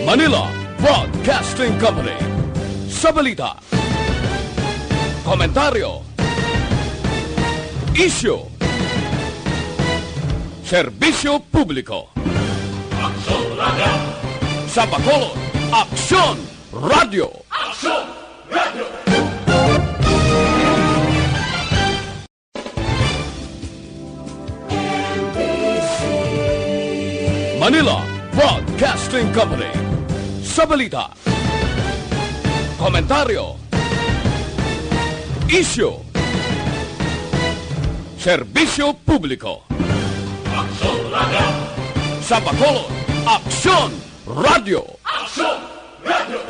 Manila Broadcasting Company. Sa balita, komentaryo, isyu, serbisyo publiko. Aksyon Radio! Sa Bacolod, Aksyon Radio! Aksyon Radio! Manila Broadcasting Company. Sa balita, komentaryo, isyu, serbisyo publiko. Aksyon Radio! Sa Bacolod, Aksyon Radio! Aksyon Radio!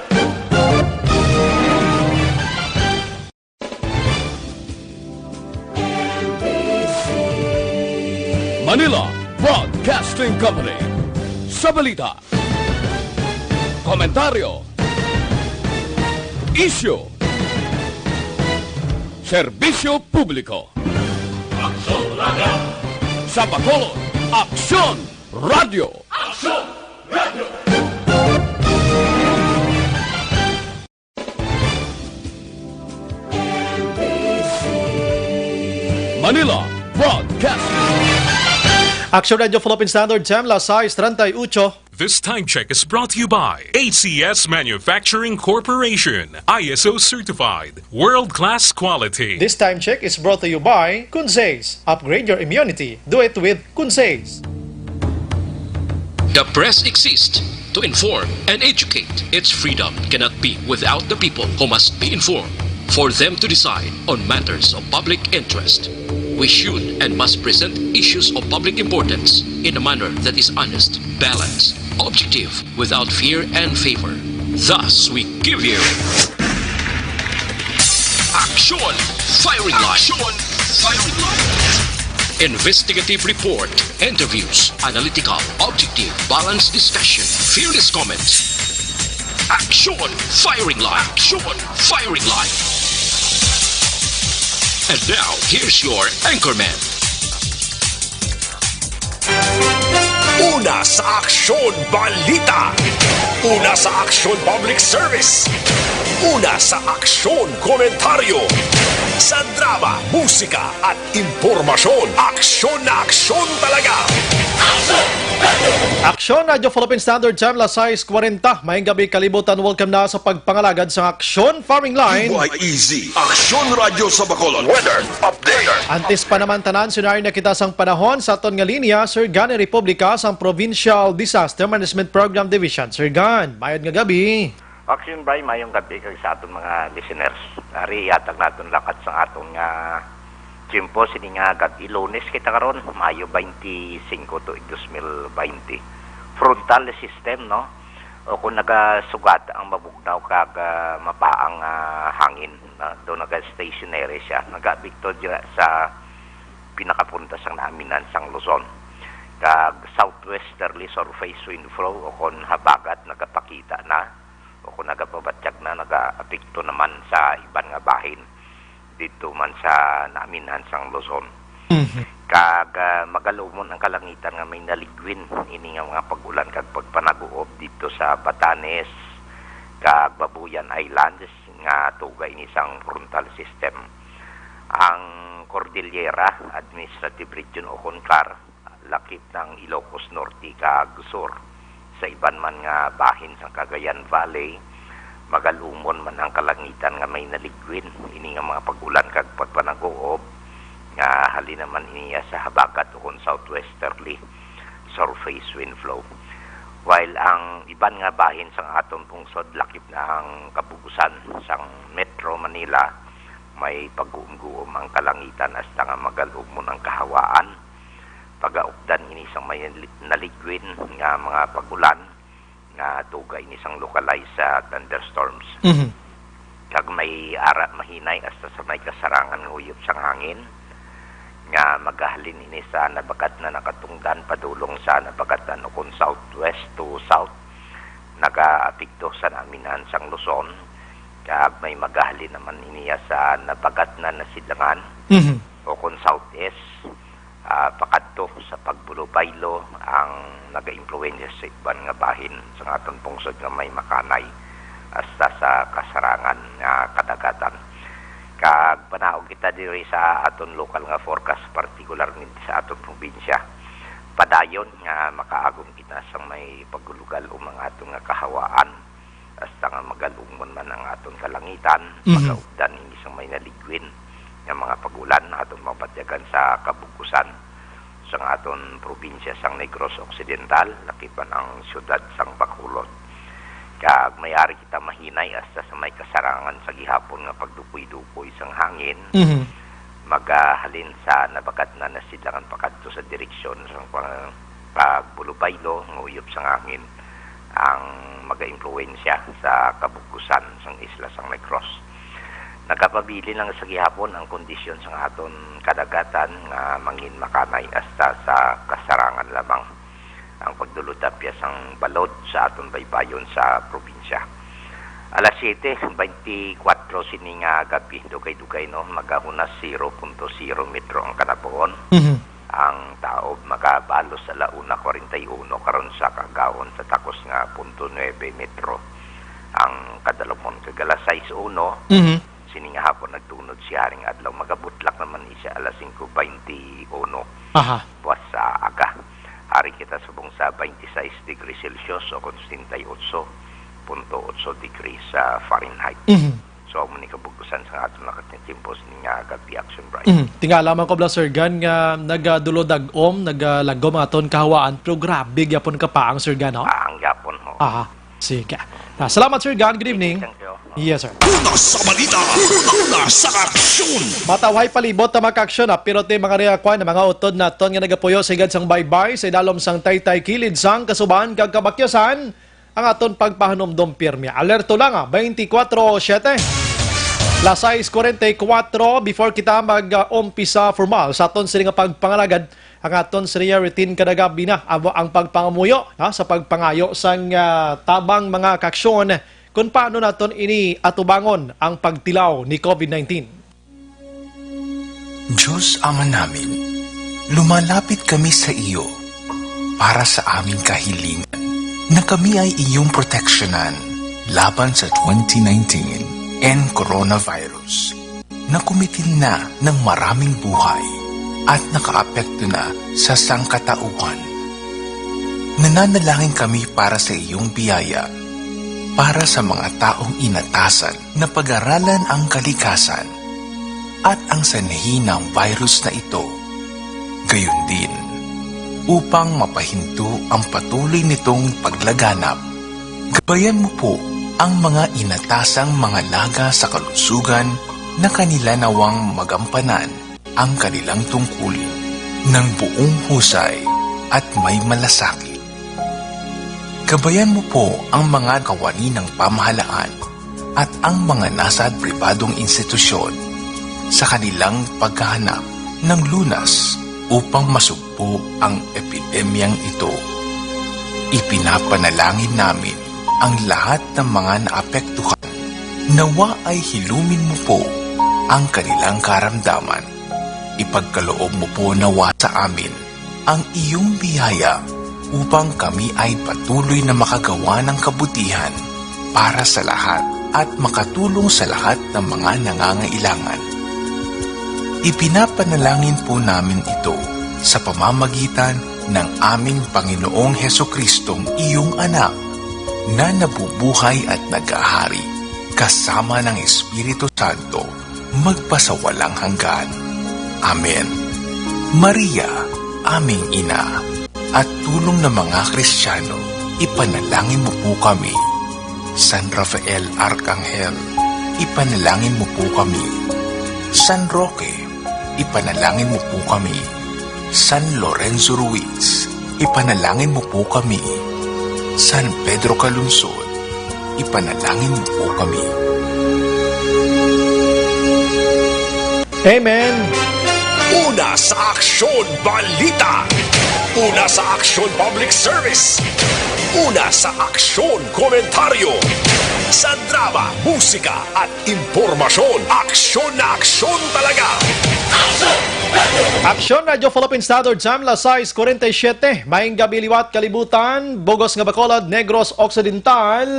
Manila Broadcasting Company. Sa balita, komentaryo, isyu, serbisyo publiko. Aksyon Radio! Sa Bacolod, Aksyon Radio! Aksyon Radio! Manila Broadcasting. Aksyon Radio Philippine Standard Time, las 6:38. This time check is brought to you by ACS Manufacturing Corporation, ISO certified, world-class quality. This time check is brought to you by Kunsays. Upgrade your immunity. Do it with Kunsays. The press exists to inform and educate. Its freedom cannot be without the people who must be informed for them to decide on matters of public interest. We should and must present issues of public importance in a manner that is honest, balanced, objective, without fear and favor. Thus, we give you Action Firing Line. Action Firing Line. Investigative report, interviews, analytical, objective, balanced discussion, fearless comments. Action Firing Line. Action Firing Line. And now, here's your anchorman. Una sa Aksyon Balita. Una sa Aksyon Public Service. Una sa Aksyon Komentaryo. Sa drama, musika at impormasyon. Aksyon na aksyon talaga. Aksyon Radio Philippine Standard Time, las 6:40. Maying gabi kalibutan, welcome na sa pagpangalagad sa Aksyon Firing Line. Easy. Aksyon Radio sa Bacolod. Weather update. Antes pa naman tanan, sinari na kita sang panahon sa aton nga linya, Sir Gan Republika sang Provincial Disaster Management Program Division. Sir Gan, mayad nga gabi. Aksyon Bray, mayong gabi kag sa aton mga listeners. Ari yatag naton lakat sa aton nga tiyempo sini nga gabi Lunes kita karon, Mayo 25 to 2020. Frontal system, no? O kung nagasugat ang mabugnaw kag mapaang hangin, do naga-stationary siya, nagabikto sa pinakapunta sang naminan sang Luzon. Kag southwesterly surface wind flow o kung habagat nagapakita na o kung nagapabatsyag na nagaapekto naman sa iban nga bahin dito man sa naminan sang Luzon. Kag magalumon ang kalangitan nga may naligwin ini nga mga pagulan kag pagpanaguob dito sa Batanes kag Babuyan Islands nga tugay ni sang frontal system. Ang Cordillera Administrative Region o CONCAR lakip ng Ilocos Norte kag Sur sa iban man nga bahin sa Cagayan Valley magalumon man ang kalangitan nga may naligwin ini nga mga pagulan kag pagpanaguob nga halin naman iniya sa habagat o kung southwesterly surface wind flow. While ang iban nga bahin sang aton pungsod lakip na ang kabugusan sang Metro Manila may pag-uum-guum ang kalangitan hasta nga magalumon ang kahawaan pagaukdan ini sang may naligwin nga mga pagulan nga tugay ni sang localized sa thunderstorms. Kag may ara mahinay hasta sa may kasarangan ng uyop sang hangin nga magahalin ini sa nabagat na nakatungdan padulong sa nabagatan o kung southwest to south nagaapekto sa naminan sang Luzon kag may magahalin naman iniya sa nabagat na nasidlangan o kung southeast pakadto sa pagbulubaylo ang naga-impluwensya sa iban nga bahin sa aton pungsod nga may makanay hasta sa kasarangan nga kadagatan. Kag panaog kita diri sa aton lokal nga forecast, particular sa aton probinsya, padayon nga makaagom kita sa may pagulugal o mga aton nga kahawaan hasta nga magalumon man ang aton kalangitan, magaugdan isang may naligwin nga mga pagulan aton mapatyagan sa kabugusan sa aton probinsya sang Negros Occidental, lakipan ang syudad sang Bacolod. Kag mayari kita mahinay hasta sa may kasarangan sa gihapon nga pagdupoy-dupoy sang hangin, magahalin sa nabagat na nasidlangan pakadto sa direksyon sang pagbulubaylo nguyop sang hangin ang maga-impluwensya sa kabugusan sang isla sang Negros. Nakapabili lang sa gihapon ang kondisyon sa aton kadagatan nga mangin makanay hasta sa kasarangan lamang ang pagdulutapya sang balod sa aton baybayon sa probinsya. Alas 7:24 sini nga gabi dugay-dugay no, magahunas 0.0 metro ang kanapoon. Ang taob magabalos sa 1:41 karon sa kagaon sa takos nga 0.9 metro ang kadalumon kag alas 6:01 sini nga hapon nagtunod siya haring adlaw, magabutlak naman siya alas 5:21 buwas sa aga. Hari kita subong sa 26 degrees Celsius o 78.8 degrees sa Fahrenheit. So muni kabugusan sa aton nakatimpos ni nga gabi action bright. Tingala man ko bla Sir Gan nga nagadulo-dagom, nagalagom aton kahawaan, pero grabe gyapon ka pa ang Sir Gan, no? Ang yapon ho. Sige. Salamat Sir Gan, good evening. Thank you. Yes, sir. Una sa balita, una sa aksyon. Matawhay palibot na maka-aksyon pero ti mga reakwan na mga utod na ton nga nagapuyo sa igad sang baybay sa idalom sang taytay kilid sang kasuban kag kabakyasan ang aton pagpahanumdom pirmi. Alerto lang 24/7. Las 6:44 before kita mag-umpisa formal sa aton sila nga pagpangalagad ang aton sila routine kada gabi na ang pagpangamuyo sa pagpangayo sang tabang mga kaksyon kung paano naton ini atubangon ang pagtilaw ni COVID-19. Diyos Ama namin, lumalapit kami sa iyo para sa aming kahilingan na kami ay iyong proteksyonan laban sa 2019 and coronavirus na kumitil na ng maraming buhay at nakaapekto na sa sangkatauhan. Nananalangin kami para sa iyong biyaya para sa mga taong inatasan na pag-aralan ang kalikasan at ang sanhi ng virus na ito. Gayon din, upang mapahinto ang patuloy nitong paglaganap, gabayan mo po ang mga inatasang mga laga sa kalusugan na kanila nawang magampanan ang kanilang tungkulin ng buong husay at may malasakit. Gabayan mo po ang mga kawani ng pamahalaan at ang mga nasa pribadong institusyon sa kanilang paghahanap ng lunas upang masugpo ang epidemyang ito. Ipinapanalangin namin ang lahat ng mga naapektuhan. Nawa ay hilumin mo po ang kanilang karamdaman. Ipagkaloob mo po nawa sa amin ang iyong biyaya upang kami ay patuloy na makagawa ng kabutihan para sa lahat at makatulong sa lahat ng mga nangangailangan. Ipinapanalangin po namin ito sa pamamagitan ng aming Panginoong Hesukristong iyong anak na nabubuhay at nag-ahari kasama ng Espiritu Santo magpasawalang hanggan. Amen. Maria, aming ina, at tulong ng mga Kristiyano, ipanalangin mo po kami. San Rafael Arcangel, ipanalangin mo po kami. San Roque, ipanalangin mo po kami. San Lorenzo Ruiz, ipanalangin mo po kami. San Pedro Calungsod, ipanalangin mo po kami. Amen. Una sa aksyon balita. Una sa aksyon public service. Una sa aksyon komentaryo. Sa drama, musika at impormasyon. Aksyon na aksyon talaga. Aksyon Radio Philippine Standard Time, las 6:47. Maing gabi liwat kalibutan, Bogos nga Bacolod, Negros Occidental.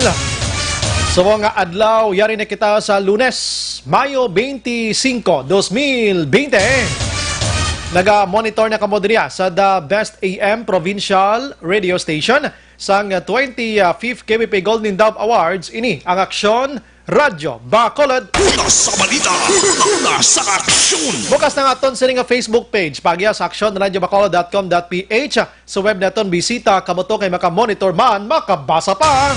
So mga adlaw, yari na kita sa Lunes, Mayo 25, 2020. Naga-monitor na kamo diriya sa The Best AM Provincial Radio Station sang 25th KBP Golden Dove Awards. Ini ang Aksyon Radio Bacolod. Una sa balita, una sa aksyon. Bukas na nga aton sa nga Facebook page. Pagya sa actionradiobacolod.com.ph. Sa web naton bisita, kamuto kay makamonitor man, makabasa pa.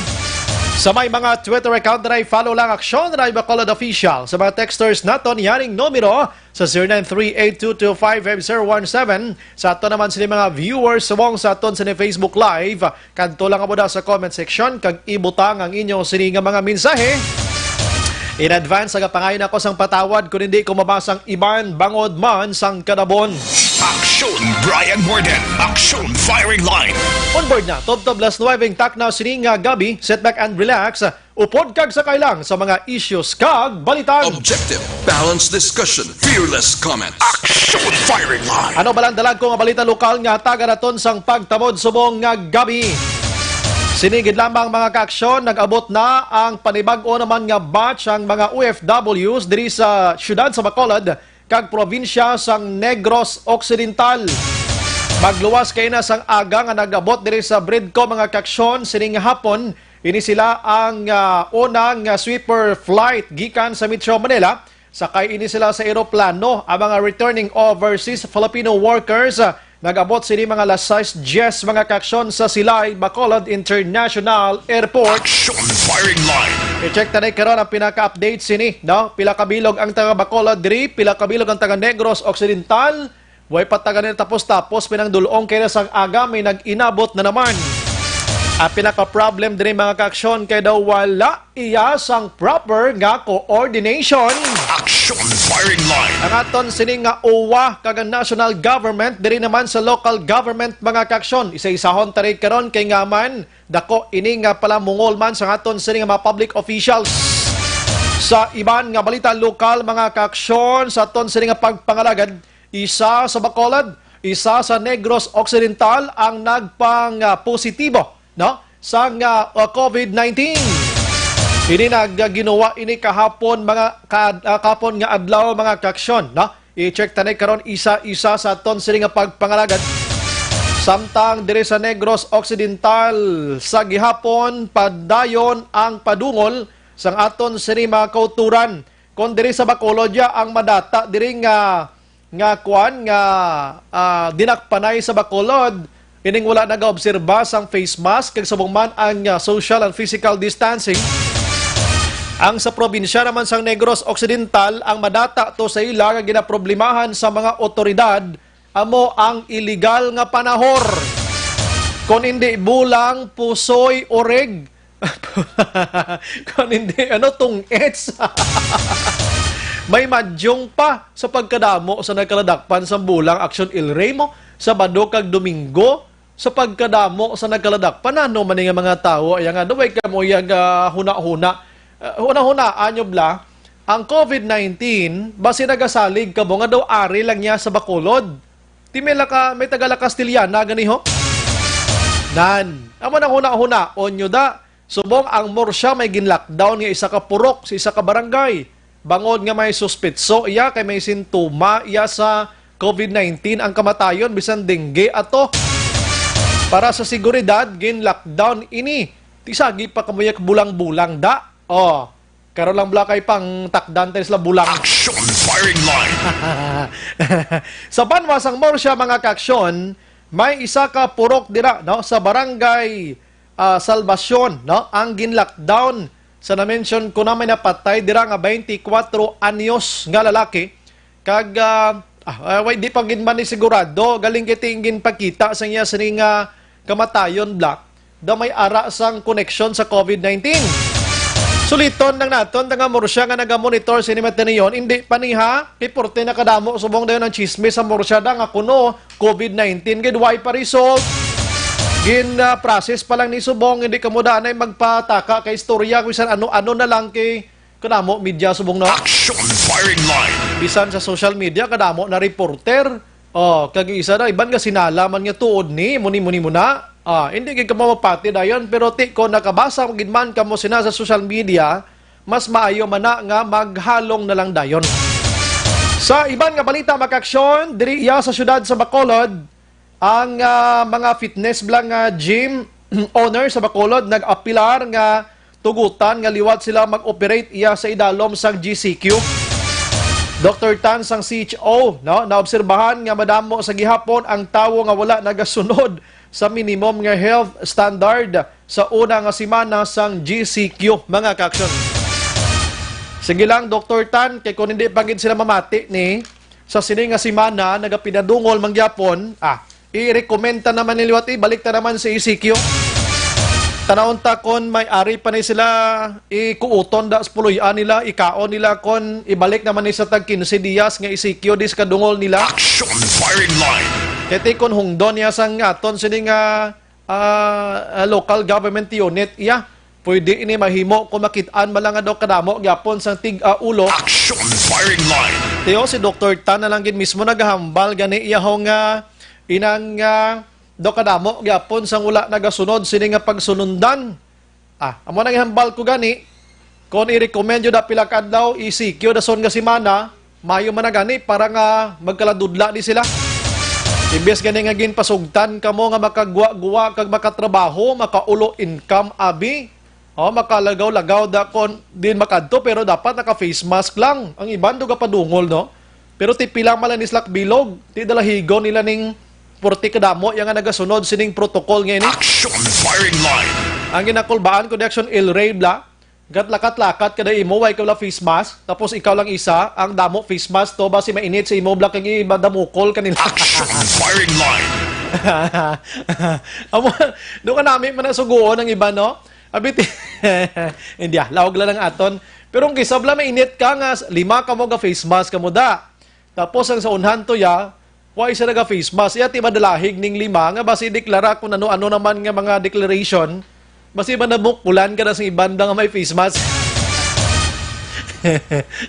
Sa may mga Twitter account na follow lang Aksyon Radio Bacolod Official. Sa mga texters naton, yaring numero sa 0938-225-5017. Sa aton naman sila mga viewers sumong sa aton sa Facebook Live. Kanto lang mo sa comment section kag ibutang ang inyong sininga mga mensahe. In advance, agapangayon ako sang patawad kung hindi ko mabasang iban bangod man sang kadabon. Aksyon Brian Morden. Aksyon Firing Line. On board na, Tob-Tob Las 9 taknaw sininga gabi, sit back and relax, upod kag sakay lang sa mga issues kag balitan. Objective, balanced discussion, fearless comments. Aksyon Firing Line. Ano balandalag ko nga balita lokal nga taga naton sang pagtamod subong nga gabi. Sinigid lamang mga kaaksyon, nag-abot na ang panibag-o naman nga batch ang mga OFWs diri sa syudad sa Bacolod kag probinsya sang Negros Occidental. Magluwas kay na sang aga nga nag-abot diri sa Bridco mga kaaksyon sining hapon. Ini sila ang unang sweeper flight gikan sa Metro Manila. Sakay ini sila sa eroplano ang mga returning overseas Filipino workers. Nag-abot sini mga alas 6:10 mga kaaksyon sa Silay, Bacolod International Airport. Aksyon Firing Line. I-check tanay karon ang pinaka-update sini, no? Pila kabilog ang taga Bacolod diri, pila kabilog ang taga Negros Occidental. Way pataga nila tapos pinangdulong kay sa aga may nag-inabot na naman. Ang pinaka-problem diri mga kaaksyon kay daw wala iya sang proper nga coordination. Aksyon Firing Line. Ang aton sini nga OWA kag national government diri naman sa local government mga kaaksyon. Isa-isahon tarig karon kay nga man dako ini nga pala mungol man sa aton sini nga mga public officials. Sa iban nga balita lokal mga kaaksyon sa aton sini nga pagpangalagad, isa sa Bacolod, isa sa Negros Occidental ang nagpang positibo, no? Sa COVID-19. Ini nagginawa ini kahapon mga kahapon nga adlaw mga kaaksyon, no? I-check tanay karon isa-isa sa aton sini nga pagpangalagad. Samtang diri sa Negros Occidental sa gihapon padayon ang padungol sang aton sini mga kauturan. Kon diri sa Bacolod ang madata diri nga dinakpanay sa Bacolod. Ining wala nag-obserba sang face mask kag subong man ang social and physical distancing. Ang sa probinsya naman sang Negros Occidental, ang madata to sa ila nga ginaproblemahan sa mga otoridad amo ang illegal nga panahor. Kon hindi bulang pusoy oreg. Kon hindi tungets. May madyong pa sa pagkadamo sa nagkaladakpan sa bulang Aksyon Il Remo, Sabado kag Domingo sa pagkadamo sa nagkaladakpan. Ano man nga mga tao ay nga duway ka mo yung huna-huna. Huna-huna, anyo bla, ang COVID-19, basi nagasalig ka mo nga daw ari lang niya sa Bacolod. Di may tagala Castiliana, ganiho? Nan, amo nang huna-huna, onyo da, subong ang morsya may ginlockdown nga isa ka purok, sa isa ka barangay. Bangod nga may suspitso, iya kay may sintuma, iya sa COVID-19 ang kamatayon, bisan dengue ato. Para sa seguridad, gin-lockdown ini. Tisagi pa kamuyak bulang-bulang da. Karon lang blakay pang takdan tayo sila bulang. Aksyon Firing Line. Sa banwasang morsya mga kaaksyon, may isa ka purok dira, no, sa barangay Salvacion, no, ang gin-lockdown. Sa na-mention ko na may napatay dira nga 24 anyos nga lalaki. Kag di pa ginman ni sigurado, galing kitingin pakita sa niya sining kamatayon black. Da may ara sang connection sa COVID-19. Suliton ng naton, nga Murcia nga naga-monitor sinimata niyon, hindi pa niha, piporte na kadamo, subong dayon ng chismis sa Murcia da nga kuno, COVID-19, gidway pa result. Process pa lang ni subong, hindi ka mo daan ay magpataka kay istorya, kung saan ano-ano na lang kay kadamo media subong no. Action firing line. Bisan sa social media, kadamo na reporter. Kag-isa na, iban nga sinalaman nga tuod ni, muni na. Hindi ka mamapati dayon, pero ti ko nakabasa kung ginman ka mo sina sa social media, mas maayo man na nga maghalong na lang dayon. Sa iban nga balita makaksyon, diri iya sa syudad sa Bacolod, ang mga fitness blang gym owner sa Bacolod nag-apilar nga tugutan nga liwat sila mag-operate iya sa idalom sang GCQ. Dr. Tan sang CHO, no, naobserbahan nga madamo sa gihapon ang tawo nga wala nagasunod sa minimum nga health standard sa una nga semana sang GCQ, mga kaksyon. Sige lang, Dr. Tan, kay kung hindi pagid sila mamati ni sa sini nga semana nagapinadungol mangyapon, i-rekomenda naman niliwat, balik ta naman sa ECQ. Tanawon ta kon may ari pa ni sila ikuuton da sa puluyan nila, ikaon nila kon ibalik naman ni sa tag 15 dias nga ECQ dis kadungol nila. Action firing line. Kaya kung hungdon niya sang aton sini nga local government unit, pwede ini mahimo kung makitaan malanga daw kadamo gyapon sang ulo. Action firing line. Tiyo si Dr. Tan na lang gid mismo nagahambal gani iyahong inang do kadamo gyapon sang wala nagasunod sini nga pagsunundan. Amo nang ihambal ko gani kon i-recommend yo da pila ka adlaw ECQ da son nga semana, mayo man na gani para nga magkaladudla di sila. Imbes gani nga ginpasugtan kamo nga makagwa-guwa kag makatrabaho, makaulo income abi. Makalagaw-lagaw da kon din makadto pero dapat naka face mask lang. Ang iban do padungol no. Pero ti pilang malanis lak bilog, ti dalahigo nila ning porti kadamo yang nga nagasunod sining protocol ngayon. Action firing line. Ang ginakulbaan ko di action il ray bla. Gat-lakat-lakat kada imo way ka face mask, tapos ikaw lang isa ang damo face mask to basi mainit sa imo bla kag ibadamukol kanila. Action firing line. Amo do ka namin manasuguon ang iba no. Abit hindi lawag lang aton. Pero kung kisabla mainit ka nga 5 ka mo ga face mask ka mo da. Tapos ang sa unhan to why isa naga face mask? Ti madalahig ning 5 nga basi deklara kung ano-ano naman nga mga declaration. Basi ba namukulan ka na sa ibanda nga may face mask?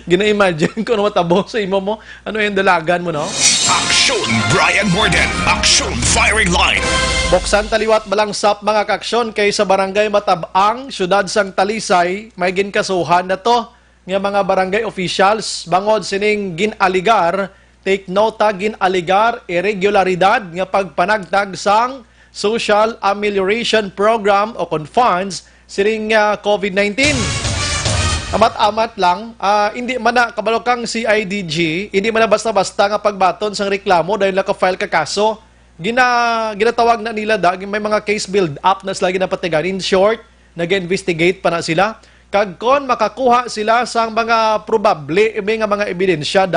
Gina-imagine ko na matabo sa imo mo. Ano yung dalagan mo, no? Action Brian Morden. Action firing line. Buksan taliwat balangsap mga kaksyon kay sa barangay Matabang, syudad sang Talisay, may ginkasuhan na to nga mga barangay officials bangod sining ginaligar, take nota ginaligar irregularidad nga pagpanagtag sang Social Amelioration Program o funds siring COVID-19. Amat-amat lang, hindi man na kabalokang CIDG, hindi man na basta-basta nga pagbaton sang reklamo dahil naka-file ka kaso. Ginatawag na nila may mga case build-up na sila ginapatigan. In short, nag-investigate pa na sila. Kag kon makakuha sila sang mga probable nga mga ebidensya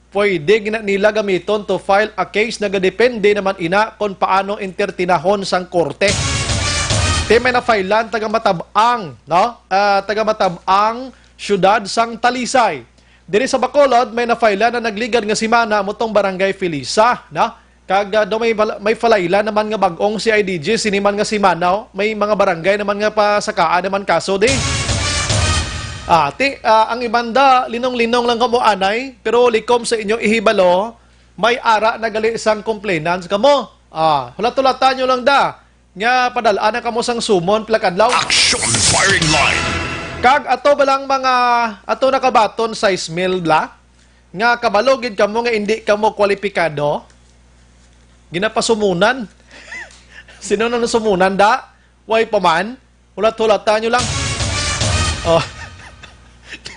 pwede nila gamiton to file a case na depende naman ina kung paano intertinahon sang korte. May na-filean taga Matabang, no? Taga Matabang, syudad sang Talisay. Diri sa Bacolod, may na-filean na nagligad nga semana motong barangay Felisa, no? Kag may falayla naman nga bagong CIDG, siniman nga semana, may mga barangay naman nga pasakaan naman kaso di. Ang ibanda, linong-linong lang kamo anay, pero likom sa inyong ihibalo, may ara na gali isang complainants kamo. Hulat-hulatan nyo lang nga padalaan na kamo sang sumon, plakadlaw. Action firing line. Kag ato ba lang mga, ato nakabaton sa ismail bla, nga kabalogid kamo nga hindi kamo kwalipikado, ginapasumunan. Sino na sumunan Way paman, hulat-hulatan nyo lang.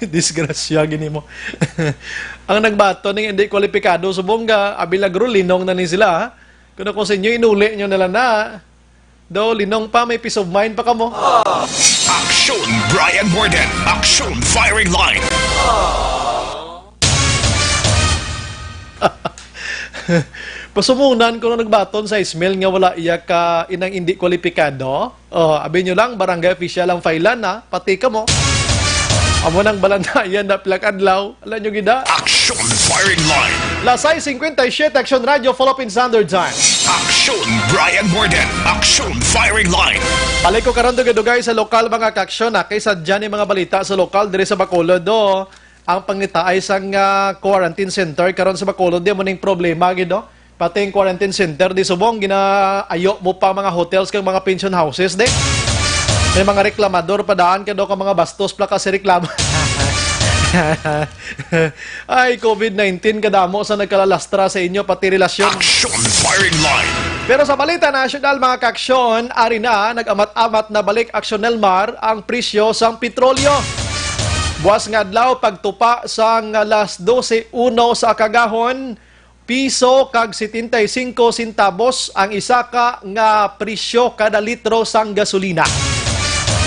Disgrasya gini mo. Ang nagbato ning hindi kwalipikado subong nga abilagro linong na ni sila. Kung ako sa inyo inuli nyo nila na daw linong pa may peace of mind pa kamo. Action Brian Morden. Action firing line. Pasumunan ko na nagbaton sa ismail nga wala iya ka inang hindi kwalipikado. Abi nyo lang barangay official ang filean pati ka mo. Amo nang balantayan na plakadlaw. Alam nyo gida? Action Firing Line. Lasay 57 Action Radio Philippine Standard Time. Action Brian Morden. Action Firing Line. Palay ko karon dugay sa lokal mga kaaksyon kaysa dyan yung mga balita sa lokal dire sa Bacolod do. Ang pangitaay sang quarantine center karon sa Bacolod di mo ning problema gido. Pati yung quarantine center di subong ginaayo mo pa mga hotels kang mga pension houses de. May mga reklamador padaan ka daw ka mga bastos plaka si reklamo. Ay, COVID-19 kadamo sa nagkalalastra sa inyo pati relasyon. Action Firing Line. Pero sa balita nasyonal mga kaaksyon, ari na nag-amat-amat na balik Aksyon Elmar ang presyo sang petrolyo. Buwas nga adlaw pagtupa sang alas 12:01 sa akagahon, piso kag 75 centavos ang isa ka nga presyo kada litro sang gasolina.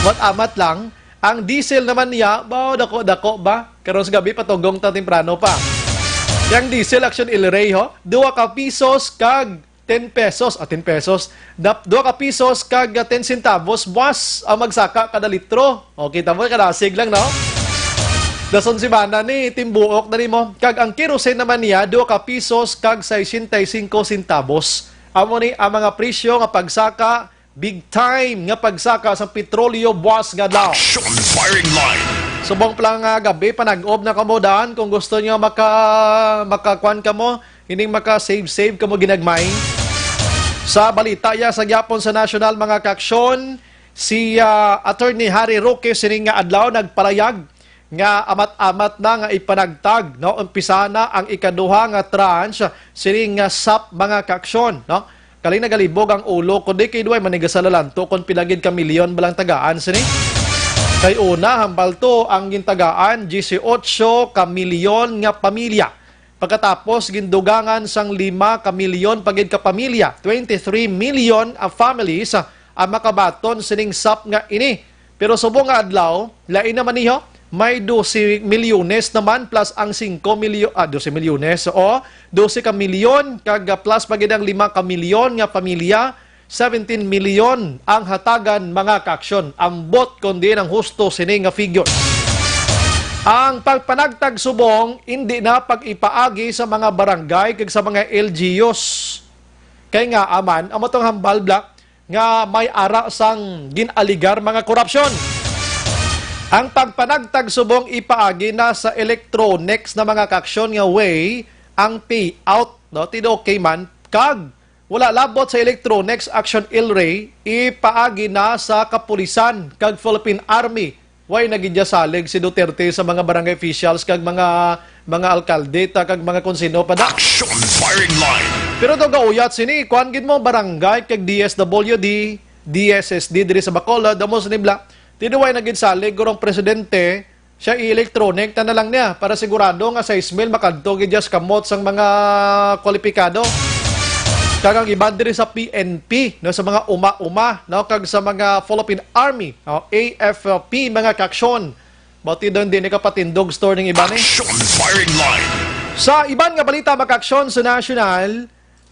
Amat lang, ang diesel naman niya, dako-dako ba? Karon sa gabi patugong ta temprano pa. Yang diesel Action El Rey 2 ka pesos kag 10 pesos, 10 pesos. 2 ka pesos kag 10 centavos buwas ang magsaka kada litro. O kita mo kadasig lang no? Dason si Bana ni timbuok na mo. Kag ang kerosene naman niya 2 ka pesos kag 65 centavos. Amo ni ang mga presyo nga pagsaka big time nga pagsaka sa petrolyo buwas nga daw. Action Firing Line. Subong pala nga gabi, panag-off na kamo daan. Kung gusto nyo makakuan kamo, hindi maka-save kamo ginagmay. Sa balita ya sa Gyapon sa national mga kaaksyon, si Attorney Harry Roque sining nga adlaw nagpalayag nga amat-amat na nga ipanagtag. No? Umpisa na ang ikaduha nga tranche sining nga SAP mga kaaksyon. No? Kaling nagalibog ang ulo, kundi kay duway manigasalalanto kung pilagid ka milyon balang tagaan sini. Kay una, hambal to ang gintagaan 18 ka milyon nga pamilya. Pagkatapos, gindugangan sang 5 ka milyon pagid ka pamilya. 23 million ang families ang makabaton sining SAP nga ini. Pero subong nga adlaw, lain naman niyo, may 12 milyones naman plus ang 5 milyon, 12 milyones o 12 ka milyon kag plus pagid ang 5 ka milyon nga pamilya, 17 milyon ang hatagan mga kaaksyon. Ambot kundi ng husto sini nga figure. Ang pagpanagtag subong hindi na pag-ipaagi sa mga barangay kag sa mga LGUs. Kay nga aman amo tong hambal black nga may ara sang ginaligar mga korupsyon. Ang pagpanagtag subong ipaagi na sa electronics na mga kaaksyon nga way ang payout no tido okay man kag wala labot sa electronics Action El Rey ipaagi na sa kapulisan kag Philippine Army. Way nagidya salig si Duterte sa mga barangay officials kag mga alkalde kag mga konsino pa da. Action Firing Line. Pero daw gauyat sini kuan gid mo barangay kag DSWD, DSSD diri sa Bacolod damo sa nibla. Tinuway naging salig gurong presidente, siya i-electronic na lang niya para sigurado nga sa ismail makadto gidya kamot sang mga kwalipikado. Kagang iban diri sa PNP no sa mga uma-uma no kag sa mga Philippine Army no, AFP mga kaaksyon. Bati doon din ikapatindog store ning iban Action Firing Line. Sa iban nga balita mga kaaksyon sa national,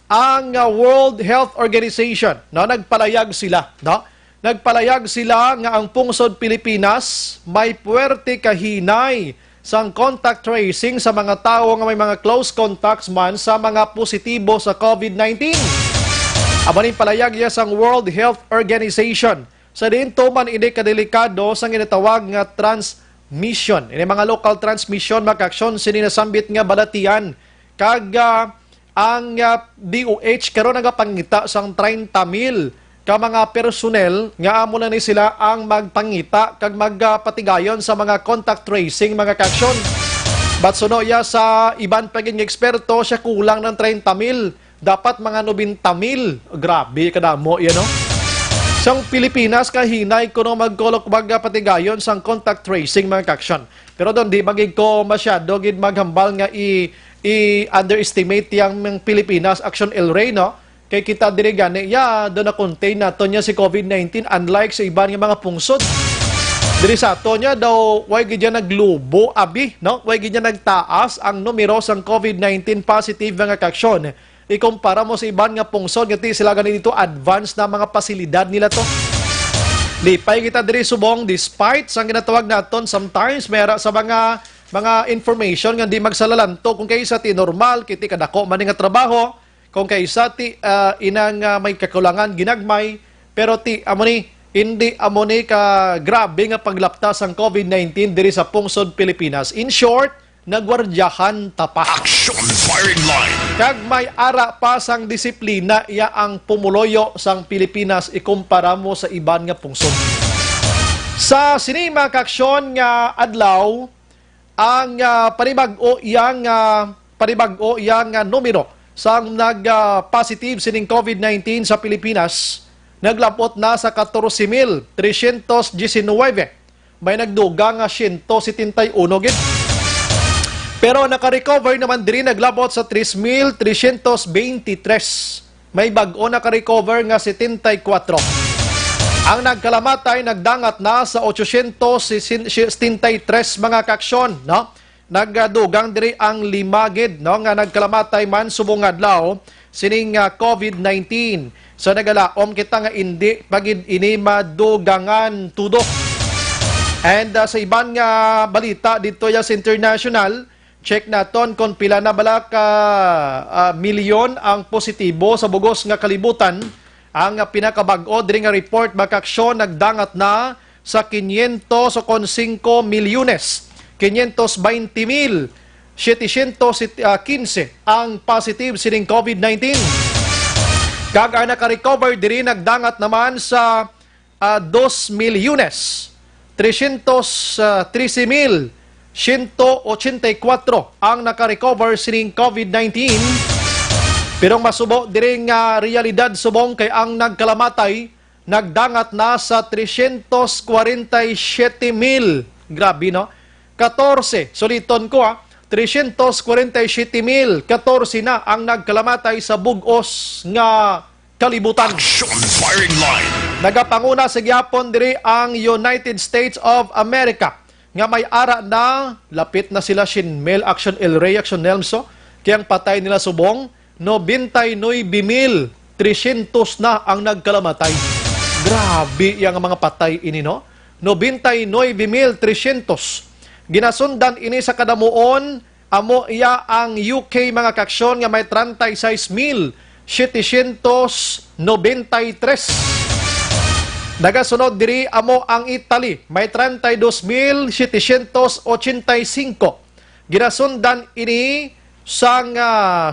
ang World Health Organization no nagpalayag sila no. Nagpalayag sila nga ang pungsod Pilipinas may puwerte kahinay sang contact tracing sa mga tao nga may mga close contacts man sa mga positibo sa COVID-19. Abanin palayag niya sang World Health Organization. Sa dinto man ini kadelikado sang ginatawag nga transmission. Ini mga local transmission makaaksyon sininasambit nga balatian kag ang DOH karon nga pangita sang 30,000 ka mga personnel nga amo na ni sila ang magpangita kag magpatigayon sa mga contact tracing mga kaaksyon. Batsuno ya sa iban paging eksperto siya kulang ng 30,000, dapat mga 90,000. Grabe kadamo yan no. Sang Pilipinas kahinay kuno magkolok magpatigayon sang contact tracing mga kaaksyon. Pero doon di magig ko masyado gid maghambal nga i-underestimate yang Pilipinas Action El Rey no. Kay kita diri gani doon na contain nato niya si COVID-19 unlike sa iban nga mga pungsod. Diri sa ato niya daw way gid naglubo abi no, way gid nagtaas ang numero sang COVID-19 positive nga kaaksyon. Ikumpara mo sa iban nga pungsod nga sila gani dito advanced na mga pasilidad nila to. Lipay kita diri subong despite sang ginatawag naton sometimes mayara sa mga information nga di magsalalanto kung kaysa ti normal kiti kadako man nga trabaho kung kaysa ti inang may kakulangan ginagmay pero ti amoni hindi amoni ka grabe nga paglaptas ang COVID-19 diri sa pungsod Pilipinas. In short, nagwardyahan tapa. Action firing line. Kag may ara pa sang disiplina iya ang pumuloyo sang Pilipinas ikumpara mo sa iban nga pungsod. Sa sinima kaksyon nga adlaw ang panibag-o iyang numero sang nag-positive sining COVID-19 sa Pilipinas naglapot na sa 14,319. May nagduga nga 171 gid. Pero naka-recover naman diri naglabot sa 3,323. May bag-o naka-recover nga 74. Ang nagkalamatay nagdangat na sa 873 mga kaksyon, no? Nagdugang diri ang 5 gid, no, nga nagkalamatay man subong adlaw sining COVID-19. So nagalaom kita nga indi pagid ini madugangan tudok. And sa iban nga balita dito ya sa international, check naton kung pila na bala ka milyon ang positibo sa bugos nga kalibutan. Ang pinakabag-o diri nga report makaksyon nagdangat na sa 505 milyones. 520,715 ang positive sining COVID-19. Kag ang naka-recover diri nagdangat naman sa 2,313,184 ang naka-recover sining COVID-19. Pero masubo diri nga realidad subong kay ang nagkalamatay nagdangat na sa 347,000. Grabe no? 14, suliton ko 347,014 na ang nagkalamatay sa bugos nga kalibutan. Action firing line. Nagapanguna sa gyapon diri ang United States of America nga may ara na lapit na sila Shinmel Action El Rey Action Nelmso kaya ang patay nila subong 99,300 na ang nagkalamatay. Grabe yang mga patay ini no. 99,300. Ginasundan ini sa kadamuon amo iya ang UK mga kaksyon nga may 36,793. Nagasunod diri amo ang Italy may 32,785. Ginasundan ini sang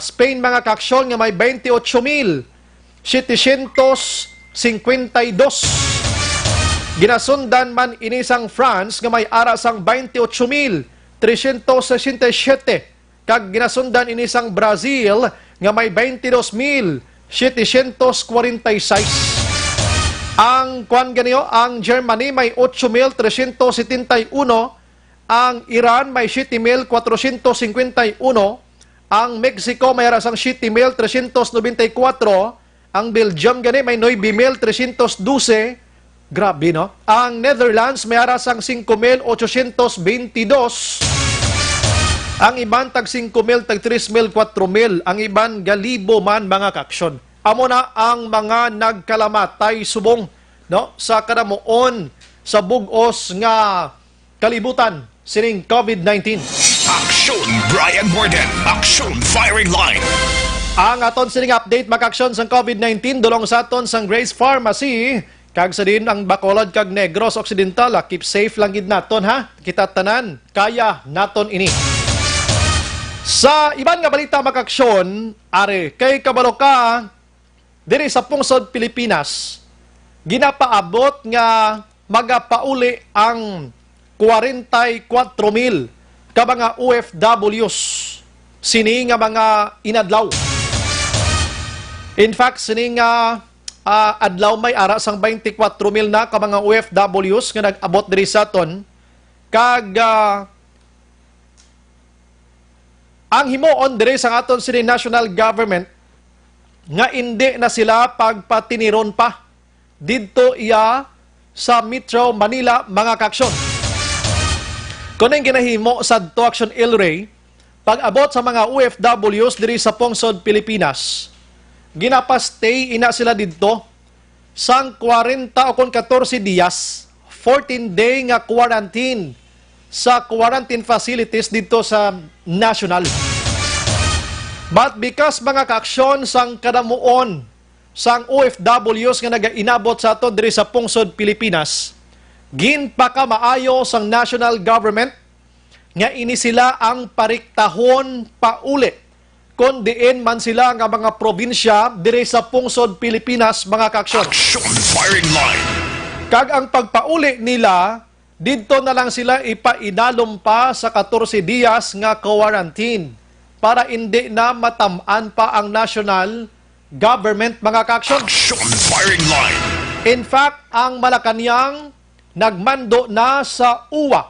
Spain mga kaksyon nga may 28,752. Ginasundan man ini sang France nga may ara sang 28,367. Kag ginasundan ini sang Brazil nga may 22,746. Ang kwan ganiyo, ang Germany may 8,371, ang Iran may 7,451, ang Mexico may ara sang 7,394, ang Belgium gani may 9,312. Grabe, no? Ang Netherlands may arasang 5,822. Ang iban tag 5,000, tag 3,000, 4,000. Ang iban galibo man mga kaksyon. Amo na ang mga nagkalamatay subong, no? Sa kadamuon sa bugos nga kalibutan sining COVID-19. Action Brian Morden. Action firing line. Ang aton sining update mga kaksyon sa COVID-19 dulong sa aton sang Grace Pharmacy. Kag sa din ang Bacolod kag Negros Occidental, keep safe lang gid naton ha. Kita tanan, kaya naton ini. Sa iban nga balita makaksyon, are kay kabalo ka diri sa pungsod Pilipinas, ginapaabot nga magapauli ang 44,000 ka mga OFWs sini nga mga inadlaw. In fact, sini nga adlaw may ara sang 24,000 na ka mga OFWs nga nag-abot diri sa aton. Kag ang himuon diri sa aton sini national government nga hindi na sila pagpatiniron pa didto iya sa Metro Manila mga kaksyon. Kunang ginahimo sa to Action El Rey, pag-abot sa mga OFWs diri sa pungsod Pilipinas, ginapastay ina sila didto sang 40 o kon 14 días, 14-day nga quarantine sa quarantine facilities dito sa national. But because mga kaaksyon sang kadamuon sang OFWs nga nagainabot sa ato diri sa pungsod Pilipinas, ginpaka maayo sang national government nga ini sila ang pariktahon pauli kung diin man sila nga mga probinsya diri sa pungsod Pilipinas, mga kaaksyon. Action firing line. Kag ang pagpauli nila, dito na lang sila ipainalom pa sa 14 días nga quarantine para hindi na matamaan pa ang national government, mga kaaksyon. Action firing line. In fact, ang Malacanang nagmando na sa UWA,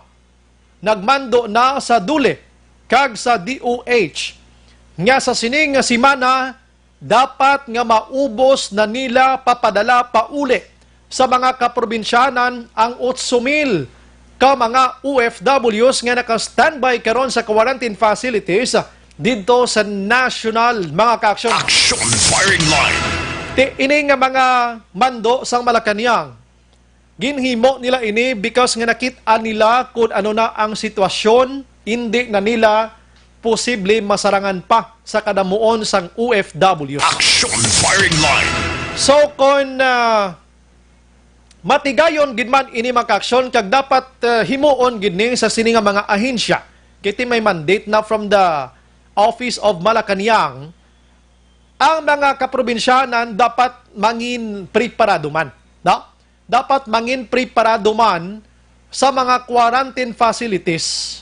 nagmando na sa DULE, kag sa DOH, nga sa sining nga simana, dapat nga maubos na nila papadala pauli sa mga kaprobinsyanan ang 8,000 ka mga OFWs nga naka-standby karon sa quarantine facilities dito sa national, mga kaaksyon. Action firing line. Ini nga mga mando sang Malacanang, ginhimo nila ini because nga nakita nila kung ano na ang sitwasyon, hindi na nila posible masarangan pa sa kadamuon sang OFWs. Action firing line. So kung matigayon gid man ini mga kaaksyon, kag dapat himuon gid ni sa sini nga mga ahensya, kiti may mandate na from the Office of Malacanang, ang mga kaprobinsyanan dapat mangin preparado man. No? Dapat mangin preparado man sa mga quarantine facilities.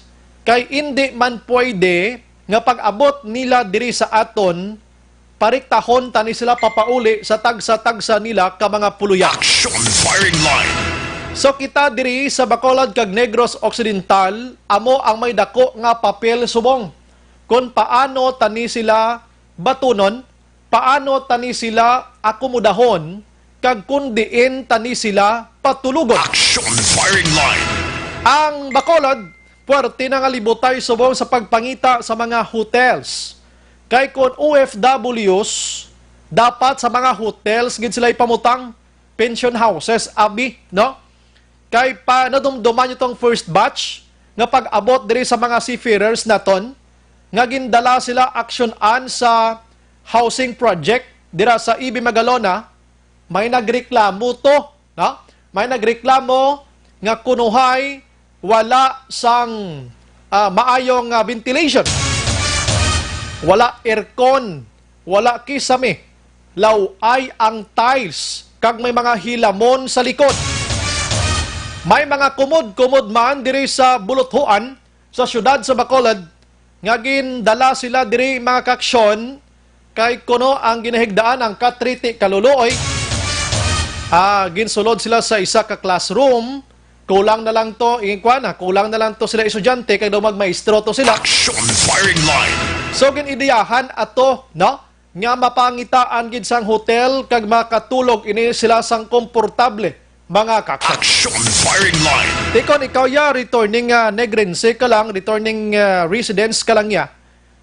Kay hindi man pwede nga pag-abot nila diri sa aton, pariktahon tani sila papauli sa tagsa-tagsa nila ka mga puluyan. Action firing line. So kita diri sa Bacolod kag Negros Occidental, amo ang may dako nga papel subong kung paano tani sila batunon, paano tani sila akomodahon, kag kung diin tani sila patulugon. Action firing line. Ang Bacolod, puwerte na nga libotay subong sa pagpangita sa mga hotels. Kay kung OFWs, dapat sa mga hotels, gid sila ipamutang pension houses, abi, no? Kay pa nadumduman itong first batch, nga pag-abot diri sa mga seafarers naton, nga gindala sila aksyonan sa housing project dira sa Ibi Magalona, may nagreklamo to, no? May nagreklamo nga kunuhay wala sang maayong ventilation. Wala aircon, wala kisame, laway ang tiles, kag may mga hilamon sa likod. May mga kumod-kumod man diri sa Buluthuan, sa syudad sa Bacolod, nga gindala sila diri mga kaaksyon, kay kuno ang ginahigdaan ang katriti kaluluoy. Ginsulod sila sa isa ka classroom, kulang na lang to, kulang na lang to sila estudyante, kay daw magmaestro to sila. Action firing line. So ginidiyahan ato, no? Nga mapangitaan gid sang hotel kag makatulog ini sila sang komportable, mga kaaksyon. Action firing line. Tikon ikaw ya returning negrense ka lang, returning residence ka lang ya.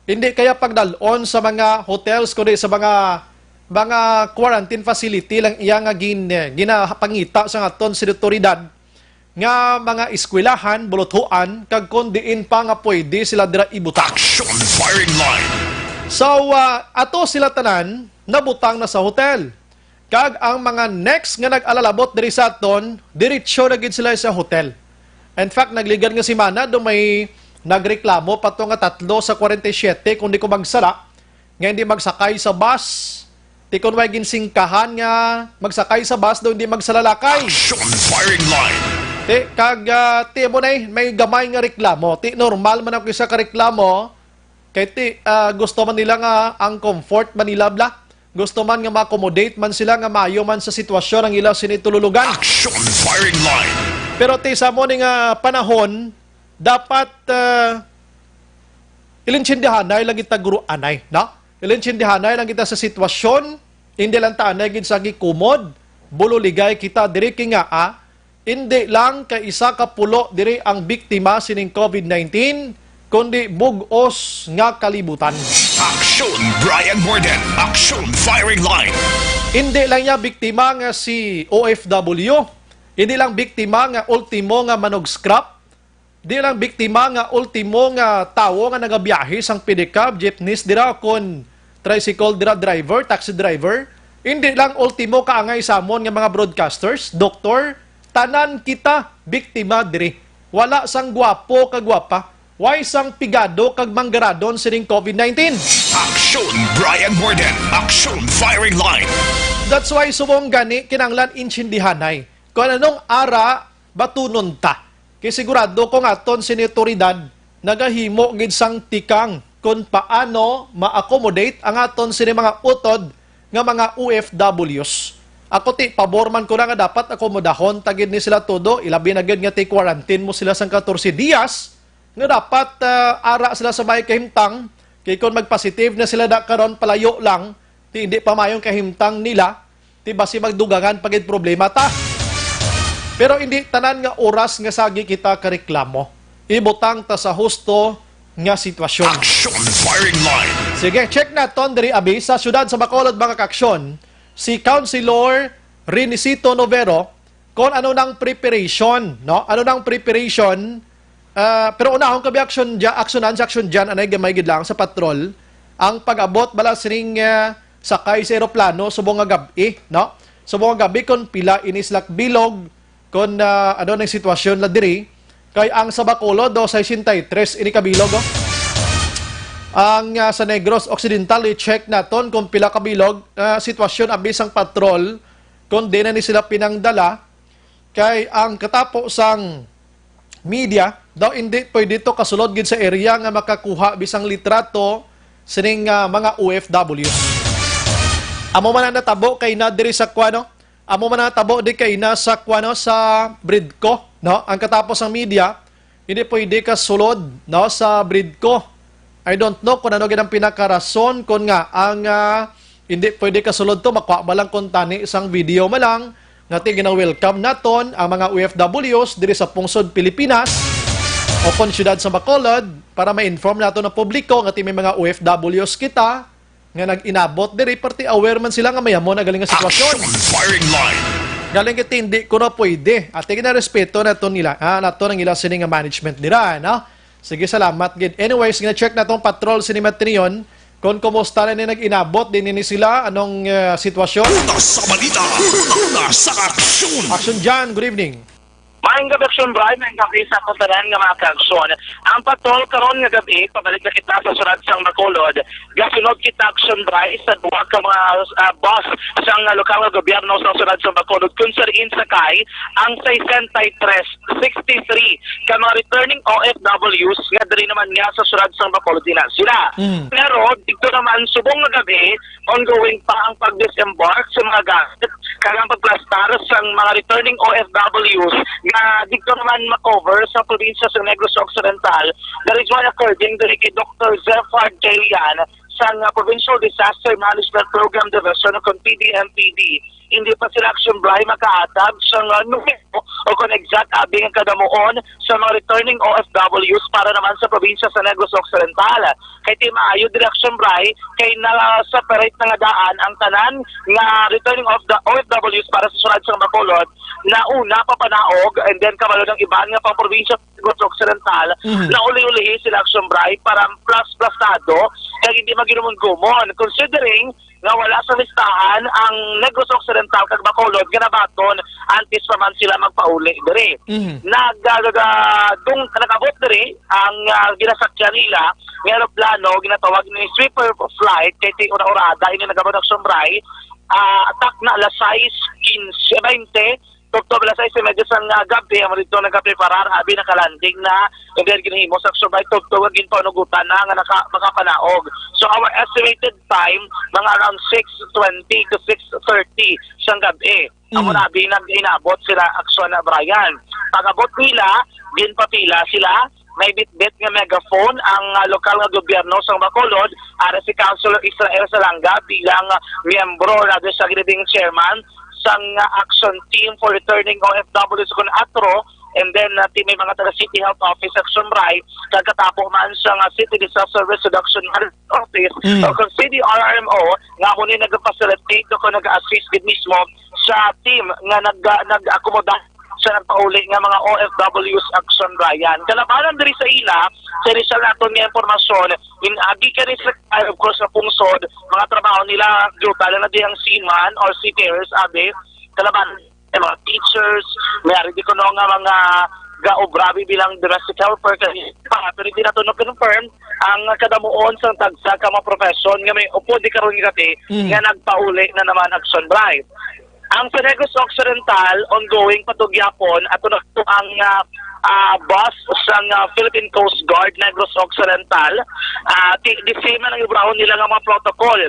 Hindi kaya pagdalon sa mga hotels kundi sa mga quarantine facility lang iya nga ginapangita sa aton seditoridad nga mga eskwelahan, buluthuan, kag kung diin pa nga pwede sila dira ibutang. Action firing line. So, ato sila tanan, nabutang na sa hotel. Kag ang mga next nga nag-alalabot diri sa aton, diretsyo na gid sila sa hotel. In fact, nagligan nga si Mana, do may nagreklamo pato nga 3 sa 47 kung di ko magsala, nga hindi magsakay sa bus. Di ko may ginsingkahan nga magsakay sa bus, do hindi magsalalakay. Action firing line. Kag ti mo na may gamay nga reklamo. Ti normal man ako isa ka reklamo. Kay ti gusto man nila nga ang comfort man nila bla. Gusto man nga ma-accommodate man sila nga maayo man sa sitwasyon ang ilang sinitulugan. Action firing line. Pero ti sa mo nga panahon, dapat ilintindihanay lang kita guru anay, no? Ilintindihanay lang kita sa sitwasyon, hindi lang ta anay gid sa gikumod, bulo ligay kita diri nga hindi lang kay isa ka pulo diri ang biktima sining COVID-19, kundi bug-os nga kalibutan. Action Brian Morden. Action firing line. Hindi lang niya biktima nga si OFW, hindi lang biktima nga ultimo nga manog scrap, hindi lang biktima nga ultimo nga tawo nga nagabiyahe sang pedicab, jeepneys dira kon tricycle dira driver, taxi driver, hindi lang ultimo kaangay samon nga mga broadcasters, doktor, tanan kita biktima diri. Wala sang gwapo kag gwapa, why sang pigado kag manggaradon sining COVID-19. Aksyon Brian Morden. Aksyon Firing Line. That's why sumong gani kinanglan insindihanay. Kung anong ara batunon ta. Kay sigurado kung aton sinitoridad nagahimo gid sang tikang kung paano ma-accommodate ang aton sini mga utod nga mga OFWs. Ako ti paborman ko na nga dapat akomodahon tagid ni sila todo, ilabi na gid nga ti quarantine mo sila sang 14 dias nga dapat ara sila sa may kahimtang. Kaya kung mag-positive na sila na karon palayo lang, ti hindi pa mayong kahimtang nila, ti basi magdugangan pagid problema ta. Pero hindi tanan nga oras nga sagi kita kareklamo. Ibutang ta sa husto nga sitwasyon. Aksyon Firing Line. Sige, check na ton diri abi sa syudad sa Bacolod mga kaksyon. Si Councilor Renisito Novero kung ano nang preparation, no? Ano nang preparation? Pero unahon kabi aksyon dyan, anay gamay gid lang sa patrol, ang pag-abot bala sining sakay sa aeroplano subong nga gabi, no? Subong nga gabi kon pila inislak bilog, kon ano nang sitwasyon la diri, kay ang sa Bacolod do 63 ini kabilog, oh. Ang sa Negros Occidental, i-check naton kung pila kabilog, sitwasyon abis ang patrol, kung di na ni sila pinangdala, kay ang katapos ang media, daw hindi pwede dito kasulod gid sa area nga makakuha bisang litrato sining mga OFW. Amo man na natabo kay na diri sa kwano, amo man natabo di kay na sa kwano sa Bridco, no? Ang katapos ang media, hindi pwede kasulod, no, sa Bridco. I don't know kung ano gid ang pinakarason kung nga ang hindi pwede kasulod to, makuha ba lang kung tani isang video malang nga gina-welcome naton ang mga OFWs diri sa pungsod Pilipinas o kon syudad sa Bacolod para ma-inform nato ng publiko nga may mga OFWs kita nga nag-inabot diri, party aware man sila nga mayamo na galing nga sitwasyon. Aksyon Firing Line. Galing iti hindi ko na pwede. At gina-respeto nato nila, nato ng ila sining nga management nila, no? Sige, salamat gid. Anyways, gina-check natong patrol sinimatriyon kung kumusta na nag-inabot din ni sila, anong sitwasyon. Una sa balita. Una sa aksyon. Action dyan, good evening. Maayong gabi, Aksyon Brian, ang gabi sa kutaran nga mga kaaksyon. Ang patrol karon nga gabi, pabalik na kita sa surat sang Bacolod. Gasunod kita, Aksyon Brian, sa duwa ka mga boss sang lokal nga gobyerno sa surat sang Bacolod. Kung sariin sakay, ang 63 ka mga returning OFWs nga diri naman nga sa surat sang Bacolod din sila. Pero dito naman, subong nga gabi, ongoing pa ang pag-disembark sa mga gamit kagang pagplastar sang mga returning OFWs na dito naman makover sa probinsya sa Negros Occidental. That is why according to Dr. Zephyr Jelian sa Provincial Disaster Management Program Division ng PDMPD, hindi pa sila Action Brian makaatag sa numero o kung exact abing ang kadamuon sa mga returning OFWs para naman sa probinsya sa Negros Occidental. Kay Team Ayo, Action Brian, kay na-separate na nga daan ang tanan nga returning of the OFWs para sa sunod sa Bacolod na una papanaog and then kabalo ng iba nga pang probinsya sa Negros Occidental na uli-ulihi sila Action Brian para plus-plusado kaya hindi maginumun-gumon. Considering nga wala sa listahan ang Negros Occidental kag Bacolod ganabaton antes pa man sila magpauli diri. Nagabot diri ang ginasakyan nila ng aeroplano ginatawag ni sweeper flight kay ura-urada ini nagabot ang Sombray atak na alas 6:20 Tugtog alas 6:30 sang gabi ang rito nagapreparar abi nakalanding na and then ginahimo sa Sombray tugtog gin panugutan na nga makapanaog. So our estimated time mga around 6:20 to 6:30 sang gabi. Amo na abi nag-inabot sila Aksyon na Brian. Pag-abot nila, ginpapila sila, may bitbit nga megaphone ang lokal nga gobyerno sa Bacolod ara si Councilor Israel Salanga bilang miyembro na sa grading chairman sang action team for returning OFWs kun atro and then may mga taga City Health Office at Sumbray, kagkatapo man sa City Disaster Risk Reduction Office o kung CDRRMO, nga muna nag-facilitate o kung nag-assist din mismo sa team nga nag-akomoda sa nagpauli nga mga OFWs Action Ryan. Kalabanan diri sa ila, sa Rizal naton nga informasyon, inagi ka rin sa of course sa pungsod, mga trabaho nila, lalo na diyang seaman or seafarers, abe, kalabanan mga teachers, mayari di ko nga mga gaobrabi bilang domestic helper, pero hindi na ito confirm ang kadamuon sa tagsa ka mga profession nga may upo di karon gati nga nagpauli na naman Action Drive. Ang sa Negros Occidental, ongoing patugyapon, at ito ang bus sa Philippine Coast Guard, Negros Occidental. The same na ibrahon nila ng mga protocol.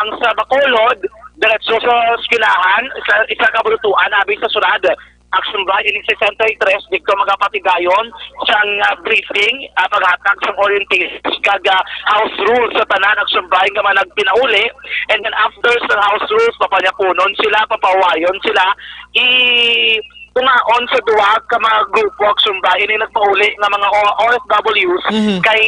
Ang sa Bacolod, diretso sa skilahan, isa kabulutuan, abi sa sunad. Action Drive, ining 63, dito magapatigayon siyang briefing, paghatag sa orientation, kaga house rules sa tanan, Action Drive nga man nagpinauli, and then after sa house rules, papanyapunon sila, papawayon sila, tumaon sa duwa ka mga grupo Action Drive, ini nagpauli ng mga OFWs, kay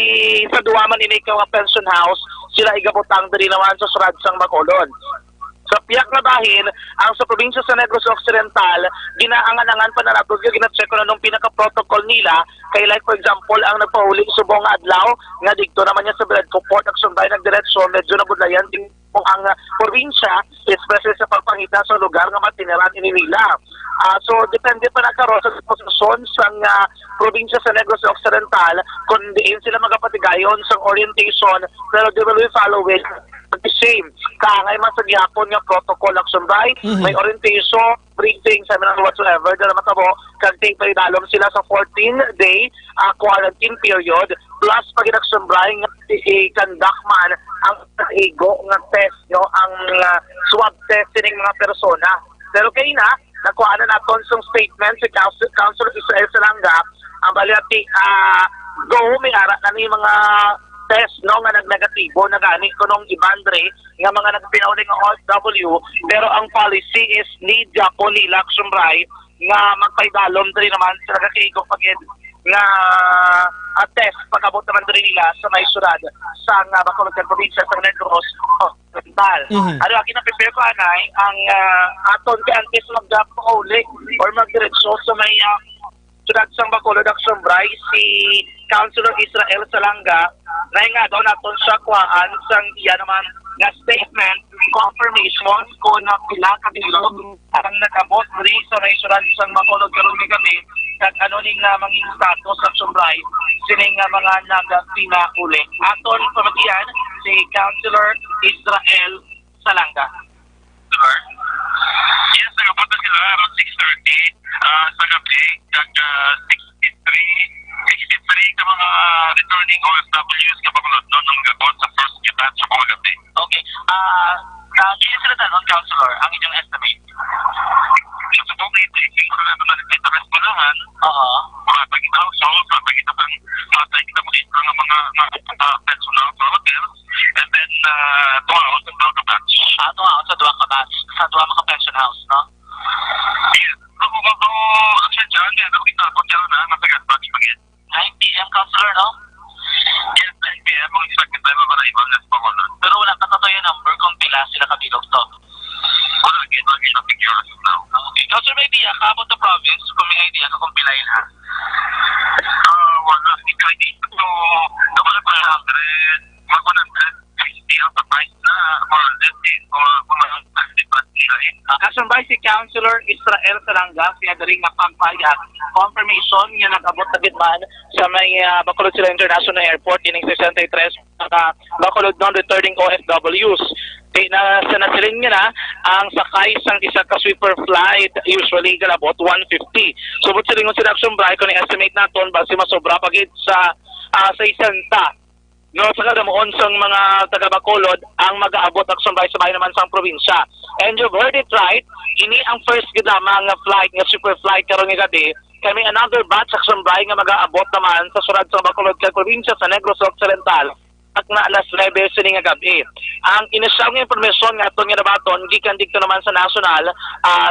sa duwa man ini ka mga pension house, sila igabutang dali naman sa surad sang Bacolod. Sa piyak na bahin, ang sa probinsya sa Negros Occidental, ginaangan-angan pa na nato, gina-check ko na nung pinaka-protocol nila, kay like for example, ang nagpahuli subong adlaw, nga dito naman niya sa Bledco Port, Action Drive, nagdiretso, medyo nabudlayan, kung ang probinsya, especially sa pagpangita sa lugar nga matiniran inilila. So, depende pa na karon sa posisyon sa probinsya sa Negros Occidental, kung diin sila magapatigayon sa orientation, pero they will be following the same. Kaangay man sa gihapon nga protocol Action Drive, may orientation, briefing, seminar whatsoever, dala matabo, kagting paridalom sila sa 14-day quarantine period, plus pag Action Drive nga i-conduct man ang ego nga test, no, ang swab test ng mga persona. Pero kay na, nakuha na natin sa statement si Councilor Israel Salanga, ang baliati, go, may ara na ni mga test no nga nagnegatibo nagani ko nung ibandre nga mga nagpinauli nga OFW, pero ang policy is need Japo nila Action Drive nga magpaidalom diri naman sa nagakaigo pagid nga test pagabot naman diri nila sa may syudad sa Bacolod probinsya sa Negros Occidental. Ano aki na prepare ko anay ang aton kay antes magpauli or magdiretso sa may syudad sang Bacolod Action Drive si Councilor Israel Salanga na nga daw naton siya kuhaan sang iya naman nga statement confirmation ko na pila kabilog ang nakabot diri sa restaurant sang Bacolod karon gabi kag ano ning manging status sa Sumbray sining mga nagpinauli. Aton pamatian si Councilor Israel Salanga. Sir? Yes, nakapunta sila around 6:30 sa gabi kag 63 ka mga returning OFWs ka Bacolod noon nung gabot sa first kitan sa mga gabi. Okay. Kaya sila tanon, Councilor, ang inyong estimate? Sa tubig, tingin ko na naman nagkita respolahan. Pagkita ang soul, pagkita pang kita mo dito ng mga personal sa hotels. And then, tumaon sa duwa ka batch. Tumaon sa duwa ka batch. Sa duwa mga pension house, no? Yes. Ang siya dyan, nakita ako dyan na natagat batch pagin. 9 p.m. Councilor, no? Yes, 9 p.m. Ang isang kita yung mga ibang Bacolod. Pero wala ka na yung number kung pila sila kabilog to. Wala, lagi siya figures now. Okay. Councilor, may idea ka about the province kung may idea ka kung pilayin ha? Wala, hindi ka idea. So, naman pa 100, mga 150 ang price na more or less o mga 50 nila eh. Kasunbay si Councilor Israel Salanga, siya daring mapagpayag confirmation niya nag-abot na bitman sa may Bacolod Sila International Airport ining 63 Bacolod non-returning OFWs. Na sa nasiling niya na ang sakay sang isa ka sweeper flight usually galabot 150. Subot siling sa Action Drive kung estimate naton base masobra pagid sa isenta. No, sa kadamuon sang mga taga Bacolod ang mag-aabot Action Drive sa bahay naman sang probinsya. And you've heard it right, ini ang first gid lamang nga flight nga super flight karon nga gabi. Kami another batch Action Drive nga mag-aabot naman sa surad sa Bacolod kay probinsya sa Negros Occidental. na alas 9 sini nga gabi. Ang inisyal nga impormasyon nga ito nga nabaton, gikan dito naman sa national,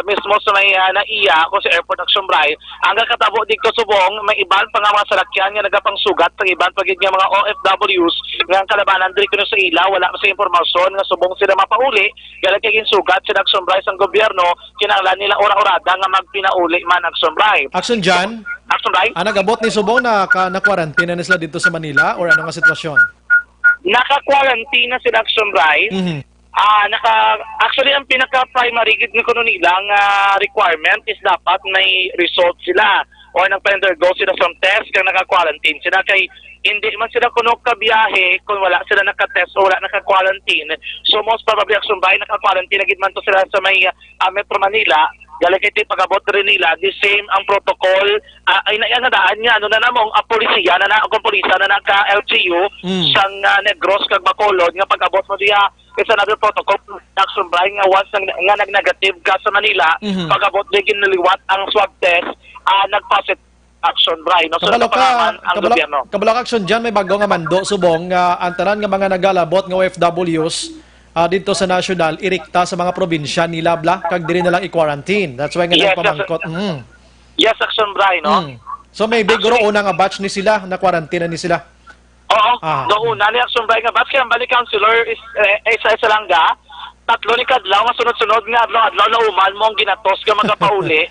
mismo sa may naiya kung sa Airport Action Bray, ang katabo dito subong, may iban pa nga mga salakyan nga nagapang sugat, sa iban pagid nga mga OFWs nga ang kalabanan dito sa ila, wala pa sa impormasyon nga subong sila mapauli, kaya kaging sugat sa Action Bray sa gobyerno, kinahanglan nila ora-orada nga magpinauli man Action Bray. Action dyan, Action Bray? nagabot ni Subong na quarantine na sila dito sa Manila or ano nga sitwasyon? Naka-quarantine na sila Action Bray. Mhm. Actually, ang pinaka-primary gid ni kuno nilang requirement is dapat may result sila or nagpa-undergo sila from test kung naka-quarantine sila kay hindi man sila kuno kabiyahe kung wala sila naka-test o wala naka-quarantine. So most probably Action Bray naka-quarantine na gid man to sila sa may Metro Manila. Galakiti pagabot rin nila, the same ang protocol, ay nayanadaan niya, ano na namong, polisiya na na, kung polisa na naka-LGU, sang Negros, kag Bacolod, nga pagabot mo diya, is another protocol, Action Bray, nga once nga nag-negative ka sa Manila, pagabot din ginaliwat ang swab test, nag-positive Action Bray. No? So, Kabalo ka Action dyan, may bago nga mando, Subong, ang tanan nga mga nagalabot nga OFWs, dito sa national, irikta sa mga probinsya, nilabla, kag diri na lang i-quarantine. That's why nga nagpamangkot. Yes, Action Bray, no? So may bigro una nga batch ni sila, na quarantine ni sila. Oo, doon na ni Action Bray nga batch, kaya ang balik counselor is isa-isa lang ga, tatlo ni kadlaw, nga sunod-sunod nga, adlaw na uman mo ang ginatos ka magapauli.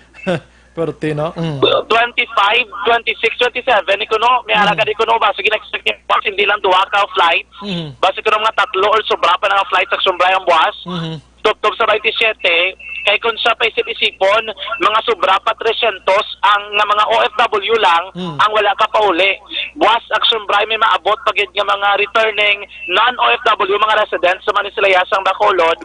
Perti, no? 25, 26, 27, ikuno, may alaga di kuno ba, sige na-expect niya, hindi lang duwa ka flight, basi kuno mga tatlo or sobra pa na flight sa Action Bray ang buwas, tugtog sa 27, kay kung sa paisip-isipon, mga sobra pa 300 ang nga mga OFW lang ang wala ka pa uli. Buwas Action Bray may maabot pagid nga mga returning non-OFW mga residents sa Manila sang Bacolod.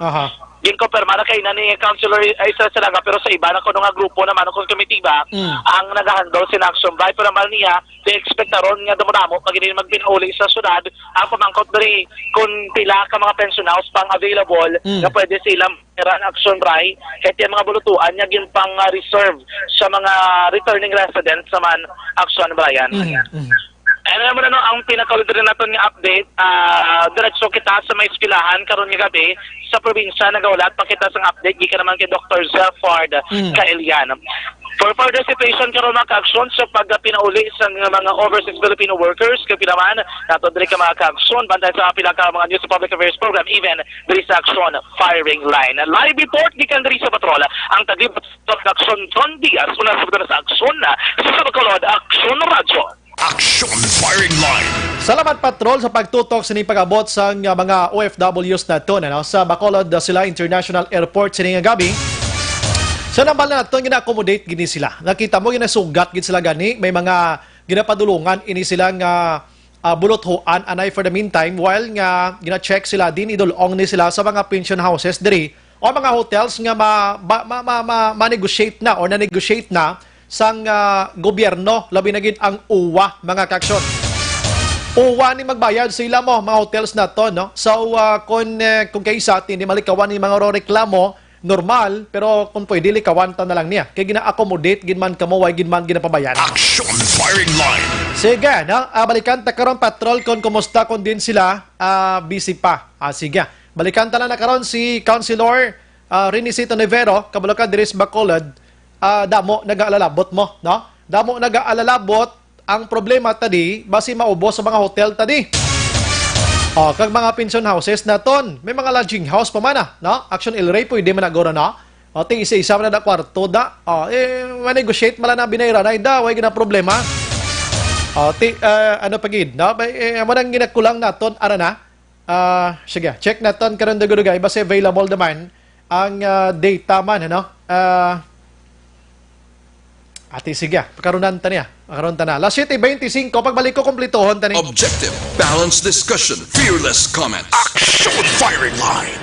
Ginkoperma na kay na ni Councilor isa sila nga pero sa iba na kuno nga grupo naman kung komitiba ang nagahandle si Action Bray pero naman niya they expect na ron nga dumudamo pag hindi magpinauli sa syudad ang pamangkot diri kung pila ka mga pension house pang available na pwede sila ran Action Bray kahit yung mga bulutuan niya gin pang reserve sa mga returning residents sa man Action Bray yan. Ano naman ang pinakaulid rin natin nga update, diretso kita sa may eskwelahan karon nga gabi sa probinsya nagawlat pa kita sa update gikan naman kay Dr. Zelford Kaelian. For further situation karon mga ka-aksyon sa pagpinauli sa mga overseas Filipino workers kapila man nato diri ka mga ka-aksyon bantay sa pila ka mga news public affairs program even diri sa aksyon firing line. Live report gikan diri sa patrol ang taglib sa aksyon Ton Diaz una sa aksyon sa Bacolod Aksyon Radio. Action Firing Line. Salamat Patrol sa pagtutok sa pag-abot sa mga OFWs na ito sa Bacolod sila International Airport sa nga gabi. Sa nambal na ito, gina-accommodate gini sila. Nakita mo, ginasugat gini sila gani. May mga ginapadulungan ini sila nga bulothoan anay for the meantime while nga gina-check sila din idulong ni sila sa mga pension houses diri o mga hotels nga ma-negotiate na or na-negotiate na sang gobyerno, labi na gid ang uwa, mga kaksyon. Uwa ni magbayad sila mo, mga hotels na to, no? So, kung kaysa, hindi malikawan ni mga reklamo, normal, pero kung pwede, likawan ta na lang niya. Kaya gina-accommodate, ginman kamuway, ginman ginapabayan. Action Firing Line. Sige, no? Balikan ta karon Patrol, kung kumusta kung din sila, busy pa. Sige, balikan ta na karon si Councilor Renisito Nevero, kabalokan diris Bacolod, damo nag-aalalabot mo, no? Damo nag-aalalabot ang problema tadi basi maubos sa mga hotel tadi. Kag mga pension houses na ton, may mga lodging house pa man no? Action El Rey pwede man agora na. Ting isa-isa man na kwarto da. Ma-negotiate mala na binayra na ida, way gina problema. Ano pagid, no? Amo nang ginakulang naton ara na. Sige, check naton karon dugay basi available naman ang data man, no? Ati sige, pagkarunan ta niya. Pagkarunan ta na. Last 7:25, pagbalik ko kumplituhon ta ni. Objective, balanced discussion, fearless comment. Action Firing Line.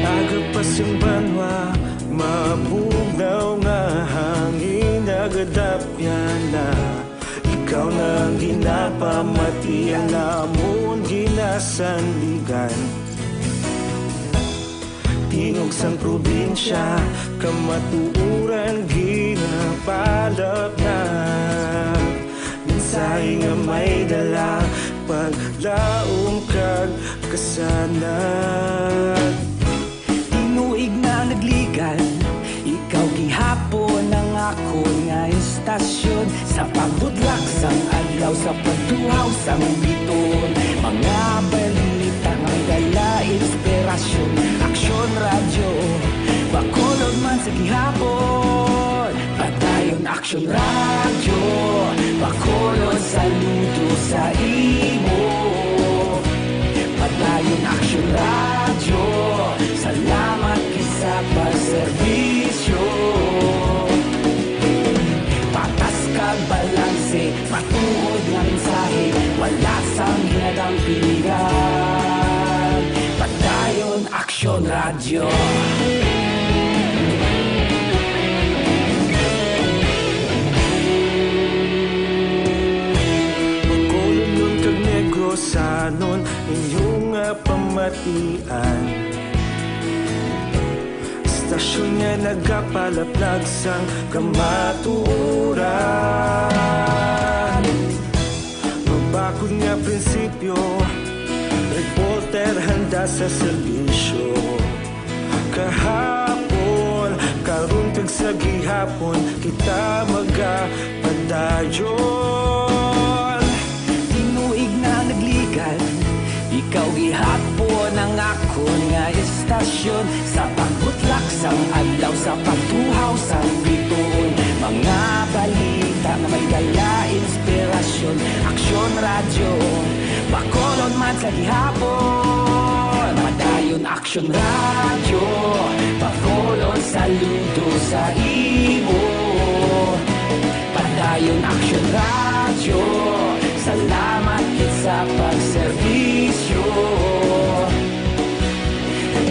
Agapasang banwa, mabugaw nga hangin agadapyan na. Ikaw na ang ginapamatian namon ginasandigan. Tingog sang probinsya, kamatuuran ginapalap na. Minsay nga may dala, paglaom kag kasanag. Tinuig na nagligan, ikaw gihapon ang ako nga istasyon. Sa pagbudlak sang adlaw, sa pagtuhaw sang biton. Mga balita nga dala inspirasyon. Aksyon radyo, bakolod man sa gihapon. Padayon aksyon radyo, bakolod saludo sa imo. Padayon aksyon radyo, salamat kisa pagserbisyo. Patas kag balanse, matuod nga mensahe, wala sang hinadang piligan. Padayon aksyon radyo. Magkulunod kag negosanon, inyong pamatian. Stasyon nga nagapalaplag sang kamatuuran. Mabakod nga prinsipyo, reporter handa sa serbisyo. Kahapon, karong kag sa gihapon, kita magapadayon. Tinuig na nagligan, ikaw gihapon ang ako nga istasyon. Sa pagbutlak sang adlaw, sa pagtuhaw sang biton. Mga balita nga may dala inspirasyon. Aksyon radyo, bakolon man sa gihapon. Padayon aksyon radyo, bakolon saludo sa imo. Padayon aksyon radyo, salamat kit sa pagserbisyo.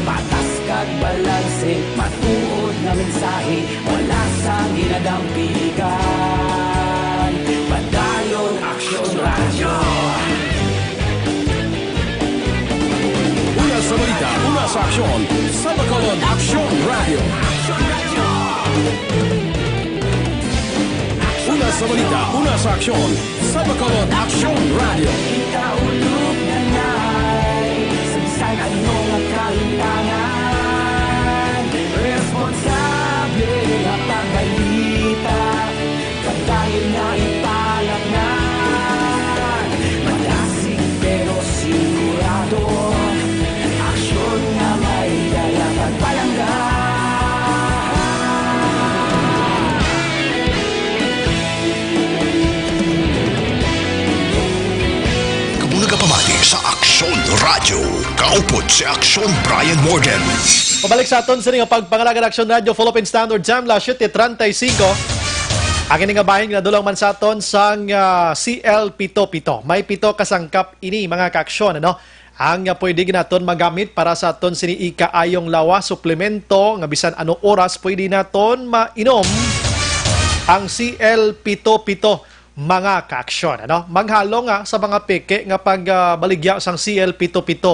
Patas kag balanse, matuod na mensahe, wala sang hinadang piligan. Padayon aksyon radyo. Una sa balita, una sa aksyon, sa Bacolod Aksyon Radio. Una sa balita, una sa aksyon, sa Bacolod Aksyon Radio. Ikaulog na na'y sabisan ano nga kalintangan. Responsable na pagbalita, pagdayon na ipalap na. Malasig pero sigurado, aksyon na may dala pagpalanggan. sa Aksyon Radio. Kaupod si Aksyon Brian Morgan. Pabalik sa aton sa nga pagpangalagan Aksyon Radio Philippine Standard Time la 7:35. Ang ini nga bahin nga dulang man sa aton sang CL77. May 7 kasangkap ini mga kaaksyon ano. Ang pwede ginaton magamit para sa aton sini ikaayong lawa suplemento nga bisan ano oras pwede naton mainom ang CL77 mga kaaksyon ano. Maghalo nga sa mga peke nga pagbaligya sang CL77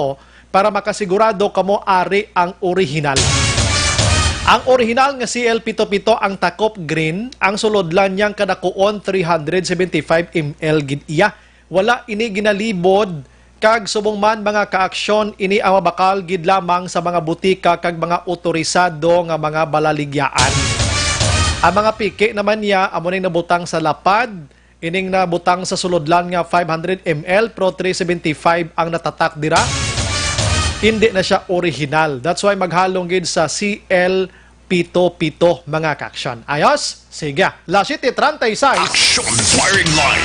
para makasigurado kamo ari ang original. Ang original nga CL77 ang takop green, ang sulodlan niyang kadakuon 375 ml gid iya. Wala ini ginalibod kag subong man mga kaaksyon ini ang mabakal gid lamang sa mga butika kag mga otorisado nga mga balaligyaan. Ang mga piki naman niya amo ning nabutang sa lapad, ining nabutang sa sulodlan nga 500 ml Pro 375 ang natatak dira. Hindi na siya original. That's why maghalong gid sa CL77 mga kaaksyon. Ayos? Sige. La 7:36. Aksyon Firing Line.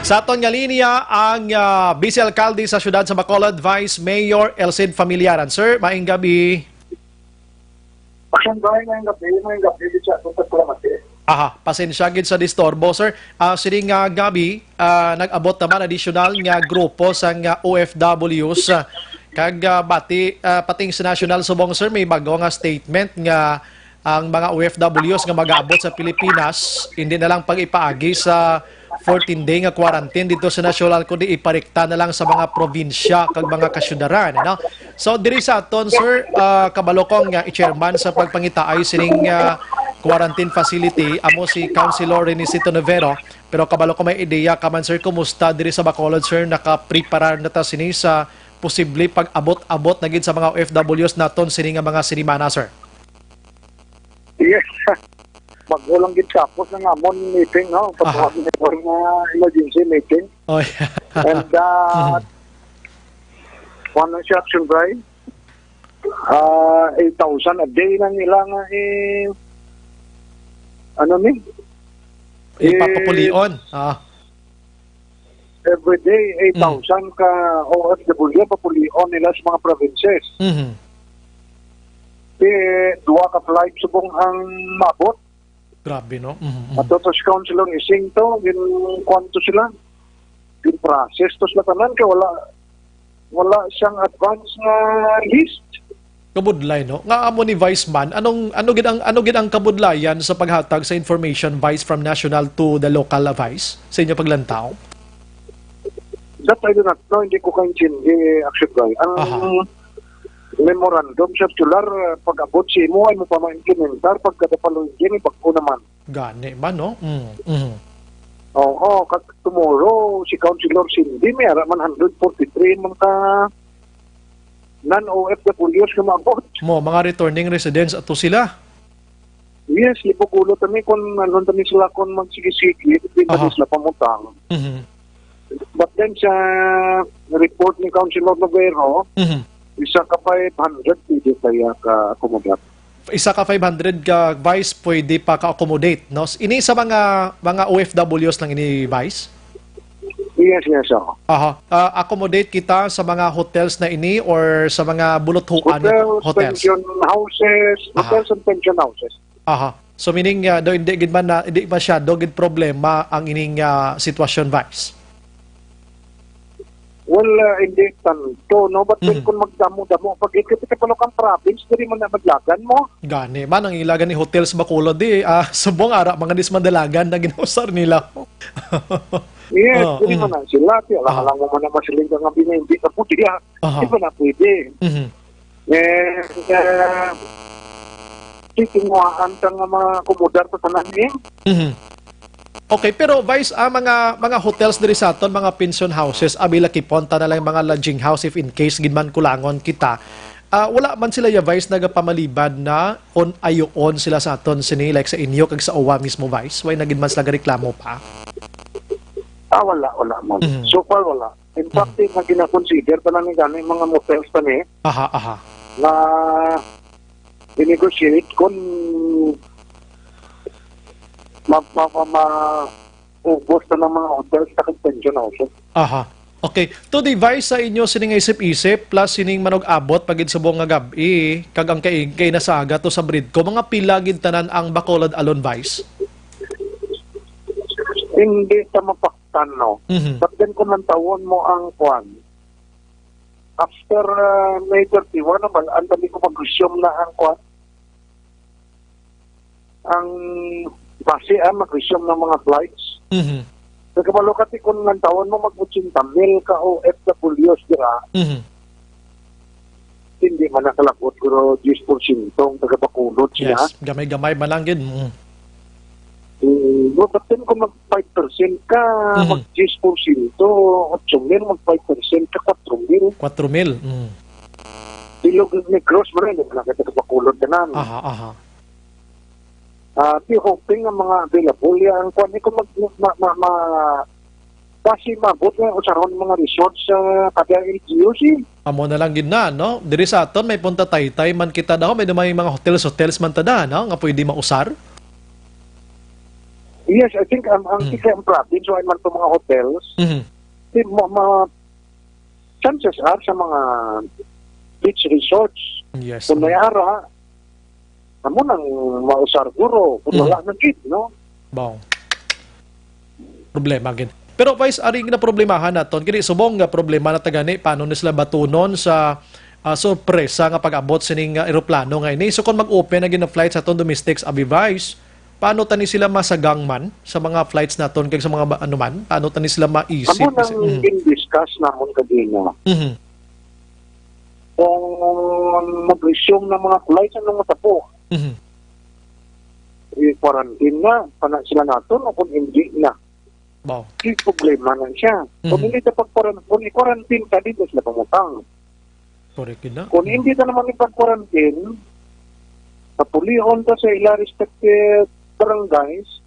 Sa aton nga linya ang Vice Alcalde sa siyudad sa Bacolod, Vice Mayor Elcid Familiaran. Sir, maing gabi. Aksyon Brian, ngayong gabi siya kung pagkulamati. Aha, pasensya gid sa disturbo, sir. Sining gabi, nag-abot naman additional nga grupo sa OFWs. Kag pating sa National Subong, sir, may bago nga statement nga ang mga OFWs nga mag-aabot sa Pilipinas, hindi na lang pag-ipaagi sa 14-day nga quarantine dito sa national kundi iparikta na lang sa mga probinsya kag mga kasyudaran. Ano? So, diri sa aton, sir, kabalokong nga i-chairman sa pagpangitaay sining quarantine facility, amo si Councilor Renisito Novero. Pero kabalokong may ideya kaman, sir, kumusta diri sa Bacolod, sir, nakapreparar na ta sini sa posible pag-abot-abot na gid sa mga OFWs naton sini nga mga sinimana, sir? Yes. Mag-ulang gid tapos ng amon meeting, no? Pagkawag na po emergency meeting. Oh, yeah. And one Action Brian, 8,000 a day na nilang ano ni? Ipapapulion. Every day, 8,000 ka OFW papulion nila sa mga provinces. Duwa ka flight subong ang mabot. Grabe, no? At ito sa councilor ising to, kwanto sila, process to sila tanan, kaya wala siyang advance na list. Kabudlay, no? Nga amo ni Vice Man, ano gid ang kabudlayan sa paghatag sa information, Vice, from national to the local Vice sa inyo paglantaw? That I do not know, hindi ko kaintindi, actually. Ang memorandum circular, pag-abot si mo, ay mo pa ma-implementar, pagkadapalo yun, pag-o naman. Gani ba, no? Oo, tomorrow, si Councilor Cindy, may araman 143 mga non-OFWs na maabot. Mga returning residents ato sila. Yes, lipukulo kami kung nanon kami sila kung magsigisigi, hindi kami sila pamutang. But then sa report ni Councilor Novero, isa ka 500 pwede kaya ka-accommodate. Isa ka 500 ka Vice pwede pa ka-accommodate, no? Ini sa mga OFWs lang ini, Vice? Yes. Accommodate kita sa mga hotels na ini or sa mga buluthuan hotels? Pension houses, hotels and pension houses. So meaning hindi masyado gid problema ang ining sitwasyon, Vice? Well, hindi tanto, no? But then kung magdamo-damo, pag ikit ka pala kang province, hindi mo na maglagan mo. Gani, man, ang ilagan ni Hotels Bacolod, subong ara, mga dismadalagan na ginausar nila. Yes, hindi mo na sila. Alam mo na masiling ka nga binindi na puti. Hindi ba na pwede? Titinguhaan ka nga mga kumudar sa tanan Okay, pero Vice, mga hotels diri sa aton, mga pension houses, abila kiponta na lang mga lodging house if in case gidman kulangon kita. Wala man sila ya Vice nagapamalibad na on ayoon sila sa aton sini like sa inyo kag sa OWA mismo, Vice. Why nagid man sila reklamo pa? Wala mo. So far wala. In fact, na gina-consider pa namin gani mga motels pa ni. Na i-negotiate kung ma-ubos na ng mga hotels sa pension houses. Okay, to device sa inyo sining isip-isip plus sining manog abot pagid subong nga gabi kag ang kay nasaga to sa breed ko mga pila gid tanan ang Bacolod Alon Vice. Hindi ta mapaktan, no? Mhm. But then kung mantawon mo ang kwan, after May 31 naman, ang dami ko mag-resume na ang kwan. Ang base mag-resume ng mga flights. Mhm. Nagkabalo kati kung mantawon mo mag-80 mil ka OFWs dira, Mhm. hindi man nakalapot ko 10% ang tagapakulot siya. Yes, gamay-gamay man lang gid. Mhm. But then kung mag-5% ka, Mhm. mag-10%, 8 mil, mag-5% ka, 4 mil. 4 mil. Mhm. Ilog ni gross mo rin, wala ka tagapakulot ka na. Aha, aha. Di hoping ang mga available yan. Kung kung kasi mabot nga usaron mga resorts sa kadang LGUC. Amo na lang gid na, no? Diri sa aton may punta Taytay man kita daw may mga hotels man tada, no? Nga pwede mausar. Yes, I think ang ang province so ay man to mga hotels. Mhm. Di chances are sa mga beach resorts. Yes. Kung may ara, amo nang mausar guro. Kung wala na gid, no? Bao. Problema gid. Pero Vice, aring na problemahan naton kini subong nga problema na tagani paano ni sila batunon sa sorpresa nga pag-abot sining eroplano nga ini. So kung mag-open na gid na flights aton domestics abi Vice, paano tani sila masagang man sa mga flights naton kag sa mga ano man? Paano tani sila maisip? Amo nang in-discuss namon kadina. Mhm. Kung mag-resume ng mga flights anong matapo. Mhm. I-quarantine na, pana sila nato o kung hindi na. Bao. Yung problema na siya. Kung hindi ka i-quarantine ka dito sila pamutang. Correct gid na. Kung hindi ka naman ipag-quarantine, napulihon ka sa ila respective barangays,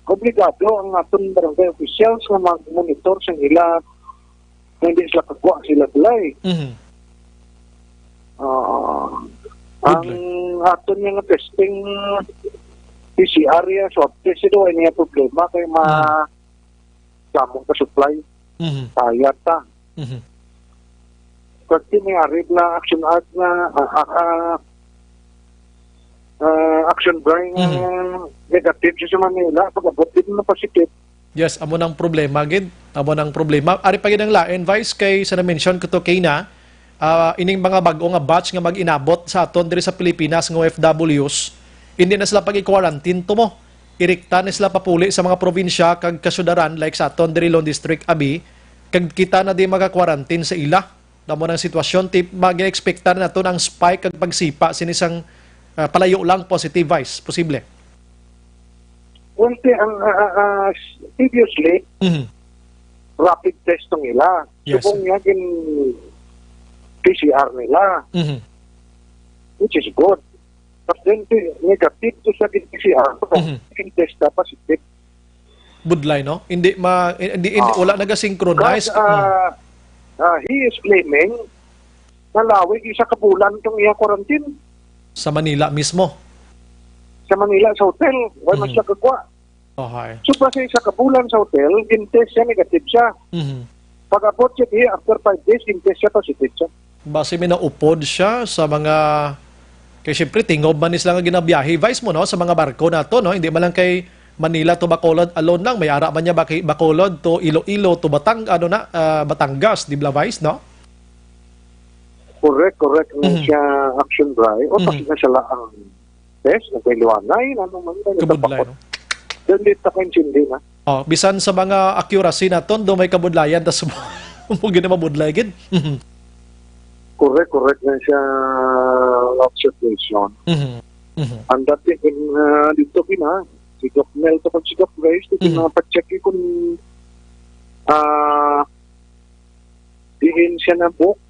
obligado ang atong barangay officials na mag-monitor sa ila na hindi sila kagwa sila bilay. Mhm. Ang aton nga testing PCR swab test ito ay niya problema kay damong ka supply Mhm. tayat ta. Mhm. Kasi nangyari na action art na action drawing negative siya sa Manila pag-abot din na positive. Yes, amo nang problema gid. Amo nang problema. Ari pa gid ang lain Vice kay sa na-mention ko to kay na ining mga bag-o nga batch nga mag-inabot sa aton diri sa Pilipinas nga OFWs, hindi na sila pag-quarantine to mo. Irikta na sila papuli sa mga probinsya kag kasudaran like sa aton diri Lone District abi, kag kita na di maka-quarantine sa ila. Damo nang sitwasyon tip mag-expectar na to ng spike kag pagsipa sinisang palayo lang positive Vice, posible. Well, previously, rapid test ng ila. Yes. Subong nga PCR nila, Mhm. which is good. But then, negative to sa PCR. Test na positive. Budlay no? Hindi wala naga-synchronize. He is claiming na lawig isa ka bulan itong iya quarantine Sa Manila mismo. sa Manila sa hotel. Why man siya kagwa? Okay. So, kasi isa ka bulan sa hotel, in-test siya, negative siya. Mhm. Pag-abot siya diya, after 5 days, in-test siya, positive siya. Base may naupod siya sa mga kay syempre tingob man sila nga ginabiyahe Vice mo no sa mga barko nato no, hindi man lang kay Manila to Bacolod alone lang, may ara man niya Bacolod to Iloilo to Batangas, di ba Vice no? Correct siya action dry o kasi na siya ang test na kay liwanay ano man Kabudlay no. Then dito ka hindi na. Oh, bisan sa mga accuracy naton do may kabudlayan tas mo gid na mabudlay gid. Correct na siya observation. And that dito kina si Doc Mel to kung si Doc Grace dito na pa-check kung diin siya na book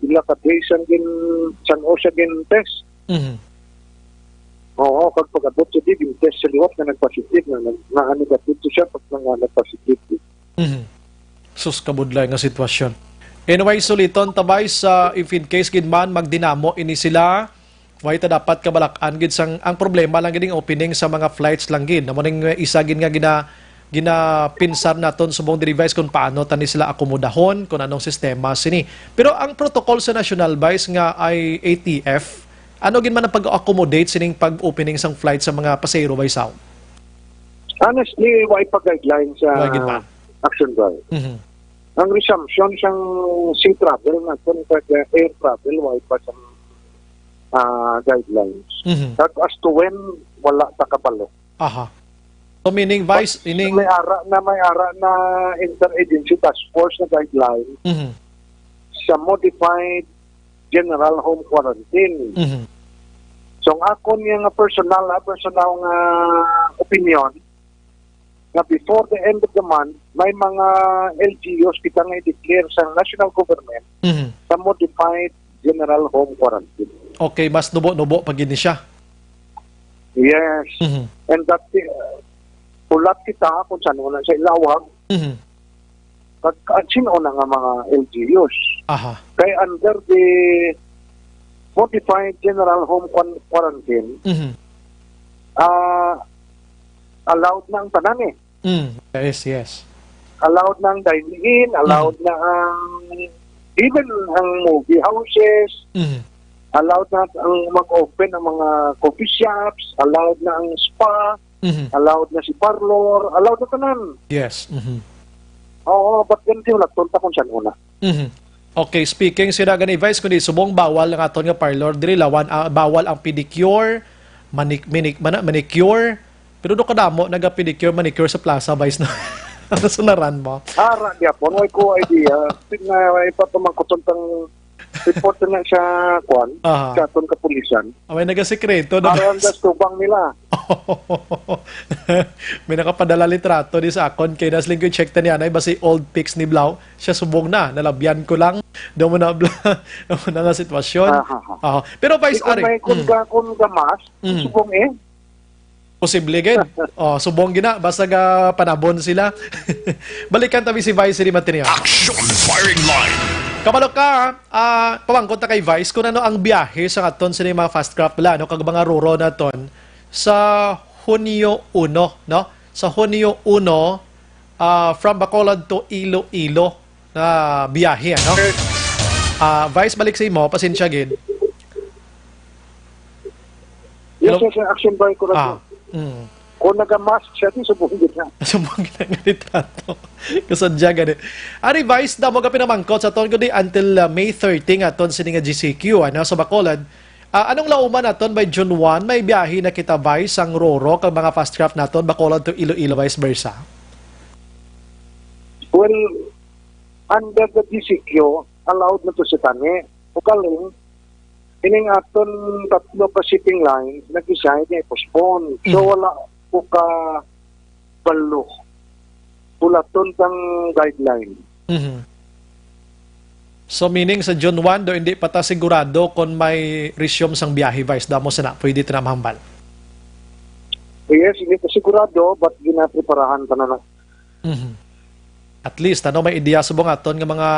ila ka days gin San Jose gin test. Oo, kag pag-abot siya di test sa liwat na nag-positive na negative siya pag nag-positive. Sus kabudlay nga sitwasyon. Anyway, suliton tabay sa if in case gid man magdinamo ini sila, why ta dapat kabalakan gid sang ang problema lang gid opening sa mga flights lang gid. Namo ning isa gid nga ginapinsar naton subong device kung paano tani sila akomodahon, kung anong sistema sini. Pero ang protocol sa National Vice nga ay ATF, ano gin man ang pag-accommodate sining pag-opening sang flight sa mga pasahero by sound? Honestly, why pa guidelines sa Why gid pa? action drive? Mhm. Ang resumption siyang sea travel na kung air travel, why pa siyang guidelines. Mhm. At as to when, wala ta kabalo. Aha. So meaning Vice, ining... May ara na interagency task force na guideline Mhm. sa modified general home quarantine. Mhm. So ang ako niya nga personal nga opinion na before the end of the month, may mga LGUs kita nga i-declare sa national government Mhm. sa modified general home quarantine. Okay, mas nubo-nubo pag gini siya. Yes. Mhm. And that ulat kita kung saan na sa ilawag Mhm. at sino na nga mga LGUs. Aha. Kaya under the modified general home quarantine, Mhm. allowed na ang tanan eh. Yes, yes. Allowed na ang dining-in, allowed na ang even ang movie houses, Mhm. allowed na ang mag-open ng mga coffee shops, allowed na ang spa, Mhm. allowed na si parlor, allowed na tanan. Yes. Mhm. Oo, but ganito wala tunta kung saan una. Mhm. Okay, speaking sila gani Vice, kundi subong bawal ang aton nga parlor diri lawan bawal ang pedicure, manicure. Pero do kadamo naga pedicure, manicure sa plaza Vice na. Ano sunaran mo? Ara di po, may ko idea. Tingnan ay patumangkuton tang report na siya kwan, Aha. sa aton kapulisan. May nagasekreto na Para ang tubang nila. may nakapadala litrato di sa akon kay nas linggo check ta niya na basi old pics ni Blau siya subong na nalabyan ko lang daw mo na nga sitwasyon. Pero Vice Kung Ari may kung gamas, subong eh. posible gid. Subong gina basta ga panabon sila. Balikan tabi si Vice ni Material. Action Firing Line. Kabalo ka, pamangkot na kay Vice kung ano ang biyahe sa aton sa mga fast craft pala, no? Kag mga ruro naton sa Hunyo 1, no? Sa Hunyo 1, from Bacolod to Iloilo na biyahe, no? Vice, balik sa imo, pasensya gid. Yes, yes, action by ko na. Kung nagamask siya, di subong gid na. Subong gid nga litrato. Kasadya gani. Ari Vice, damo ka pinamangkot sa aton gudi until May 30 aton sini nga GCQ, ano, sa Bacolod. Anong lauman naton by June 1 may biyahe na kita Vice ang roro kag mga fast craft naton Bacolod to Iloilo vice versa? Well, under the DCQ, allowed na to sa tani. O kaling, ining aton tatlo ka shipping lines, nag-decide na i-postpone. So, wala po ka balo. Ulaton tang guideline. Mhm. So meaning sa June 1 do hindi pa ta sigurado kung may resume sang biyahe Vice damo sana pwede ta na mahambal. Yes, hindi ko sigurado, but ginapreparahan pa na. Mhm. At least ano may ideya subong aton nga mga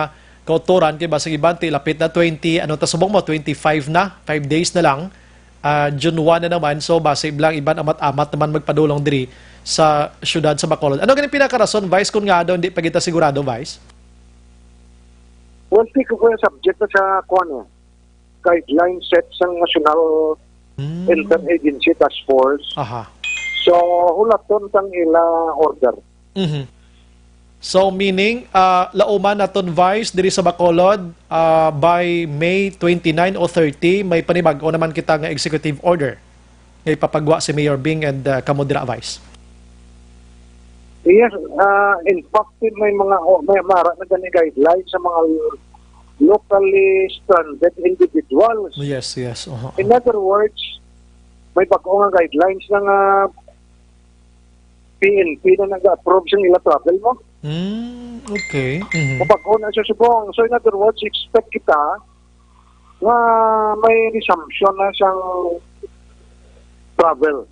kautoran kay basig ibanti lapit na 20 ano ta subong mo 25 na 5 days na lang. June 1 na naman so basig lang iban amat-amat naman magpadulong diri sa syudad sa Bacolod. Ano ganing pinakarason Vice kung nga daw hindi pa kita sigurado Vice? Well, pick ko yung subject na sa kuwan guideline set sa National Interagency Task Force. Aha. So, hulaton tang ila order. Mhm. So meaning lauman naton Vice diri sa Bacolod by May 29 o 30 may panibag-o naman kita nga executive order nga ipapagwa si Mayor Bing and kamo dira Vice. Yes, in fact, may mara na gani guidelines sa mga locally stranded individuals. Yes, yes. In other words, may bago nga guidelines na nga PNP na nag-approve sa nila travel mo. Okay. Bago na siya subong. So in other words, expect kita na may resumption na siyang travel.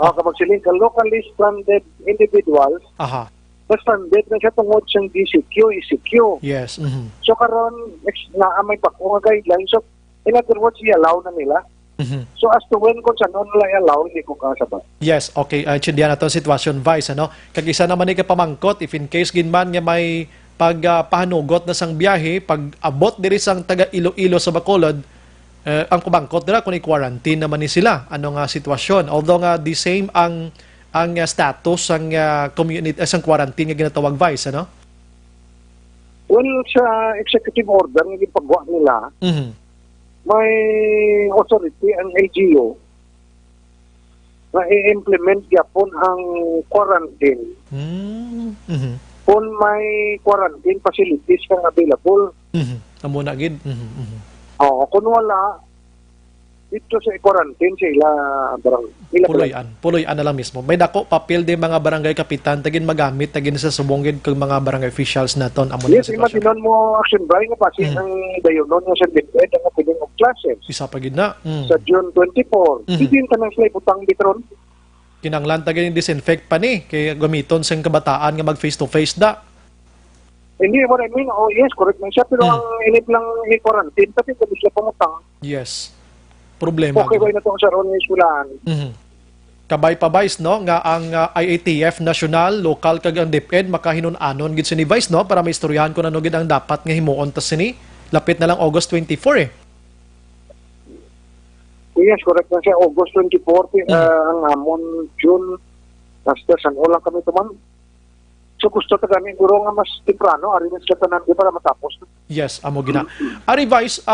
Kapag siling ka locally stranded individuals, na stranded na siya tungod siyang DCQ, ECQ. Yes. So karon may bago nga guidelines. So in other words, i-allow na nila. So as to when kung saan nila allow, hindi ko kasabat. Yes, okay. Tsindihan na to sitwasyon, Vice, ano? Kag isa naman ni kapamangkot, if in case ginman nga may pahanugot na sang biyahe, pag abot diri sang taga Iloilo sa Bacolod, ang kumangkot nila kung i-quarantine naman ni sila. Ano nga sitwasyon? Although nga the same ang status ang community sang quarantine nga ginatawag, Vice, ano? Well, sa executive order nga gipagawa nila, may authority ang LGU na i-implement yapon ang quarantine. Kung may quarantine facilities kang available. Amo na gid. Oo, kung wala, dito sa quarantine sila Puloy-an na lang mismo. May dako papel di mga barangay kapitan tagin magamit tagin sa subongid kag mga barangay officials naton amo na yes, imagine mo action Brian nga pasi ang dayonon nga sa DepEd ang opening of classes. Isa pa gid na. Sa June 24. Bigyan ka ng slay butang bitron. Kinanglan tagin disinfect pa ni kay gamiton sang kabataan nga mag face to face da. Hindi, what I mean, yes, correct man siya, pero ang inip lang i-quarantine, tapi kung sila pumutang. Yes. Problema. Okay, na itong sa ron ng eskwelahan. Kabay pa, Vice, no? Nga ang IATF, national, local, kag ang DepEd, makahinon-anon gid sini, Vice, no? Para maistoryahan ko na gid ang dapat nga himuon tas sini. Lapit na lang August 24, eh. Yes, correct man siya. August 24, ang amon, June, hasta San Ulang kami tuman. So gusto ta gani guro nga mas temprano ari mas katanan di para matapos. Yes, amo gina. Ari Vice,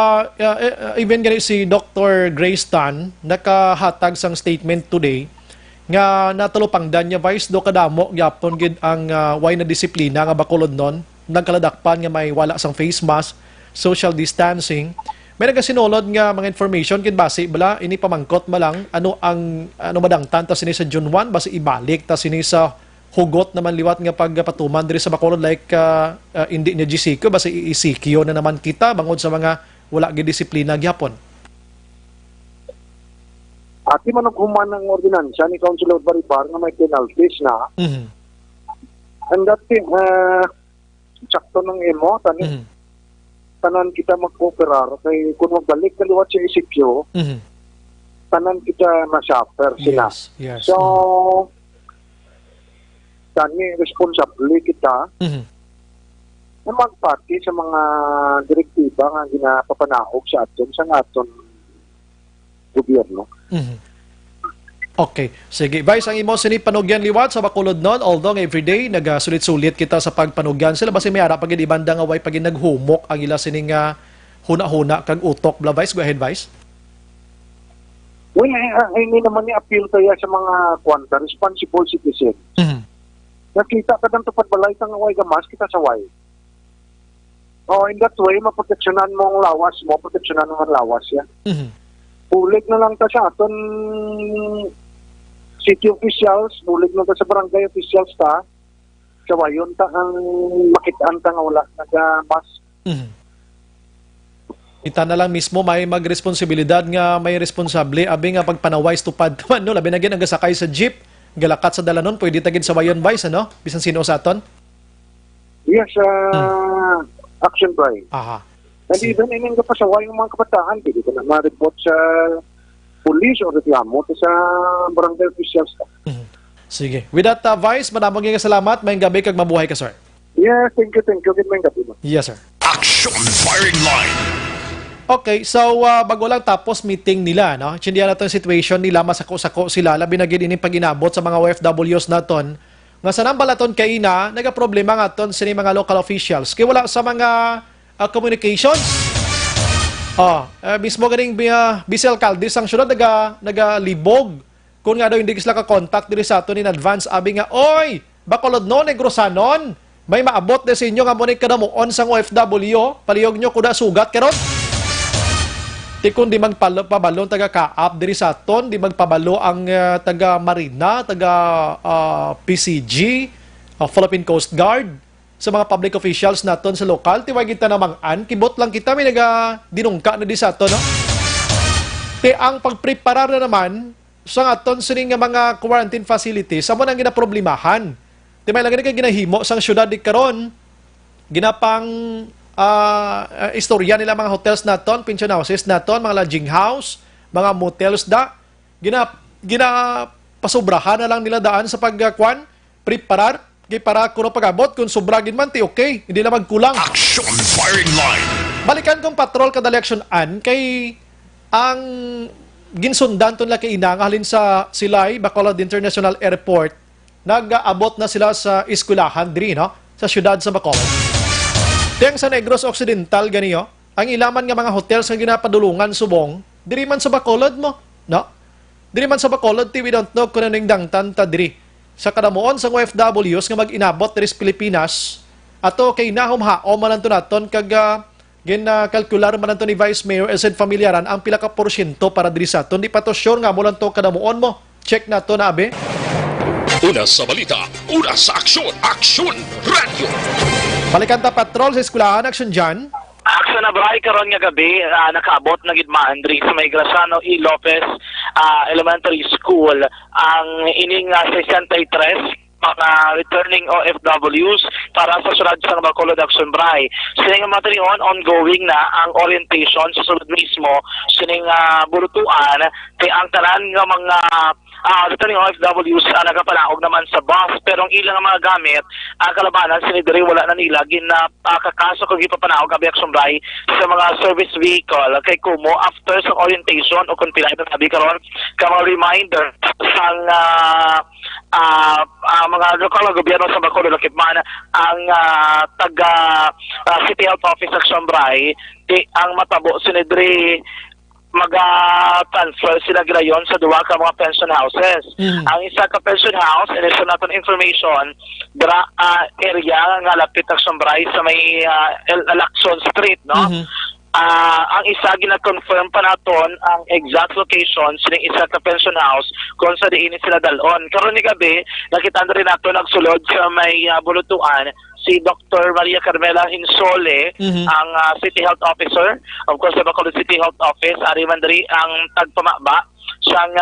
even gani si Dr. Grace Tan nakahatag sang statement today nga natulupangdan niya Vice do kadamo gyapon gid ang way na disiplina nga Bacolod non nagkaladakpan nga may wala sang face mask, social distancing. May nagasinulod nga mga information kin base bala ini pamangkot malang ano madangtan ta sini sa June 1 base ibalik ta sini sa hugot naman liwat nga pagpatuman diri sa Bacolod like hindi niya GCQ basta iisikyo na naman kita bangod sa mga wala gid disiplina gyapon. Ati man human ng ordinansya ni Councilor Baribar nga may penalties na. And that sakto ng emo tanan kita magkooperar kay kung magbalik ka liwat sa isikyo tanan kita masuffer sila. Yes. So kami responsable kita na magpati sa mga direktiba nga ginapapanaog sa aton gobyerno. Okay. Sige. Vice, ang imo sini panugyan liwat sa Bacolod non, although everyday nagasulit-sulit kita sa pagpanugyan sila basi may ara pagid ibanda nga way pagid naghumok ang ila sining huna-huna kag utok bla Vice. Go ahead, Vice. Well, hindi naman ni-appeal tayo sa mga responsible citizen. Nakita ka ng tupad balay kang away gamas, kita sa way. In that way, maproteksyonan mo ang lawas mo, proteksyonan mo ang lawas yan. Bulig na lang ta sa aton city officials, bulig na ta sa barangay officials ta, sa wayon ta ang makitaan ta nga wala nag-mas. Kita na lang mismo may magresponsibilidad nga may responsable abi nga pagpanawais tupad man no labi na gid ang gasakay sa jeep galakat sa dalanon pwede tagid sa wayon Vice ano bisan sino sa aton. Yes, action drive. Aha. And even in nga pasaway yung mga kabataan, pwede ko na ma-report sa police o reklamo sa barangay officials. Sige. With that, Vice, madamong nga salamat. Mayang gabi kag mabuhay ka, sir. Yes, thank you. Good mayang gabi mo. Yes, sir. Action firing line. Okay, so bago lang tapos meeting nila, no? Tsindihan natin situation nila, masako-sako sila, labi na gid ini pag-inabot sa mga OFWs naton. Nga sanang balaton kay ina, nagaproblema nga ton sa mga local officials. Kaya wala sa mga communications. Mismo ganing Vice Alcalde sang syudad nagalibog. Kung nga daw hindi sila ka-contact diri sa aton in advance, abi nga, oy, Bacolod no, Negrosanon, may maabot na sa inyo nga mo ni kadamuon sang OFW, palihog nyo kuda sugat karon. Di kung di magpabalo taga Kaap diri sa aton, di magpabalo ang taga Marina, taga PCG, Philippine Coast Guard, sa mga public officials naton sa lokal, tiwag kita namang kibot lang kita, may dinungka na di sa aton, no? Ang pagpreparar na naman sa aton sining mga quarantine facilities, sa mo nang ginaproblemahan. Di may lang ginahimo sang syudad di karon, ginapang istorya nila mga hotels naton, pension houses naton, mga lodging house, mga motels da, pasobrahan na lang nila daan sa pagkwan, preparar, kay para kuno pagabot, kung sobragin man, ti okay, hindi na magkulang. Action firing line. Balikan kong patrol kada leksyon an, kay ang ginsundan ton la kay inangahalin sa Silay, Bacolod International Airport, nag-aabot na sila sa eskwelahan diri, no? Sa syudad sa Bacolod. Tiyang sa Negros Occidental, ganiyo, ang ilaman nga mga hotels nga ginapadulungan subong, diri man sa Bacolod mo, no? Diri man sa Bacolod, we don't know kung anong dangtan ta diri. Sa kadamuon sa OFWs nga mag-inabot diri sa Pilipinas, ato kay nahumhao man to naton kag ginakalkular man to ni Vice Mayor Elced Familiaran ang pila ka porsyento para diri sa aton. Di pa to sure nga mo lang to kadamuon mo. Check na to na abe. Una sa balita, una sa aksyon, Aksyon Radio. Balikan ta patrol sa eskwelahan, action dyan. Action na bray karon nga gabi, nakaabot na gid maandri sa may Graciano E. Lopez Elementary School ang ining 63 mga returning OFWs para sa sulod sa Bacolod Action Bray. Sining materion ongoing na ang orientation sa sulod mismo sining burutuan kay ang tanan nga mga returning OFWs nagapalaog naman sa bus pero ang ilang mga gamit kalabanan sinidiri wala na nila kakasok kag ipapanaog abi Action Bray sa mga service vehicle kay kumo after sa orientation o kung pila ito sabi karon ka mga reminder sang mga lokal na gobyerno sa Bacolod Lakipman ang taga City Health Office Action Bray ang matabo sinidiri mag-transfer sila gilayon sa duwa ka mga pension houses. Ang isa ka pension house, inison natin information, area nga lapit Action Bray sa may Lacson Street, no? Ang isa gina-confirm pa naton ang exact location sining isa ka pension house kung sa diin sila dalon. Karon ni gabi, nakita na rin nato nagsulod sa may bulutuan si Dr. Maria Carmela Insole, ang City Health Officer, of course, sa Bacolod City Health Office, Ari Mandri, ang tagpamaba siyang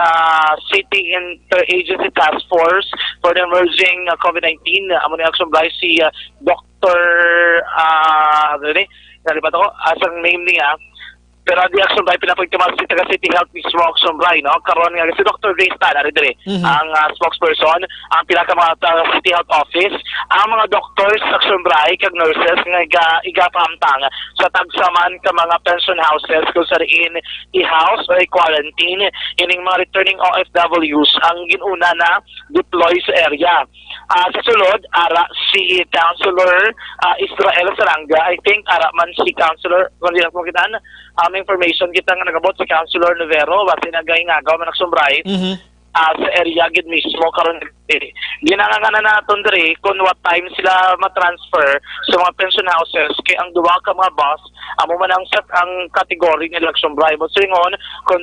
City Interagency Task Force for the Emerging COVID-19. Amo ni Action Bray si Dr. Nalibat ako, asang name niya, pero di Action Bray pinapagtimas si taga City Health mismo Action Bray, no? Karon nga si Dr. Ray Stan, ang spokesperson, ang pinaka mga City Health Office, ang mga doctors Action Bray kag nurses nga igapahamtang sa tagsaman ka mga pension houses kung sa riin i-house or i-quarantine ining mga returning OFWs ang ginuna na deploy sa area. Sa sulod, ara si Councilor Israel Saranga, I think ara man si Councilor, kung di lang po kitaan, information kita nga nagabot si Councilor Novero, basi nagayingagaw man Action Bray, sa area gid mismo karon ginangangana naton diri kung what time sila ma-transfer sa mga pension houses kay ang duwa ka mga bus amo man ang set ang category ni Action Bray mo singon kung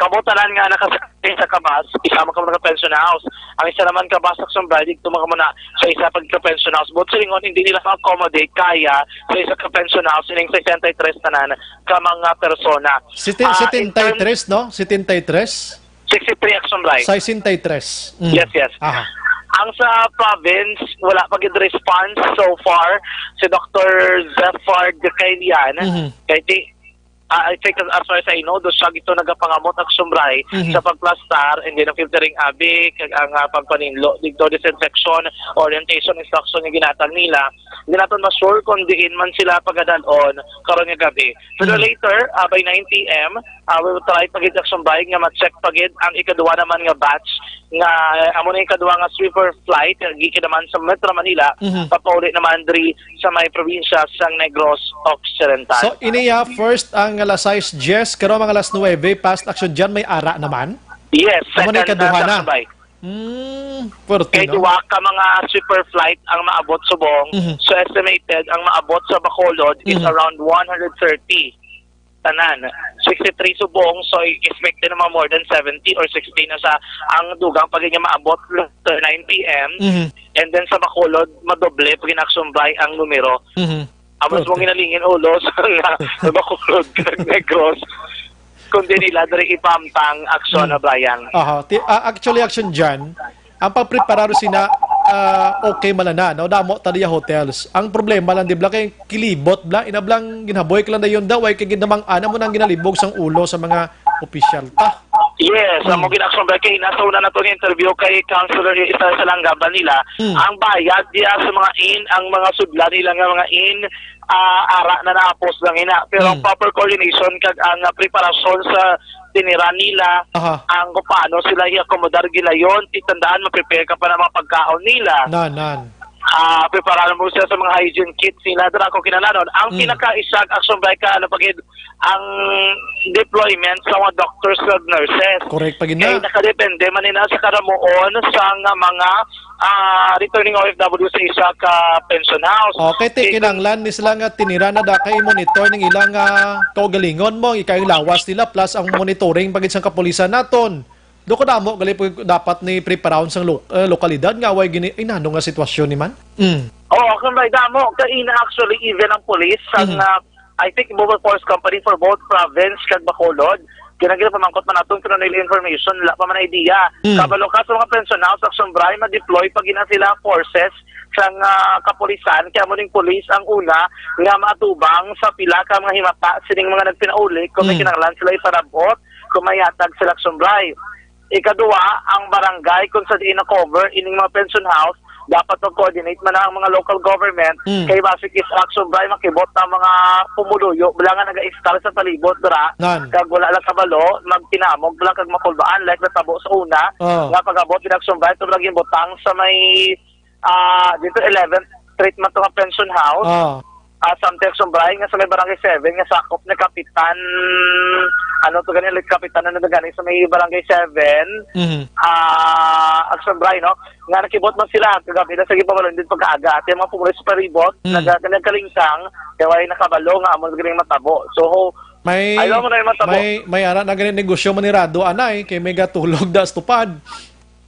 kamotanan nga nakasakay sa kabas isama ka mga pension house ang isa naman ka bus Action Bray dito mga muna sa isa pag pension house but singon hindi nila ma-accommodate kaya sa isa ka pension house ning 63 tanan ka mga persona 73 no 73 63 Action Bray. Sa 63. Yes. Aha. Ang sa province, wala pa gid response so far si Dr. Zephyr Gacailian. Kaya I think as far as I know, doon siya ito nagapangamot Action Bray sa pagplastar and then ang filtering abi, ang pagpaninlo, dito disinfection, orientation, instruction yung ginatag nila. Hindi natin ma-sure kung diin man sila pagadalon karon nga gabi. Pero later, by 9 p.m., we will try pagid Action Bray nga ma-check pagid ang ikaduwa naman nga batch nga amo na ikaduwa nga sweeper flight gikan naman sa Metro Manila papauli naman diri sa may probinsya sang Negros Occidental. So iniya first ang alas 6 Jess karo mga alas 9 past action dyan may ara naman. Yes, second na. Kay duwa ka mga super flight ang maabot subong. So estimated ang maabot sa Bacolod is around 130 tanan. 63 subong, so expected naman more than 70 or 60 na sa ang dugang pag niya maabot after 9 p.m. And then sa Bacolod, madoble pag Action Bray ang numero. Amos mong ginalingin ulo sa Bacolod, Negros, kundi nila dari ipamtang aksyon na Brian. Actually, action dyan, ang pagpreparar sina okay malana, no? Damo tadiya hotels. Ang problema lang, di ba, kay kilibot bla, inablang ginaboy ka lang na yun daw, ay kay ginamang ana mo nang ginalibog sang ulo sa mga Official ta. Yes, ang mga ginakson ba kay nasa una na to interview kay Councilor isa sa Langgam nila. Ang bayad diya sa mga ang mga sudla nila nga mga ara na naapos lang ina. Pero ang proper coordination kag ang preparasyon sa tiniran nila, ang kung paano sila i-accommodar gilayon, titandaan maprepare ka pa ng mga pagkaon nila. Nan. Preparahan mo sila sa mga hygiene kits nila dara ko kinananon. Ang pinaka-isag action by ka ang deployment sa mga doctors and nurses. Correct pag Kaya nakadepende man nila sa karamuon sa mga returning OFW sa isa ka pension house. Okay, kinanglan ni sila nga tinira na dakay monitor ng ilang kaugalingon mo, ikay lawas nila plus ang monitoring pagit sa kapulisan naton. Do ko damo gali dapat ni preparaon sang lokalidad nga way gini inano nga sitwasyon ni man. Kung may damo kaina actually even ang police ang I think mobile force company for both province kag Bacolod ginagila pamangkot man atong pero nila information wala pa man idea. Kabalo ka sa mga pension house action bray ma-deploy pag ina sila forces sang kapulisan kaya mo ning police ang una nga matubang sa pila ka mga himata sining mga nagpinauli kung may kinahanglan sila iparabot kung may hatag sila action bray. Ikaduwa, ang barangay kung sa diin na cover ining mga pension house dapat mag-coordinate man ang mga local government kay basic is action by makibot ng mga pumuluyo wala nga naga-install sa palibot dira kag wala lang kabalo magtinamog lang kag makulbaan like natabo sa una nga pag-abot din action by ito laging botang sa may dito 11th treatment ng pension house something action by nga sa may barangay 7 nga sakop na kapitan to ganyan like kapitan na nagani sa may barangay 7 action by no nga nakibot man sila kagabi na sa gipabalon din pagkaaga at yung mga pumulis pa ribot nagkalingsang kaya way nakabalo nga amon ganing matabo so may ara na ganing negosyo manirado anay kay may gatulog da stupad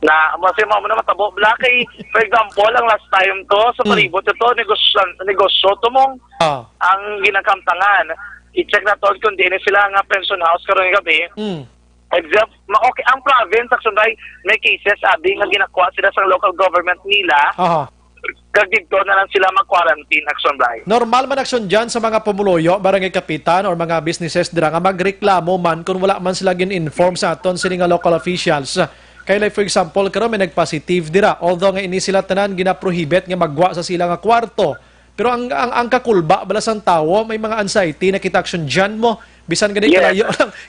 na kasi mo na matabo bla kay for example ang last time to sa palibot ito negosyo to mong ang ginakamtangan i-check na to kung di sila nga pension house karon gabi except, okay, ang province, actually, may cases, sabi nga ginakuha sila sa local government nila, kag dito na lang sila mag-quarantine, action by. Normal man action dyan sa mga pumuloyo, barangay kapitan, or mga businesses dira nga magreklamo man kung wala man sila gin-inform sa aton sila nga local officials. Kaya like for example, karon may nag-positive dira, although nga ini sila tanan gina-prohibit nga magwa sa sila nga kwarto. Pero ang kakulba, balas ang tao, may mga anxiety, nakita action dyan mo, bisan gani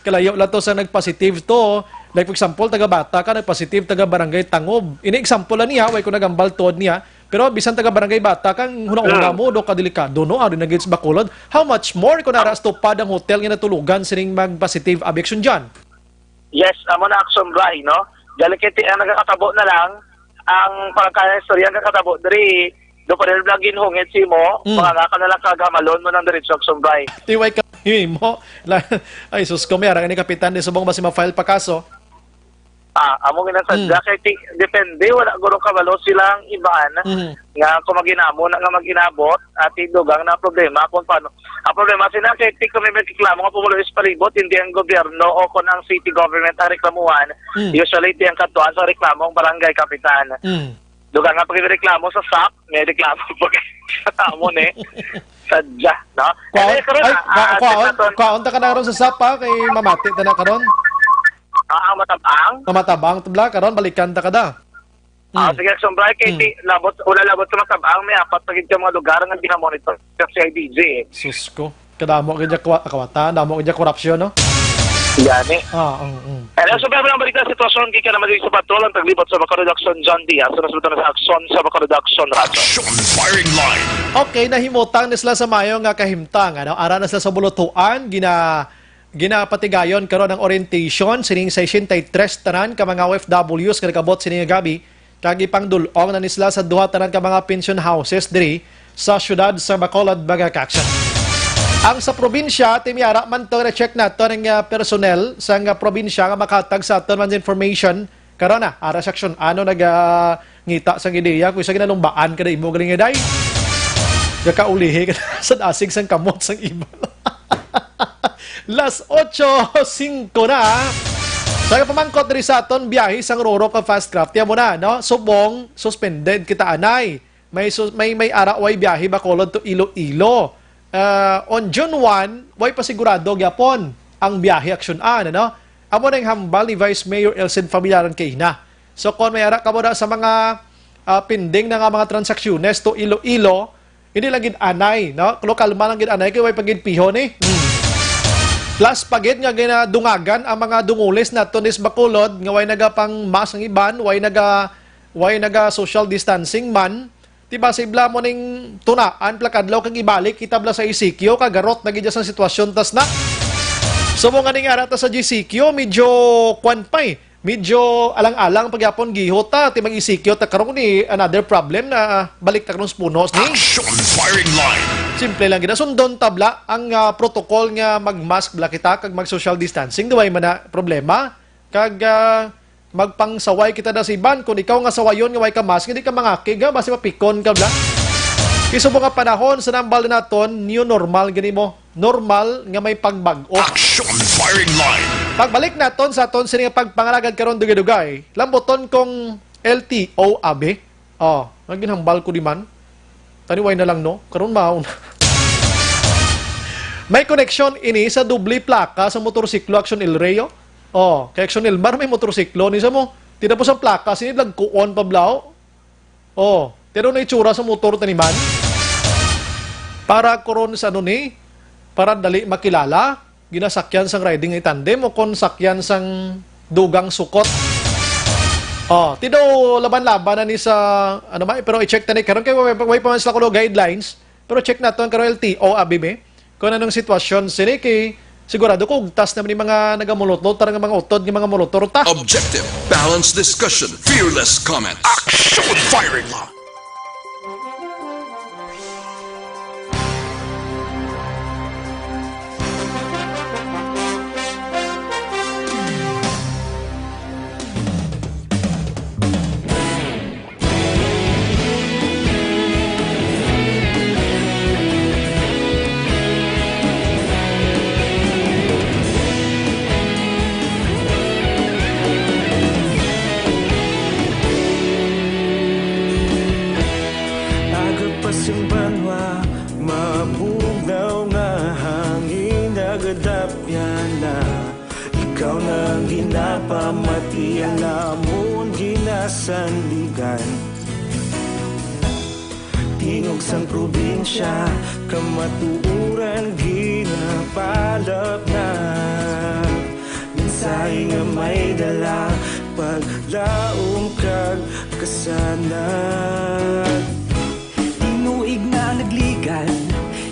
kalayo lang to sa nagpositive to. Like for example, taga-bata ka, nagpositive, taga-barangay Tangob. Ini-example lang niya, way ko nagambal tod niya. Pero bisan taga-barangay Bata, kang hunang-una mo, do kadelikado, no? Ari nagits Bacolod. How much more kung naras to pad ang hotel nga natulugan sining mag-positive action dyan? Yes, amo na action bray, no? Delicate ang nagkakatabo na lang, ang pagkakaya istorya ang nagkakatabo, dari, do pa rin lagin hungit si mo, mga ka na lang kagamalon mo ng diretso action bray. Tiway ka mo. Ay, sus ko, may arang ni Kapitan, di subong ba si ma-file pa kaso? Amo ginasadya kay depende wala guro kabalo silang ibaan nga kung maginamo na nga maginabot at idugang na problema kung paano. Ang problema sila kay kung may reklamo nga pumulis palibot hindi ang gobyerno o kung ang city government ang reklamuhan usually di ang katuan sa reklamo ang barangay kapitan. Dugang nga pag reklamo sa SAP may reklamo pag sa tamo ni sadya no. Kaon ta ka na karon sa SAP kay mamati ta na karon. Matabang tabla karon balikan ta kada. Sige sombra kay labot sa matabang may apat pagid ka mga lugar nga bina-monitor sa CIDG. Sus ko. Kadamo kay kawata, damo kay korupsyon no. Yani. Ano sa problema balita sa sitwasyon kay kana madiri sa patrol ang taglibot sa Bacoredaction John Diaz sa resulta sa aksyon sa Bacoredaction Radio. Firing line. Okay, nahimutang ni sila sa mayo nga kahimtang ano, ara na sila sa bulutuan ginapatigayon karon ang orientation sining 63 tanan ka mga OFWs kada kabot sining gabi kag ipangdulong na ni sila sa duha tanan ka mga pension houses diri sa syudad sa Bacolod, Bagakaksyon. Ang sa probinsya, timiyara man to na-check nato ng personnel sa probinsya nga makatag sa aton man information karon na ara section ano ngita sa ideya kung sa ginalumbaan kada imo galing eday kaulihi sa asig sang kamot sang iba. Las 8:05 na. Sa pamangkot diri sa aton biyahe sang Roro ka fast craft ya mo na no subong suspended kita anay may araway biyahe Bacolod to Iloilo. On June 1 way pasigurado gyapon ang biyahe action no amo na yung hambal ni Vice Mayor Elcid Familiaran Kayna. So kung may ara ka mo na sa mga pending na nga mga transaksyones to Iloilo, hindi lang gid anay, no? Lokal man lang gid anay kay way pagid pihon eh. Plus pagid nga ginadungagan ang mga dungulis nato nis Bacolod nga way nagapang mas ang iban, way naga social distancing man. Diba sa ibla mo ning tunaan plakadlaw kag ibalik kita bla sa ICQ kagarot na gid sa sitwasyon tas na. So mo nga ning ara ta sa GCQ medyo kwan pa eh. Medyo alang-alang pagyapon gihota ti mag-ICQ ta karon ni another problem na balik ta karon sa punos ni. Action firing line. Simple lang gid sundon tabla ang protocol nga mag-mask bla kita kag mag-social distancing duway man na problema kag magpangsaway kita na sa iban. Kung ikaw nga sawayon nga way ka mask, hindi ka mangakig ha, basta mapikon ka bla. Kiso mga panahon sa nambal naton, new normal gani mo. Normal nga may pagbag-o. Action firing line. Pagbalik naton sa aton sini nga pagpangalagad karon dugay-dugay. Lamboton kong LTO abe. Oh, naginhambal ko di man. Taniway na lang no. Karon maun. May connection ini sa doble plaka sa motorsiklo Action El Reo. Oh, kay Action El Mar may motorsiklo ni sa mo. Tinapos ang plaka sinidlag kuon pablao. Oh, pero na itsura sa motor taniman. Para koron sa ano ni, para dali makilala, ginasakyan sang riding ay tandem o kon sakyan sang dugang sukot. Oh, tido laban-laban na ni sa ano ba, pero i-check tani karon kay way pa man sila kuno guidelines, pero check naton karon LTO abime. Kung anong sitwasyon sini kay sigurado ko ugtas na ni mga nagamulot-lot tarang mga utod ng mga molotor ta. Objective, balanced discussion, fearless comments. Action firing line. Pasimbanwa, mabugnaw nga hangin nagadapyan na. Ikaw nang ginapamatian namon ginasandigan. Tingog sang probinsya, kamatuuran ginapalap na. Minsay nga may dala, paglaom kag kasanag. Tinuig na nagligan,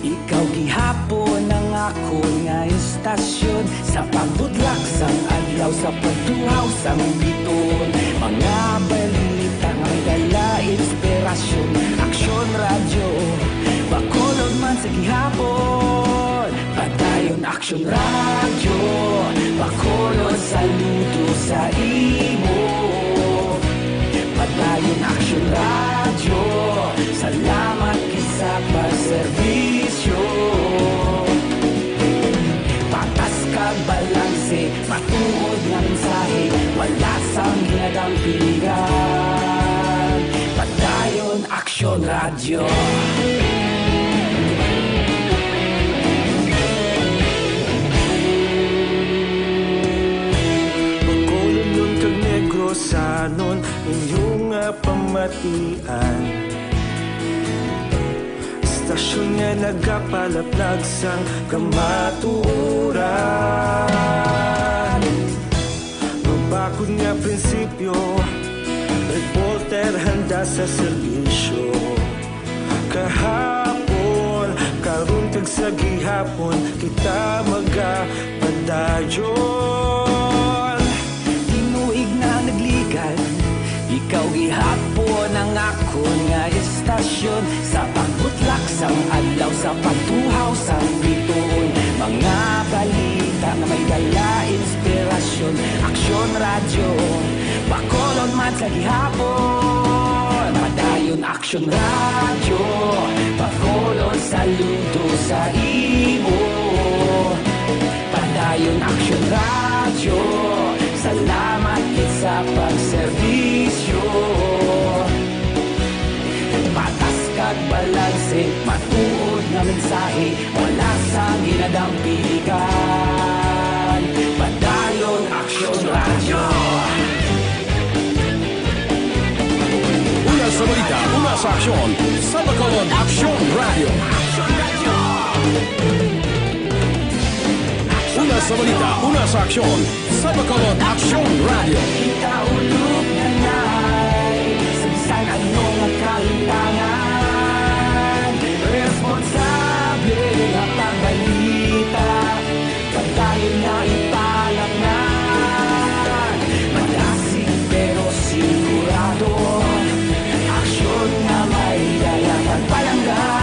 ikaw gihapon ang ako nga istasyon. Sa pagbudlak sang adlaw, sa pagtuhaw sang biton. Mga balita nga may dala inspirasyon. Aksyon radyo, Bacolod man sa gihapon. Padayon Aksyon radyo, Bacolod saludo sa imo. Padayon Aksyon radyo, salamat kisa pagserbisyo. Patas kag balanse, matuod nga mensahe, wala sang ginadang piligan. Padayon Aksyon radyo. Bacolod nun kag Negrosanon, inyong pamatian. Stasyon nga nagapalaplag sang kamaturan. Mabakod nga prinsipyo, reporter handa sa serbisyo. Kahapon, karon kag sa gihapon, kita magapadayon. Tinuig na nagligan, ikaw gihapon ang ako nga istasyon. Sa pagbutlak sang adlaw, sa pagtuhaw sang biton. Mga balita na may dala inspirasyon. Aksyon radyo, Bacolod man sa gihapon. Padayon Aksyon radyo, Bacolod saludo sa imo. Padayon Aksyon radyo, salamat sa pagserbisyo. Patas kag balanse, matuod nga mensahe, wala sa ginadang piligan. Padayon Aksyon sa aksyon sa Bacolod Action Radio. Una sa balita, una sa aksyon sa Bacolod Action Radio. Ikaulog na na'y Sabisan anong nagkalintangan Responsable na pagbalita Pagkain na ipalaknan Malasig pero sigurado Aksyon na may dayang pagpalanggan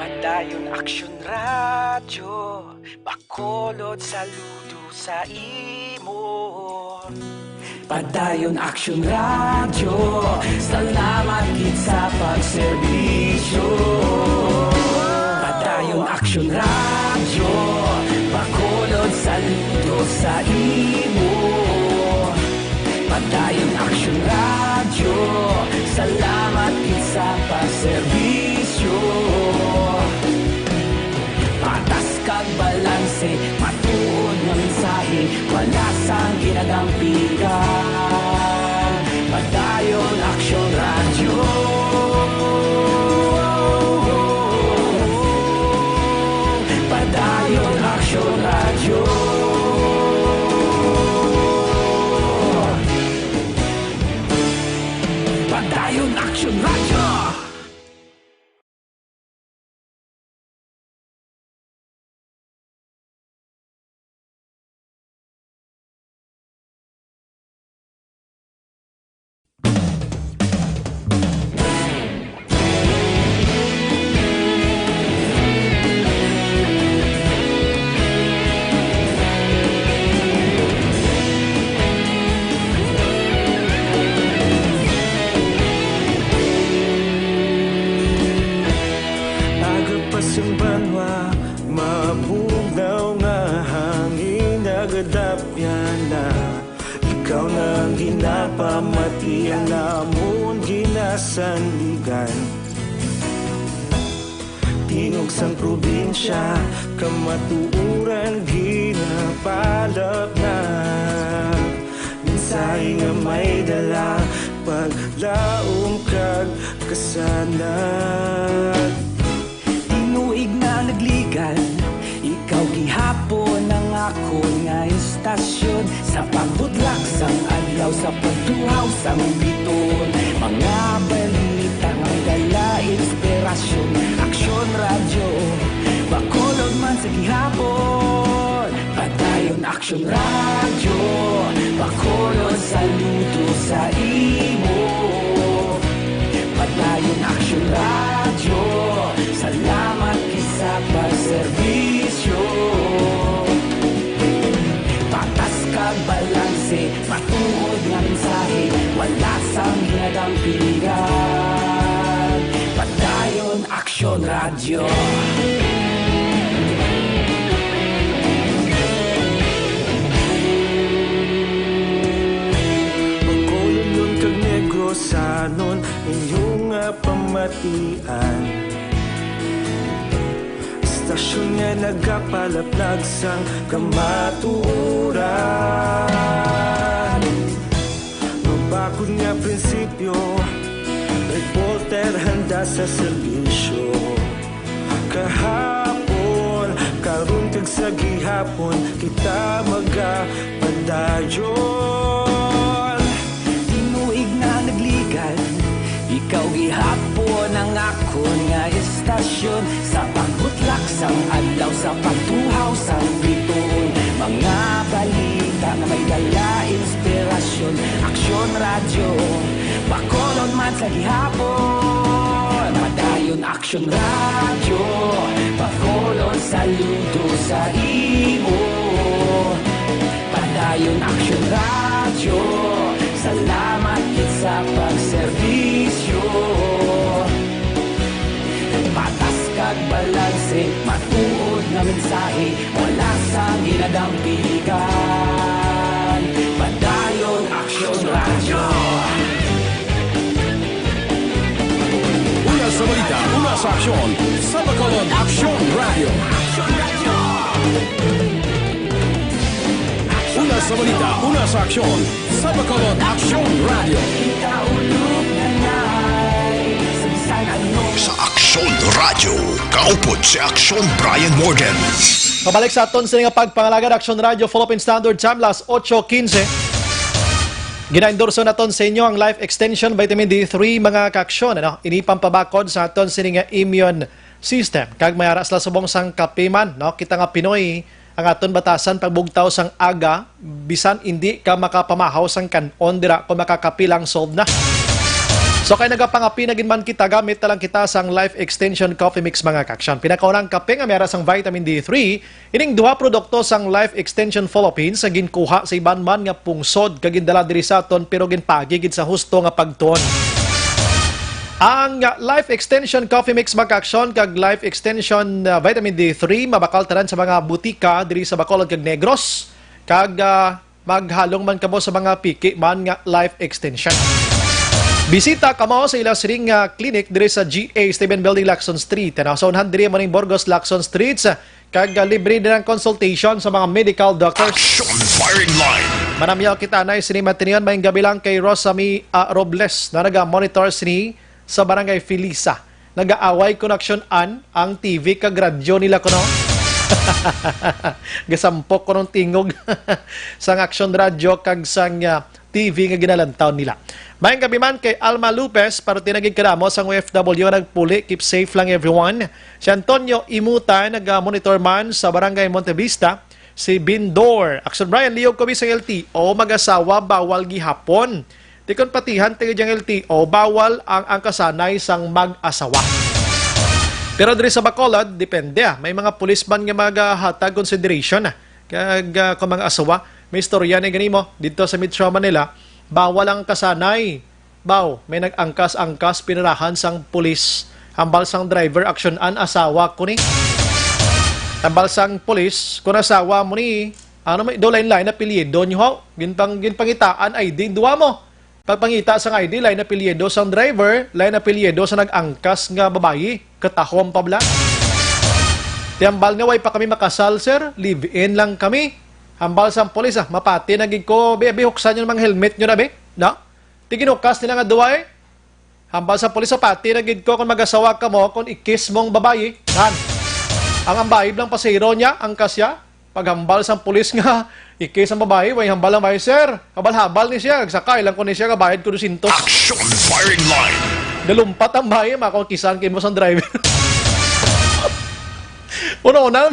Padayon Aksyon Radyo Bacolod saludo sa imo Padayon Aksyon Radyo Salamat gid sa pagserbisyo Padayon Aksyon Radyo Bacolod saludo sa imo Padayon Aksyon Radyo Salamat gid sa pagserbisyo Patas kag balanse, matuod nga mensahe, wala sang ginagampikan. Padayon Aksyon Radyo. Padayon Aksyon Radyo. Padayon Aksyon Radyo. Agapasang banwa, mabugaw nga hangin nagadapyan na ikaw na ang ginapamatian namon ginasandigan Tinog sang probinsya, kamatuuran ginapalap na Minsay nga may dala, paglaom kag kasanag Tinuig na nagligan Ikaw gihapon ang ako nga istasyon Sa pagbudlak sang adlaw Sa pagtuhaw sang biton Mga balita nga dala inspirasyon Aksyon Radyo Bacolod man sa gihapon Padayon Aksyon Radyo Bacolod saludo sa imo Padayon Aksyon Radyo Salamat kisa pagserbisyo Patas kag balanse Matuod nga mensahe Wala sang ginadampigan Padayon Aksyon Radyo Bacolod nun kag Negrosanon inyong pamatian Istasyon nga nagapalaplag sang kamatuuran Mabakod nga prinsipyo Reporter handa sa serbisyo Kahapon, karon kag sa gihapon Kita magapadayon Tinuig na nagligan Ikaw gihapon ang ako nga istasyon Sa pagbutlak sang adlaw Sa pagtuhaw sang biton Mga balita na may dala inspirasyon Aksyon Radyo Bacolod man sa gihapon Padayon Aksyon Radyo Bacolod saludo sa imo Padayon Aksyon Radyo Salamat gid sa pagserbisyo Patas kag balanse Matuod nga mensahe Wala sang ginadampikan Padayon Aksyon Radyo sa aksyon sa Bacolod Action Radio. Una sa balita, una sa aksyon sa Bacolod Action Radio. Sa Aksyon Radio, kaupod si Aksyon Brian Morgan. Pabalik sa aton sa nga pagpangalaga Action Radio Philippine Standard Time, las 8:15. Gina-endorso naton sa inyo ang Life Extension Vitamin D3 mga kaaksyon. Inipang pabakod sa aton sa nga immune system. Kag may aras la subong sang kapiman, kita nga Pinoy, ang aton batasan pagbugtaw sang aga, bisan hindi ka makapamahaw sang kanon dira kung makakapilang solve na. So kay nagapangapi na ginman kita, gamit na lang kita sang Life Extension Coffee Mix mga kaaksyon. Pinakaunang kape nga may aras sang vitamin D3, ining duha produkto sang Life Extension Philippines sa ginkuha sa iban man nga pungsod kagindala diri sa aton pero ginpagi gid sa husto nga pagtuon. Ang Life Extension Coffee Mix mga kaaksyon kag Life Extension Vitamin D3 mabakal tanan sa mga butika diri sa Bacolod kag Negros kag maghalong man kamo sa mga piki man nga Life Extension. Bisita kamo sa ilang siring clinic diri sa GA Stephen Building, Lacson Street. Sa unhan diri mo ning Burgos, Lacson Street kag libre din ang consultation sa mga medical doctors. Action Firing Line. Manamyaw kita na sinimatinian mayong gabi lang kay Rosamy Robles na naga-monitor sini sa Barangay Felisa. Nag-aaway connection-an ang TV kag radyo nila kuno. Gasampok ko ng tingog sang Action Radio kag sang TV nga ginalantaw nila. Mayang gabi man kay Alma Lopez, para tinagig karamo sang OFW nagpuli. Keep safe lang everyone. Si Antonio Imuta, nag-monitor man sa Barangay Montevista. Si Bindor, Action Brian, liyog kami sa LTO, mag-asawa, bawal gihapon. Tikon patihan, tigid yung LTO, bawal ang kasanay sang mag-asawa. Pero diri sa Bacolod, depende. May mga pulisman nga maghatag consideration. Kag kung mga asawa, may istorya na ganimo dito sa Metro Manila. Bawal ang kasanay. May nag-angkas-angkas pinarahan sang pulis. Hambal sang driver, aksyon-an, asawa ko ni. Hambal sang pulis, kung asawa mo ni, may do line na pilyedo nyo ho. Ginpangitaan ID, duwa mo. Pagpangita sang ID, line na pilyedo sang driver, line na pilyedo sa nag-angkas nga babayi. Katahom pa bla. Tiambal nga, way pa kami makasal, sir. Live-in lang kami. Hambal sang polis, mapati nagig ko, be, huksan nyo namang helmet nyo na, be. No? Tiginukas nila nga duwa, eh. Hambal sang polis, pati nagig ko, kung mag-asawa ka mo, kung ikis mong babayi, nan. Ang ambayib lang pasero niya, ang kasya, paghambal sang polis nga, ikis ang babayi, way hambal ang babayi, sir. Habal-habal ni siya, nagsakay lang ko ni siya, kabayad ko 200. Action Firing Line. Dalumpat ang babayi, makakisan kayo mo sang driver. Una-una,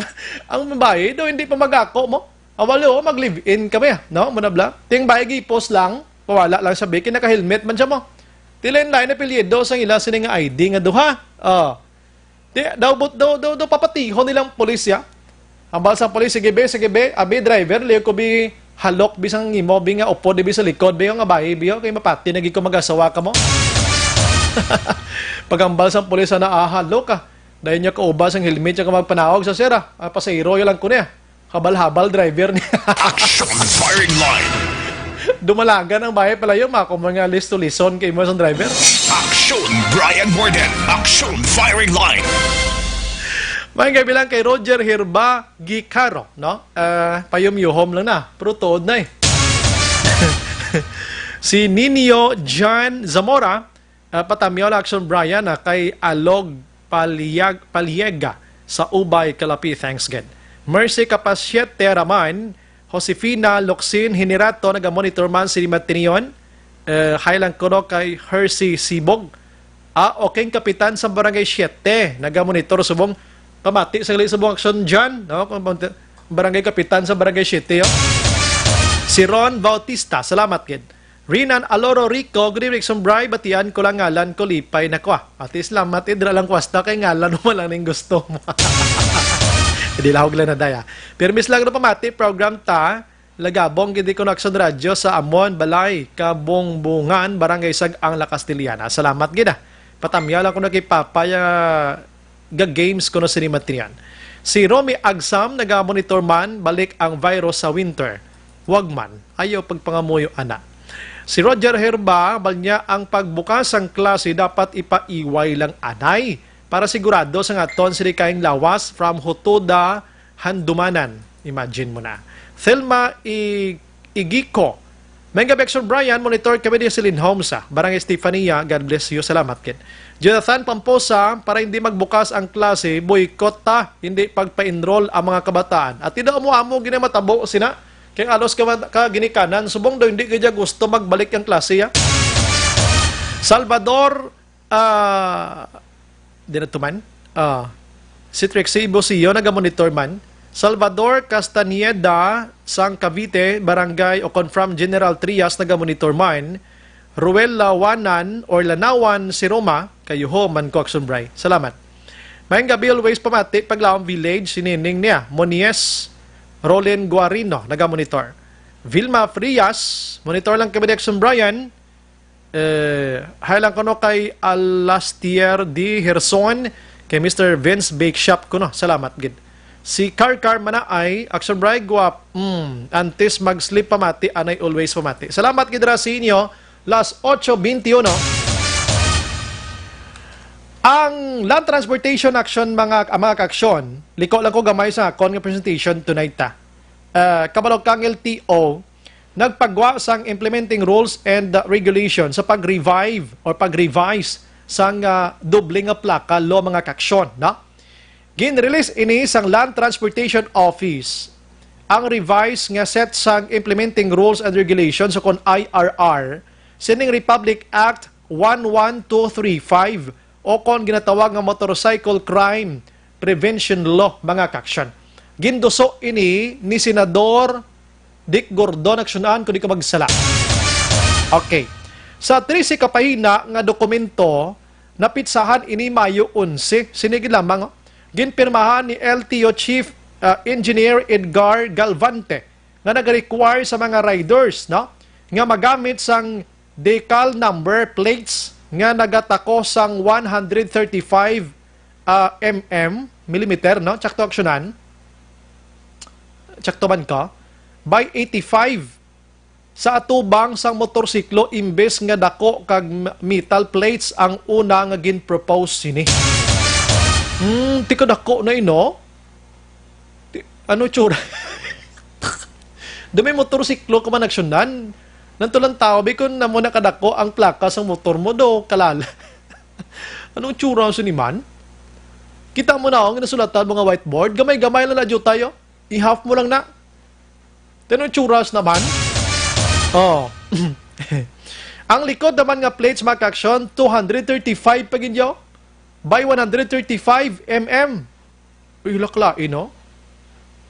ang babayi, do hindi pa mag-ako mo. Awalo, mag-live-in kami, no? Munabla. Ting bayagi post lang, pawala lang sabi, kinaka-helmet man siya mo. Tilen line na pilyedo sa ila sining ID nga duha. Daw papatihon nilang polisya. Hambal sa polis, sige be, abi driver, liyo ko bi halok, bisang imo, bi nga upo, di bi sa likod, bi nga bayi, bi kay mapati, naging ko mag-asawa ka mo. Pagambal sa polis na halok ka, dahil niya kaubas ang helmet, niya ka magpanawag sa sira, pasayro, yun lang ko niya. Habal-habal driver niya. Action Firing Line. Dumalagan ang bahay pala yun, kung mga list to listen kay mo sa driver. Action Brian Morgan. Action Firing Line. May gabi lang kay Roger Herba Gicaro, no? Payumyuhom lang na, pero tuod na eh. Si Nino John Zamora, patamyaw na Action Brian kay Alog Paliega sa Ubay, Calapi. Thanks God. Mercy Capasyete Raman, Josefina Locsin Hinirato, naga-monitor man si Matinion, highlang kuno kay Hershey Sibog. Okay, kapitan sa Barangay 7, naga-monitor subong pamati sa subong aksyon dyan, no? Barangay kapitan sa Barangay 7. Si Ron Bautista, salamat kid. Rinan Aloro Rico, good evening, Sombray, batian ko lang ngalan ko, lipay na kwa. Ati salamat, idra lang kwasta kay ngalan mo lang ng gusto mo. Hindi lahog lang na daya. Permis lang na pamati, program ta, lagabong gindi ko na Action Radio sa Amon, Balay, Kabongbongan, Barangay Sag-ang La Castiliana. Salamat gina. Patamya lang ko na kay Papaya ga-games ko na sinimatinian. Si Romy Agsam, naga-monitor man, balik ang virus sa winter. Wag man, ayaw pagpangamuyo ana. Si Roger Herba, bal niya ang pagbukas ng klase dapat ipaiway lang anay. para sigurado sa ngaton sila kaing lawas from Hutoda, Handumanan. Imagine mo na. Thelma Igiko. Menga Bexon Brian, monitor kami ni Celine Holmes. Barangay Estefania, God bless you. Salamat, kid. Jonathan Pamposa, para hindi magbukas ang klase, boycott ta, hindi pagpa-enroll ang mga kabataan. At tidak mo ginamatabo sina, kaya alos ka ginikanan, subong daw hindi kaya gusto magbalik ang klase. Salvador, di na tuman, si Trixie Bosio, nagamonitor man. Salvador Castaneda, sang Cavite, Barangay o confirm General Trias, nagamonitor man. Ruel Lawanan or Lanawan si Roma, kayuho man ko Aksunbray. Salamat. Mayang gabi always pamati, Paglawang Village, sinining niya. Monies, Rolin Guarino, nagamonitor. Vilma Frias, monitor lang kami ni Aksunbrayan. Highlang ko no kay Alastier D. Herson, kay Mr. Vince Bake Shop ko no. Salamat, gid. Si Karkar Manaay, Aksunbray, guwap, antes mag-sleep pamati, anay always pamati. Salamat, gid ra sa inyo. Las 8:21. Ang Land Transportation Action mga aksyon, liko lang ko gamay sa akon nga presentation tonight ta. Kabalog kang LTO nagpagwa sang implementing rules and regulations sa pag-revive or pag-revise sang doble nga plaka lo mga kaksyon, na? Gin-release ini sang Land Transportation Office ang revise nga set sang implementing rules and regulations so kon IRR sining Republic Act 11235 o kon ginatawag nga Motorcycle Crime Prevention Law mga kaksyon. Ginduso ini ni Senador Dick Gordon aksyonan kung di ka magsala. Okay. Sa 13 kapahina nga dokumento napitsahan ini Mayo 11 sinigi lamang ginpirmahan ni LTO Chief Engineer Edgar Galvante nga nag-require sa mga riders no nga magamit sang decal number plates nga nagatako sang 135 millimeter, no? Tsakto aksyonan. Tsakto man ka. By 85 sa atubang sang motorsiklo imbes nga dako kag metal plates ang una nga gin-propose sini. Tika dako na ino. Ano tsura? Dumi motorsiklo ka man aksyonan. Nantulang tao, bikon na muna kadako ang plaka sa motor mo do, kalala. Anong tsura sa niman? Kita mo na ang nasulatan mga whiteboard, gamay-gamay lang na dyo tayo. I-half mo lang na. Anong tsura naman? Oh. Ang likod naman nga plates mga kaksyon, 235 pagin dyo. By 135 mm. Uy, lakla, no?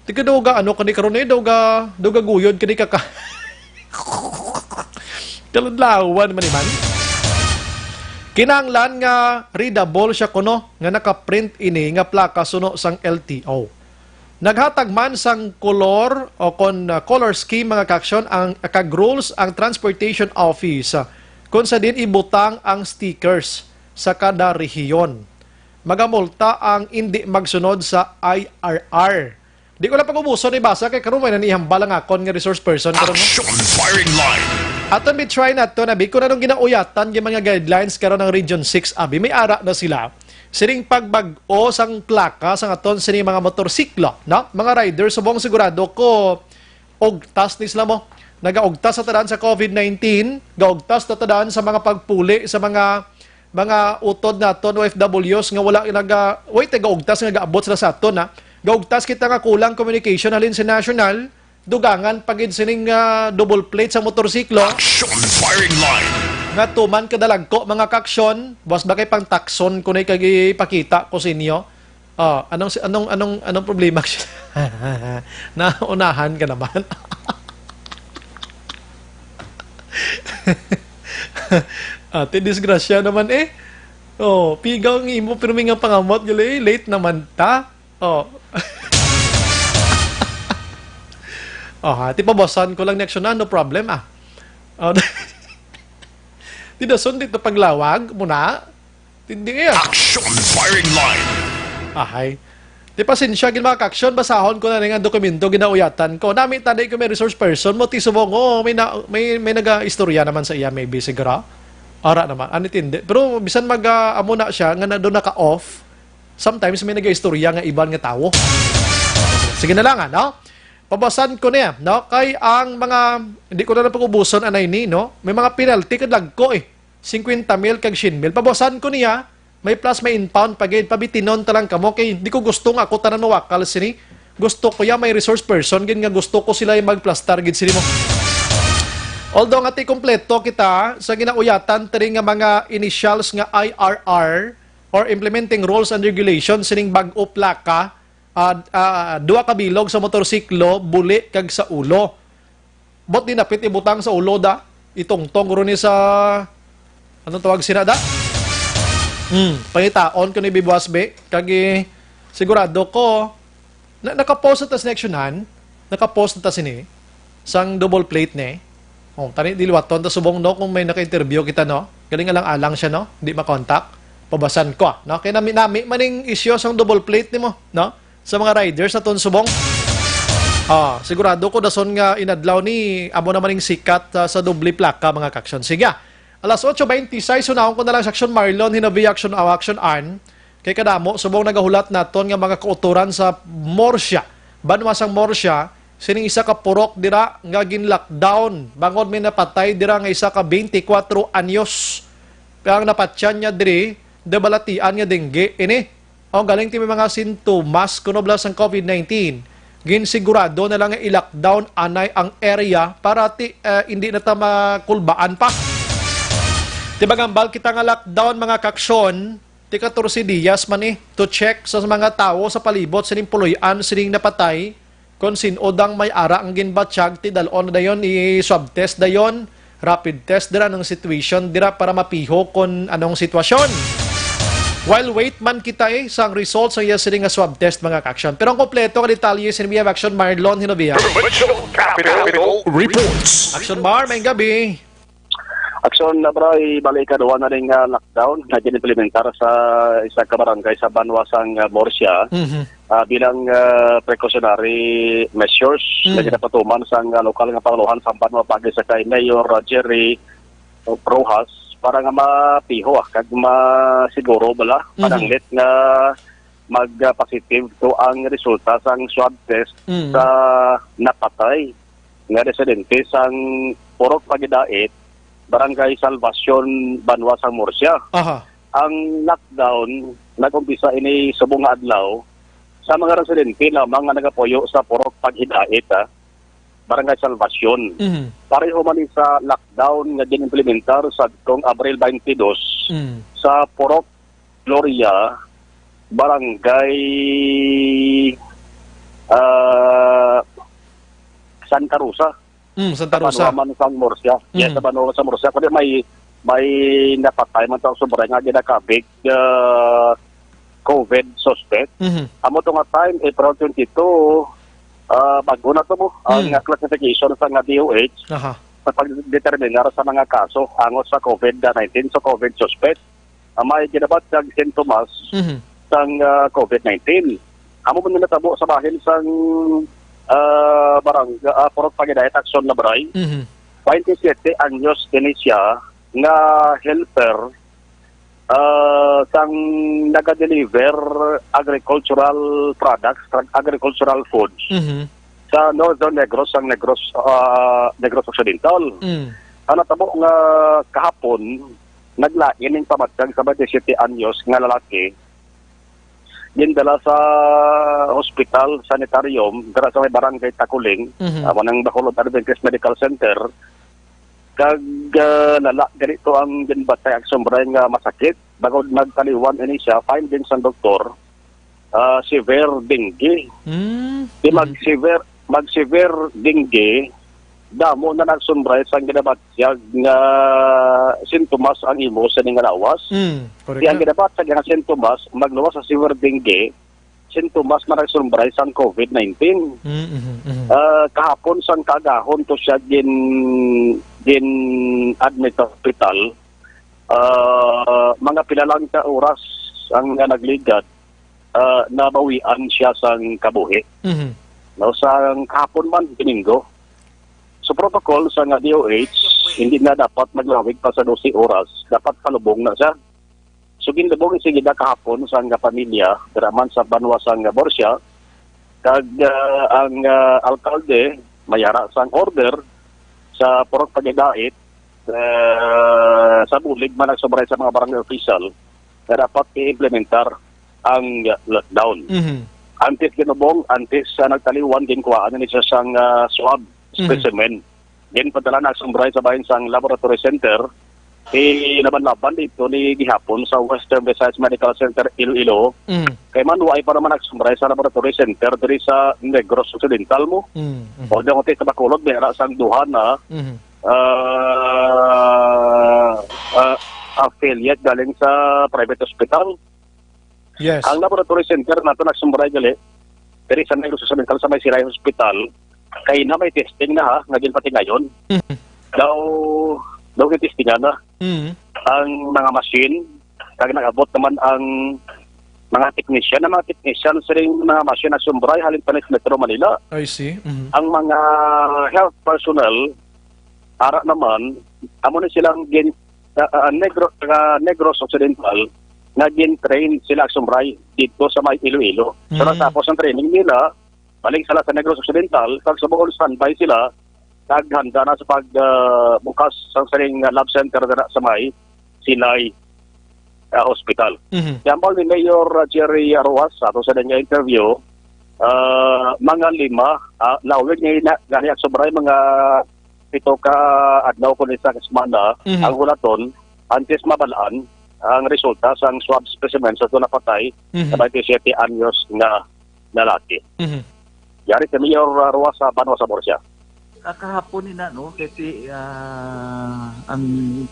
Tika daw ga, ano, kani karon daw ga guyod, kani kaka. Kaladlawan man iman. Kinanglan nga readable siya kuno nga nakaprint ini nga plaka suno sang LTO. Naghatag man sang color o color scheme mga kaksyon ang kag rules ang Transportation Office kung sa din ibutang ang stickers sa kada rehiyon. Magamulta ang hindi magsunod sa IRR. Di ko lang pag-ubuso ni basa kay karon may nanihambal ang akon nga resource person karon. Action firing line. Aton bi try nato na bi ko na nung ginauyatan yung mga guidelines karon ng Region 6 abi may ara na sila. Sining pagbag-o sang plaka sang aton sining mga motorsiklo, no? Mga riders subong sigurado ko ogtas ni sila mo. Nagaogtas sa tadaan sa COVID-19, gaogtas na tadaan sa mga pagpuli sa mga utod naton OFWs nga wala gaogtas nga gaabot sila sa aton, ha. Gaugtas kita nga kulang communication halin sa national, dugangan pagid sining double plate sa motorsiklo. Action firing line. Nga tuman kadalagko mga kaksyon, boss ba kay pang takson kunay kag ipakita ko sa inyo. Anong problema? Naunahan ka naman. Ate disgrasya naman eh. Oh, pigaw ng imo pero may nga pangamot gali, late naman ta. Oh. Tipo bossan ko lang next na, no problem Oh. Tidason dito paglawag muna. Hindi Action firing line. Ahay. Di pasensya gin mga action basahon ko na nga dokumento ginauyatan ko. Nami tanay ko may resource person mo tisubong may naga-istorya naman sa iya maybe siguro. Ara naman, anitindi. Pero bisan amo na siya nga na doon naka-off sometimes may nag-istorya nga ibang nga tao. Sige na lang, no? Pabasan ko niya, no? Kay ang mga, hindi ko na napag-ubuson anay ni, no? May mga penalty kadag ko 50 mil kag 100 mil. Pabasan ko niya, may plus may impound pagid pabitinon talang kamo kay hindi ko gusto nga ako tanan mawakal sini. Gusto ko ya may resource person gid nga gusto ko sila yung mag-plus target sini mo. Although nga ti kompleto kita sa ginauyatan tiri nga mga initials nga IRR or implementing rules and regulations sining bag-o plaka duha ka bilog sa motorsiklo buli kag sa ulo. Bot dinapit ibutang sa ulo da itongtong ro ni sa anong tawag sina da? Pangitaon ko ni Bibuas B kagi sigurado ko nakapost ta sa sectionan, nakapost ta sini sang double plate ni. Oh, tani diliwaton ta subong no kung may naka-interview kita no. Galing nga lang alang siya no, di ma-contact. Pabasan ko no. Kay nami maning issue sang double plate nimo no sa mga riders sa ton subong. Sigurado ko dason nga inadlaw ni amo na maning sikat sa doble plaka mga kaksyon. Sige. Alas 8:26 sunahon ko na lang sa Action Marlon hinabi action an kay kadamo subong nagahulat naton nga mga kauturan sa Morsya. Banwa sang Morsya sining isa ka purok dira nga gin-lockdown bangod may napatay dira nga isa ka 24 anyos. Kaya ang napatyan niya diri debalatian nga dengue ini. Galing ti may mga sintomas kuno blas ang COVID-19. Ginsigurado na lang nga i-lockdown anay ang area para hindi na ta makulbaan pa. Tibagambal kita nga lockdown mga kaksyon, ti 14 dias man to check sa mga tao sa palibot sining puloy-an sining napatay kung sinodang may ara ang ginbatsyag ti dalon na dayon i-swab test dayon, rapid test dira ng situation dira para mapiho kung anong sitwasyon. While wait man kita sang results sa iya sining nga swab test mga kaksyon. Pero ang kompleto nga detalye sining BF Action Marlon Hinovia. Capital Reports. Action Mar, may gabi. Aksyon na bray balikaduan na rin lockdown na ginimplementar sa isa ka barangay sa Banwasang Morsya bilang precautionary measures na ginapatuman sa lokal nga panguluhan sa Banwa pagi sa kay Mayor Jerry Rojas para nga mapiho kag masiguro bala pananglit nga mag-positive to ang resulta sang swab test sa napatay nga residente sang Purok Pagidait Barangay Salvacion, Banwasang Morsya. Ang lockdown nag-umpisa ini subong nga adlaw sa mga residente lamang nga nagapuyo sa Purok Paghidait, Barangay Salvacion. Pareho man sa lockdown nga ginimplementar sa tong Abril 22 sa Purok Gloria, Barangay Santa Rosa. Santa Rosa. Sa Banwa Morsya. Yes, sa Banwa sa Morsya. Kundi may napatay man sa sobra nga ginakabig COVID suspect. Amo to nga time, April 22, bago na to mo, ang classification sa nga DOH sa pagdeterminar sa mga kaso angot sa COVID-19 sa COVID suspect. May ginabat sa sintomas sa COVID-19. Amo mo natabo sa bahin sa Purok Pagidait Action na Bray. 27 anyos din siya nga helper sang naga-deliver agricultural products, agricultural foods sa Northern Negros, sang Negros Occidental. Ano tabo nga kahapon naglain ng pamatag sa 27 anyos nga lalaki dala sa hospital sanitarium dara sa may barangay Takuling, nang Bacolod Adventist Medical Center. Kag lala ganito ang ginbatay ang sombray nga masakit bago nagtaliwan ini siya findings ng doktor severe dengue. Di mag-severe dengue damo na nagsombray sa ginabatyag nga sintomas ang imo sa nga lawas. Di ang ginabatyag nga sintomas magluwas sa severe dengue sintomas na nagsombray sa COVID-19. Kahapon sang kagahon to siya din admit sa hospital. Mga pilalang ka oras ang nagligat nabawian siya sang kabuhi. No, sang kahapon man Domingo. So protocol sa nga DOH, hindi na dapat maglawig pa sa 12 oras. Dapat palubong na siya. So gindabog sige da kahapon sa nga pamilya diraman sa Banwa sang Borsia kag ang alkalde mayara sang order sa purok pagidait sa bulig man nagsobray sa mga barangay official na dapat i-implementar ang lockdown. Antes ginubong, antes nagtaliwan ginkuhaan ni siya sang swab specimen. Din padala nagsombray sa bahin sang laboratory center laban-laban dito ni gihapon sa Western Visayas Medical Center Iloilo. Kay man way para man nagsumbray sa laboratory center diri sa Negros Occidental mo. O di ko sa Bacolod bera sang duha na affiliate galing sa private hospital. Yes. Ang laboratory center nato nagsumbray gali diri sa Negros Occidental sa may Siray Hospital kay na may testing na ha ngagin pati ngayon. Daw testingan na ang mga machine kag nag-abot naman ang mga technician sa ring mga machine na sumbray halin pa sa Metro Manila. I see. Ang mga health personnel ara naman amo na silang Negros Occidental na gin-train sila sumbray dito sa may Iloilo. So natapos ang training nila balik sila sa Negros Occidental kag sa buong standby sila naghanda na sa pagbukas sa saring lab center na sa may Silay Hospital. Yambal ni Mayor Jerry Arroas ato sa niya interview, mga 5, lawig niya ganiyak sobray mga 7 ka adlaw ko sa semana ang hulaton antes mabalaan ang resulta sa swab specimen sa ito napatay sa 27 anyos na lalaki. Yari si Mayor Arroas sa Banwa sa Borsia. Kahapon nina no kasi ang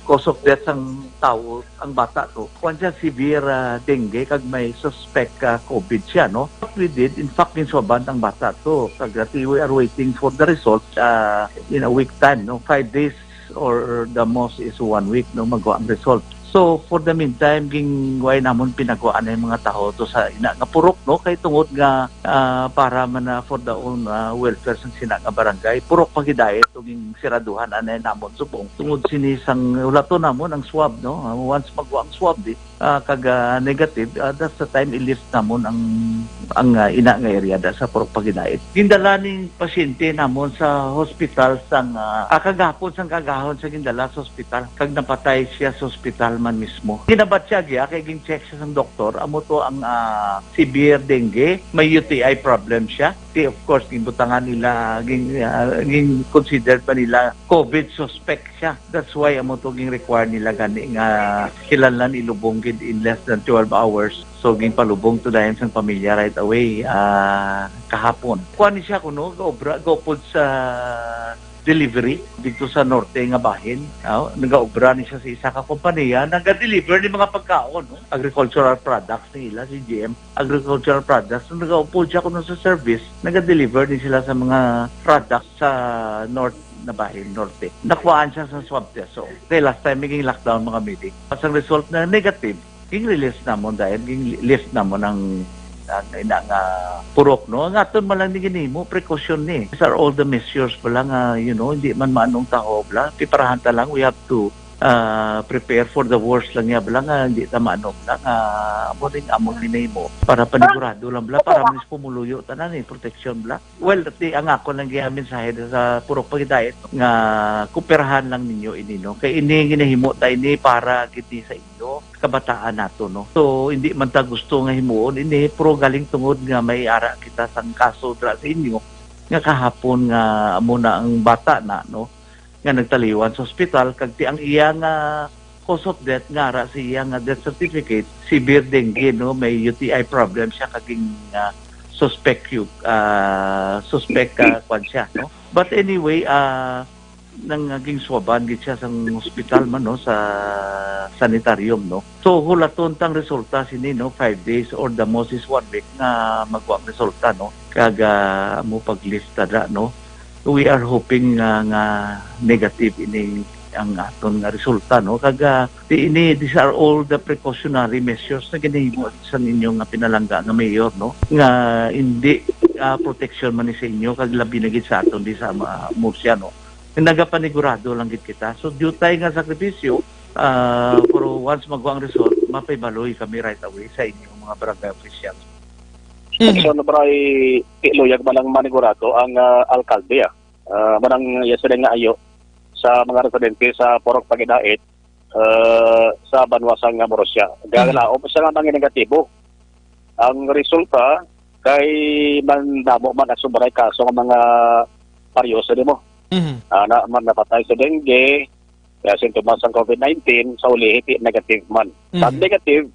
cause of death ang tao ang bata to kung siya severe dengue kag may suspect COVID siya no. What we did in fact insuban ang bata to kag we are waiting for the results in a week time no 5 days or the most is 1 week no magawa ang result. So for the meantime ging way namon pinagawa na yung mga tao to sa ina nga purok no kay tungod nga para man for the own welfare sang sina nga barangay purok pagidayet uging siraduhan anay namon subong tungod sini sang ulato namon ang swab no once magwa ang swab di kag negative that's the time i-lift namon ang ina nga area da sa purok pagidayet. Gindala ning pasyente namon sa hospital sang kagahapon sang kagahon sa gindala sa hospital kag napatay siya sa hospital man mismo. Ginabat siya giya kay ging check siya ng doktor amo to ang severe dengue, may UTI problem siya. Of course ginbutangan nila ging considered pa nila COVID suspect siya. That's why amo to ging require nila gani nga kilanlan ilubong gid in less than 12 hours. So ging palubong to dayon sang pamilya right away kahapon. Kuan ni siya kuno gopod sa delivery dito sa norte nga bahin. Nagaobra ni siya sa isa ka kompanya, naga-deliver ni mga pagkaon, no? Agricultural products nila, si GM. Agricultural products. Nagaupo siya kuno sa service, naga-deliver din sila sa mga products sa north na bahin, norte. Nakuhaan siya sa swab test. So, okay, last time naging lockdown mga meeting. As ang result na negative, ging-release namon dahil, ging-lift namon ang purok no nga aton man lang ni ginimo precaution ni these are all the measures pala nga hindi man maanong tao bla piparahan ta lang we have to prepare for the worst lang ya bla nga hindi ta maanong lang amon ginimo para panigurado lang bla para manis pumuluyo tanan ni protection bla well ang ako lang gyud mensahe sa purok pagidayet nga kooperahan lang ninyo ini no kay ini ginahimo ta ini para giti sa inyo kabataan nato no. So hindi man ta gusto nga himuon ini pero galing tungod nga may ara kita sang kaso dra sa inyo nga kahapon nga amo na ang bata na no nga nagtaliwan sa ospital kag ti ang iya nga cause of death nga ara siya nga death certificate severe dengue no may UTI problem siya kaging suspect kwan siya no. But anyway nang naging swaban gid siya sa hospital man no sa sanitarium no. So hulaton tang resulta sini no 5 days or the most is 1 week nga magwa resulta no kag mo paglista da no. We are hoping nga negative ini ang aton nga resulta no kag these are all the precautionary measures na ginahimo sa ninyo nga pinalangga nga mayor no nga hindi protection man ni sa inyo kag labi na gid sa aton di sa Murcia no. Nagapanigurado lang gid kita. So due tayo nga sakripisyo, pero once magwa ang result, mapibaloy kami right away sa inyong mga barangay officials. So, nabray, iluyag malang manigurado ang alkalde. Manang yesterday nga ayo sa mga residente sa Porok Pagidait sa Banwasang Morosya. Gagalaom sa nga mga negatibo. Ang resulta, kay mandamo man at subaray kaso ng mga paryoso mo. Na man napatay sa dengue, kaya sintomas ng COVID-19, sa uli, negative man. Sa negative,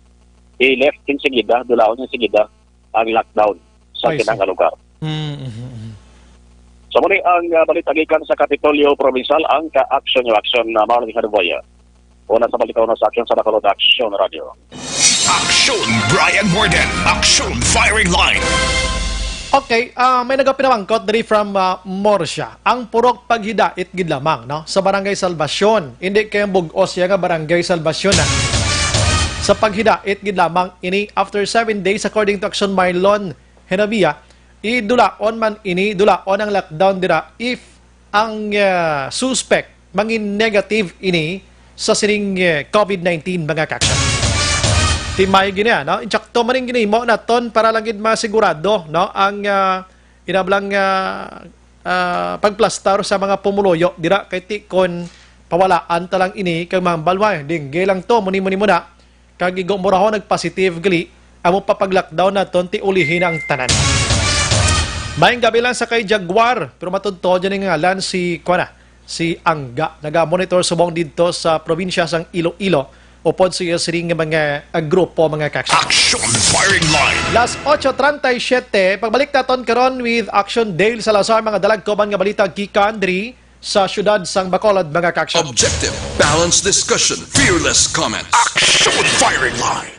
i-left in sigida, dulaon yung sigida, ang lockdown sa kinang lugar. So muli ang balitagikan sa Kapitolyo Provincial ang ka-action yung action na Marlon Harboya. Una sa balitaw na sa action sa Bacolod Action Radio. Action Brian Morden. Action Firing Line. Okay, may nagapinamangkot dari from Morsia. Ang Purok Paghida itgid lamang no sa Barangay Salvacion. Hindi kay bugos ya nga Barangay Salvacion na. Sa Paghida itgid lamang ini after 7 days according to Action Marlon Henavia, idulaon man ini dulaon ang lockdown dira if ang suspect mangin negative ini sa siring COVID-19 mga kaksyon. Timay gini no? Insakto man gini mo naton para lang gid masigurado no ang inablang pagplastar sa mga pumuloyo dira kay tikon pawalaan ta lang ini kay mambalway dingge lang to muni mo na kag igo mo raho nagpositive gali amo pa pag-lockdown naton ti ulihin ang tanan. Maayong gabi lang sa kay Jaguar pero matudto dyan ang ngalan si Angga naga-monitor subong dito sa probinsya sang Iloilo upod siya siring mga grupo mga kaksyon. Action Firing Line. Las 8:37 pagbalik naton karon with Action Dale Salazar mga dalagkoban nga balita gikan diri sa syudad sang Bacolod mga kaksyon. Objective, balanced discussion, fearless comments. Action Firing Line.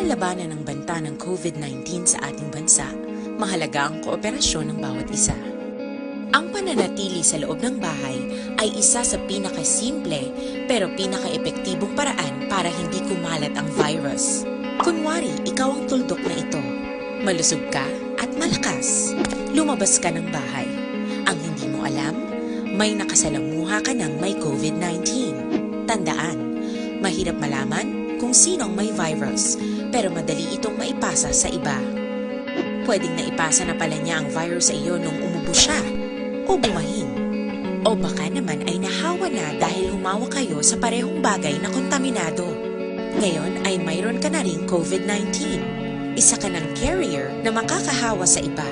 Labanan ang banta ng COVID-19 sa ating bansa, mahalaga ang kooperasyon ng bawat isa. Ang pananatili sa loob ng bahay ay isa sa pinakasimple pero pinaka-epektibong paraan para hindi kumalat ang virus. Kunwari, ikaw ang tuldok na ito. Malusog ka at malakas. Lumabas ka ng bahay. Ang hindi mo alam, may nakasalamuha ka ng may COVID-19. Tandaan, mahirap malaman kung sino ang may virus, pero madali itong maipasa sa iba. Pwedeng naipasa na pala niya ang virus sa iyo nung umubo siya o bumahin. O baka naman ay nahawa na dahil humawa kayo sa parehong bagay na kontaminado. Ngayon ay mayroon ka na ring COVID-19. Isa ka ng carrier na makakahawa sa iba.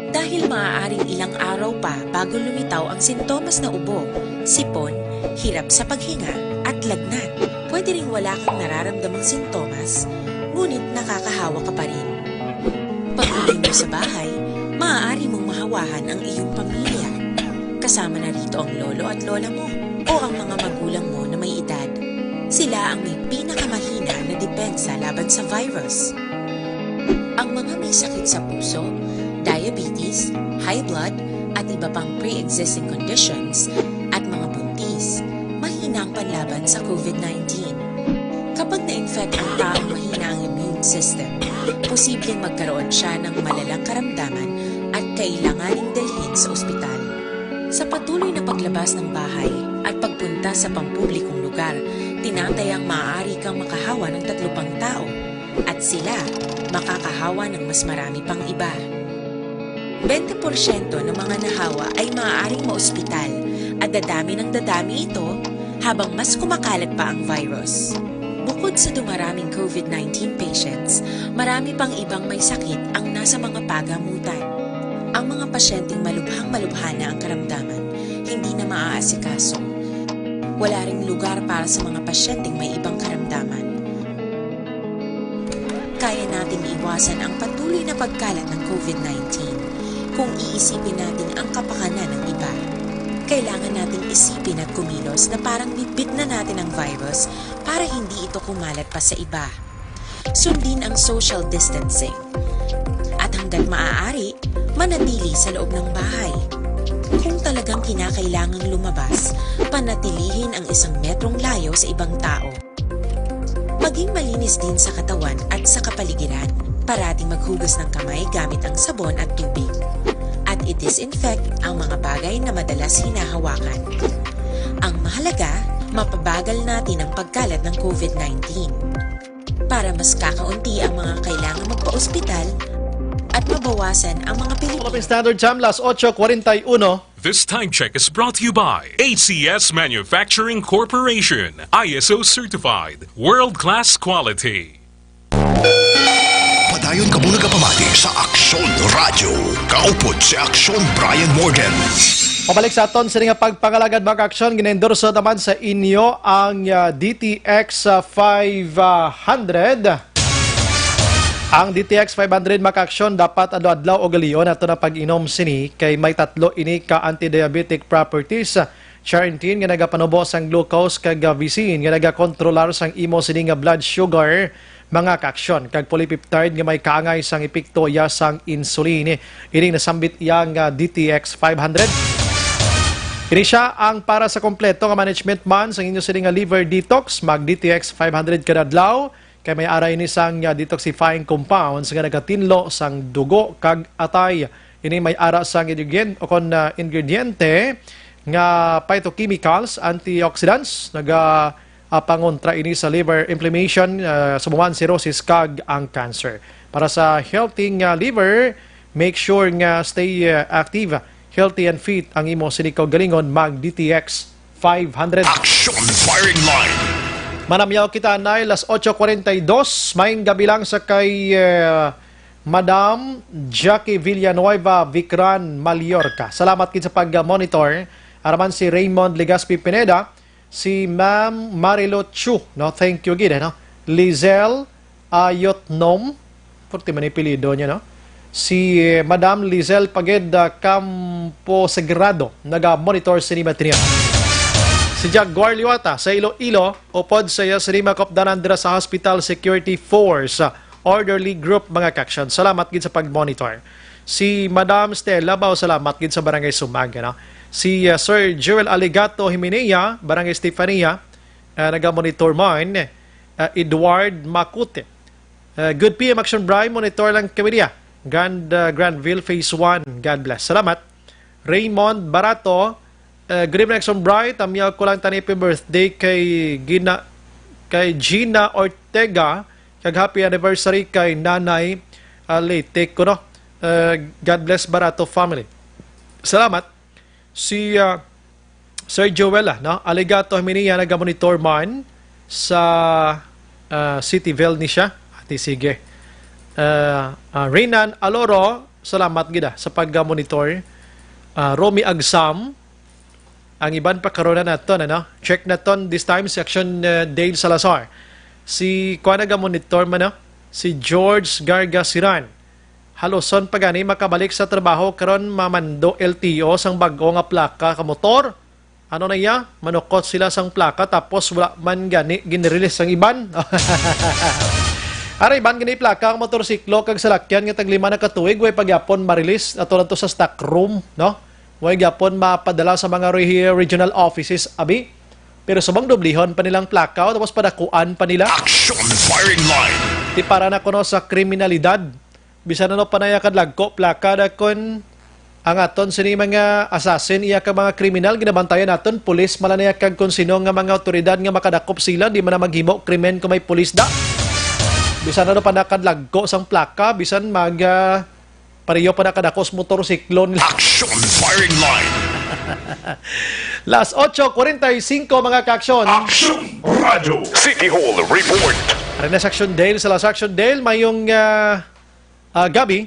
Dahil maaaring ilang araw pa bago lumitaw ang sintomas na ubo, sipon, hirap sa paghinga at lagnat. Pwede ring wala kang nararamdamang sintomas, ngunit nakakahawa ka pa rin. Pag-uwi mo sa bahay, maaari mong mahawahan ang iyong pamilya. Kasama na rito ang lolo at lola mo o ang mga magulang mo na may edad. Sila ang may pinakamahina na depensa laban sa virus. Ang mga may sakit sa puso, diabetes, high blood, at iba pang pre-existing conditions, at mga buntis, mahina ang panlaban sa COVID-19. Kapag na-infect ang taong mahina ang immune system, posibleng magkaroon siya ng malalang karamdaman at kailanganing dalhin sa ospital. Sa patuloy na paglabas ng bahay at pagpunta sa pampublikong lugar, tinatayang maaari kang makahawa ng 3 pang tao at sila makakahawa ng mas marami pang iba. 20% ng mga nahawa ay maaaring maospital at dadami ng dadami ito habang mas kumakalat pa ang virus. Bukod sa dumaraming COVID-19 patients, marami pang ibang may sakit ang nasa mga pagamutan. Ang mga pasyenteng malubhang-malubha na ang karamdaman, hindi na maaasikaso. Wala ring lugar para sa mga pasyenteng may ibang karamdaman. Kaya nating iwasan ang patuloy na pagkalat ng COVID-19 kung iisipin natin ang kapakanan ng iba. Kailangan nating isipin at kumilos na parang bibit na natin ang virus para hindi ito kumalat pa sa iba. Sundin ang social distancing. At hanggat maaari, manatili sa loob ng bahay. Kung talagang kinakailangang lumabas, panatilihin ang 1 metrong layo sa ibang tao. Maging malinis din sa katawan at sa kapaligiran. Parating maghugas ng kamay gamit ang sabon at tubig. At i-disinfect ang mga bagay na madalas hinahawakan. Ang mahalaga, mapabagal natin ang pagkalat ng COVID-19. Para mas kakaunti ang mga kailangang magpa-ospital at mabawasan ang mga Pilipino. Philippine Standard Time, las 8:41. This time check is brought to you by ACS Manufacturing Corporation, ISO certified, world-class quality. Padayon ka muna kapamati sa Aksyon Radio. Kaupod si Aksyon Brian Morgan. Pabalik sa aton sa nga pagpangalagad mga aksyon, ginendorso naman sa inyo ang DTX 500. Ang DTX 500 mga aksyon dapat adlaw-adlaw o galion ato na pag-inom sini kay may 3 ini ka anti-diabetic properties. Charantin nga nagapanubos ang glucose kag visin nga nagakontrolar sang imo sini nga blood sugar mga kaaksyon kag polypeptide nga may kaangay sang epekto ya sang insulin. Ining nasambit yang DTX 500. Kini siya ang para sa kompleto nga management man sa inyo sila nga liver detox, mag DTX 500 kada adlaw kay may aray ni sang detoxifying compounds nga nagatinlo sang dugo kag atay. Ini may ara sang ingrediente nga phytochemicals, antioxidants, pangontra ini sa liver inflammation, sumuman cirrhosis kag ang cancer. Para sa healthy liver, make sure nga stay active, healthy and fit ang imo sinikaw galingon mag DTX 500. Action firing line. Manamyaw kita na las 8:42, maing gabi lang sa kay Madam Jackie Villanueva Vicran Mallorca. Salamat kid sa pag-monitor. Araman si Raymond Legaspi Pineda, si Ma'am Marilo Chu, no, thank you gid, no. Lizelle Ayotnom, purti man ipilido niya, no. Si Madam Lizelle Pageda Campo Sagrado, naga-monitor sa Nimatria. Si Jack Guarliwata sa Iloilo, upod sa Sirima Kopdanandra sa Hospital Security Force, orderly group mga kaksyon. Salamat gid sa pag-monitor. Si Madam Stella Bao, salamat gid sa Barangay Sumaga, no. Si Sir Joel Aligato Jimenea, Barangay Estefania, naga-monitor man. Edward Makute. Good PM Action Brian, monitor lang kami niya. Grandville Phase 1. God bless. Salamat. Raymond Barato, good evening Action Brian. Tamyaw ko lang tanipi birthday kay Gina Ortega. Kag happy anniversary kay Nanay Late ko, no. God bless Barato family. Salamat. Si Sir Joel, no, Aligato Jimenea, naga-monitor man sa Cityville ni siya. Ati sige. Renan Aloro, salamat gida sa pag-monitor. Romy Agsam, ang iban pa karona naton, ano? Check naton this time si Action Dale Salazar. Si kuha naga-monitor man, no? Si George Gargasiran. Haloson pagani makabalik sa trabaho karon mamando LTO sang bag-o nga plaka ka motor. Ano na iya? Manukot sila sang plaka tapos wala man gani ginrelease sang iban. Ara iban gani plaka ang motorsiklo kag salakyan nga tag 5 na katuig way pagyapon ma-release ato to sa stock room, no? Way gyapon mapadala sa mga regional offices abi. Pero subang dublihon pa nilang plaka tapos padakuan pa nila. Action firing line. Di para na kuno sa kriminalidad. Bisan na panaya kadlagko plaka da kon ang aton sini mga assassin iya ka mga kriminal ginabantayan naton pulis malanaya kag kun sino nga mga otoridad nga makadakop sila di man na maghimo krimen kung may pulis da. Bisan na panakadlagko sang plaka bisan mag pareho pa nakadakos motorsiklo nila. Action firing line. Las 8:45 mga kaaksyon. Action Radio City Hall report. Ari na sa Action Dale sa Las Action Dale mayong gabi.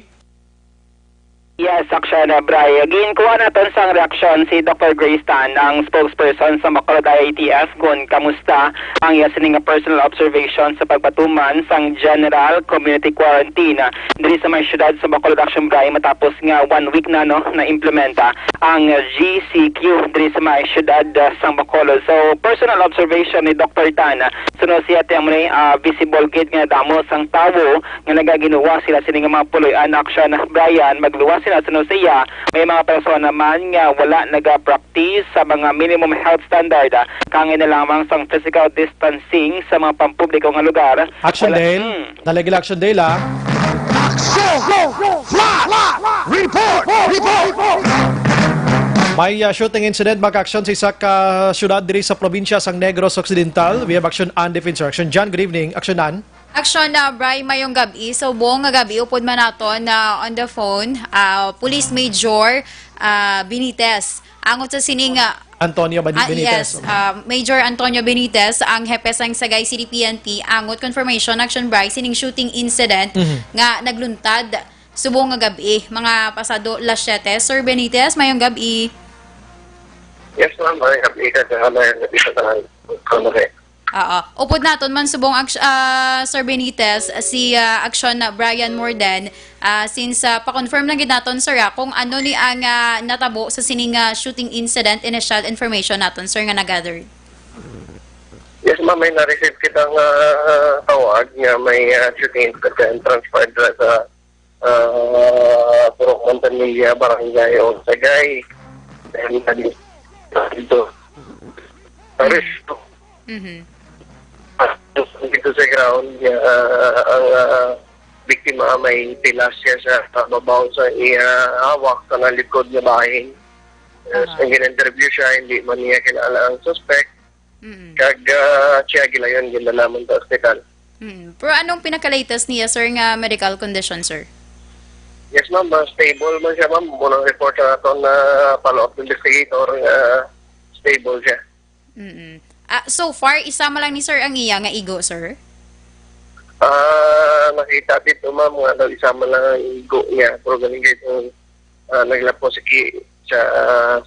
Yes, action na, Bri. Ginkuha natin sa reaksyon si Dr. Grace Tan, ang spokesperson sa Bacolod IATF, kung kamusta ang yasining personal observation sa pagpatuman sang General Community Quarantine diri sa may syudad sa Bacolod Action, Bri, matapos nga 1 week na na implementa ang GCQ diri sa may syudad sa Bacolod. So, personal observation ni Dr. Tan, sunod siya tiyamre visible gate nga damo sang tawo nga nagaginuwa sila sining mga puloy-an action, Brian, magluwas sila sunod siya, may mga persona naman nga wala nag-practice sa mga minimum health standard, kangin na lamang sang physical distancing sa mga pampubliko nga lugar. Action Dale, naligil Action Dale ha. May shooting incident mag-action sa isa ka syudad diri sa probinsya sang Negros Occidental. We have Action Ann Defense Action. John, good evening. Action Ann. Action na, Bri, mayong gabi. So, buong nga gabi, upod man nato na on the phone, Police Major Benitez. Angot sa sining Antonio Benitez. Yes, Major Antonio Benitez, ang hepe sang Sagay City PNP, angot confirmation action, Bri, sining shooting incident nga nagluntad subong nga gabi, mga pasado las 7. Sir Benitez, mayong gabi. Yes, ma'am. Mayong gabi ka sa Upod naton man subong Sir Benitez si action na Brian Morden since pa-confirm lang gid naton sir kung ano ni ang natabo sa sining shooting incident, initial information naton sir nga na-gather. Yes, ma'am, may na-receive kitang tawag nga may shooting incident transferred sa Purok Montanilla, Barangay Otsagay. Dahil dito arresto. Dito sa ground, ang biktima may pilas siya sa babaw sa hawak sa likod niya bahay. Ang gin-interview siya, hindi man niya kilala ang suspect. Kag siya gilayon, ginalaman sa hospital. Pero anong pinaka-latest niya, sir, nga medical condition, sir? Yes, ma'am. Stable man siya, ma'am. Munang report sa ito na follow-up investigator, stable siya. So far, isama lang ni sir ang iya nga igo, sir? Nakita dito, ma'am, nga daw isama lang ang igo niya. Pero galing kayo naglapo sa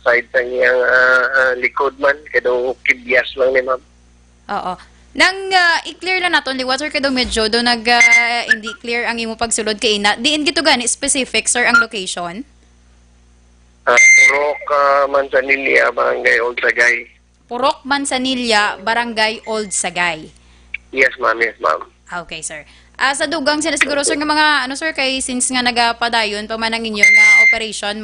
side sa niyang likod man. Kaya daw kibyas lang ni ma'am. Oo. Nang i-clear lang natin, liwat sir, kaya daw medyo daw hindi clear ang imo pagsulod kay ina. Diin gito gani specific, sir, ang location? Purok Manzanilla, Barangay Oldsagay. Purok Manzanilla, Barangay Oldsagay. Yes, ma'am. Yes, ma'am. Okay, sir. Sa dugang sila siguro, sir, nga mga, sir, kay since nga nagapadayon pa man ang inyo nga operation,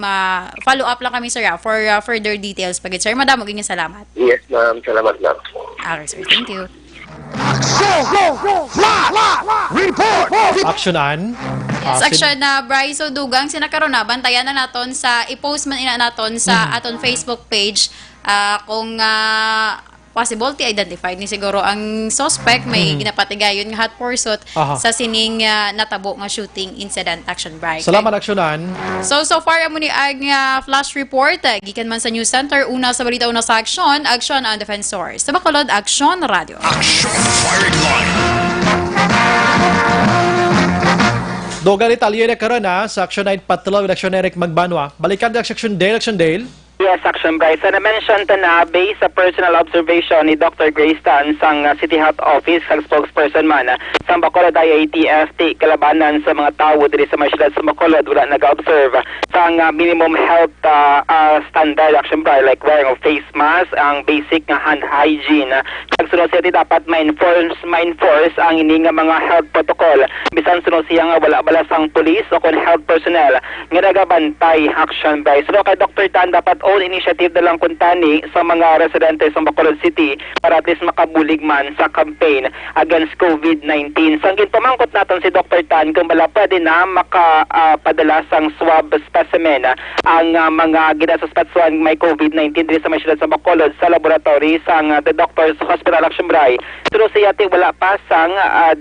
follow up lang kami, sir, for further details. Pagit, sir, madamo, ganyan salamat. Yes, ma'am. Salamat, ma'am. Okay, sir. Thank you. Action Ann. Action na Bryce Dugang sinakaroon na bantayan na naton sa i-post man ina naton sa aton Facebook page kung possible ti identified ni siguro ang suspect may ginapatigayon nga hot pursuit sa sining natabo nga shooting incident action Bryce. Salamat Action Ann. So far amo ni ang flash report gikan man sa News Center una sa balita una sa Action on Defensor sa Bacolod Action Radio. Action Firing Line. Dogan Italya na karon sa Action 9 Patrol with Action Eric Magbanwa. Balikan sa Action Dale. Yes, Action Bryce. Na-mention ta na based sa personal observation ni Dr. Grace Tan sang City Health Office kag spokesperson man sa Bacolod IATF kalabanan sa mga tawo diri sa mga sa Bacolod wala nag-observe sang minimum health standard Action Bryce like wearing of face mask, ang basic nga hand hygiene. Kag sunod siya dapat ma-enforce ang ini nga mga health protocol bisan sunod siya nga wala bala sang police o kon health personnel nga nagabantay Action Bryce. So kay Dr. Tan dapat own initiative na lang kuntani sa mga residente sa Bacolod City para at least makabulig man sa campaign against COVID-19. Sanggin pamangkot natin si Dr. Tan kung bala pwede na makapadala sang swab specimen ang mga ginasuspetsuhan may COVID-19 dito sa may siyudad sa Bacolod sa laboratory sang The Doctors Hospital Action Bray. Pero siya wala pa sang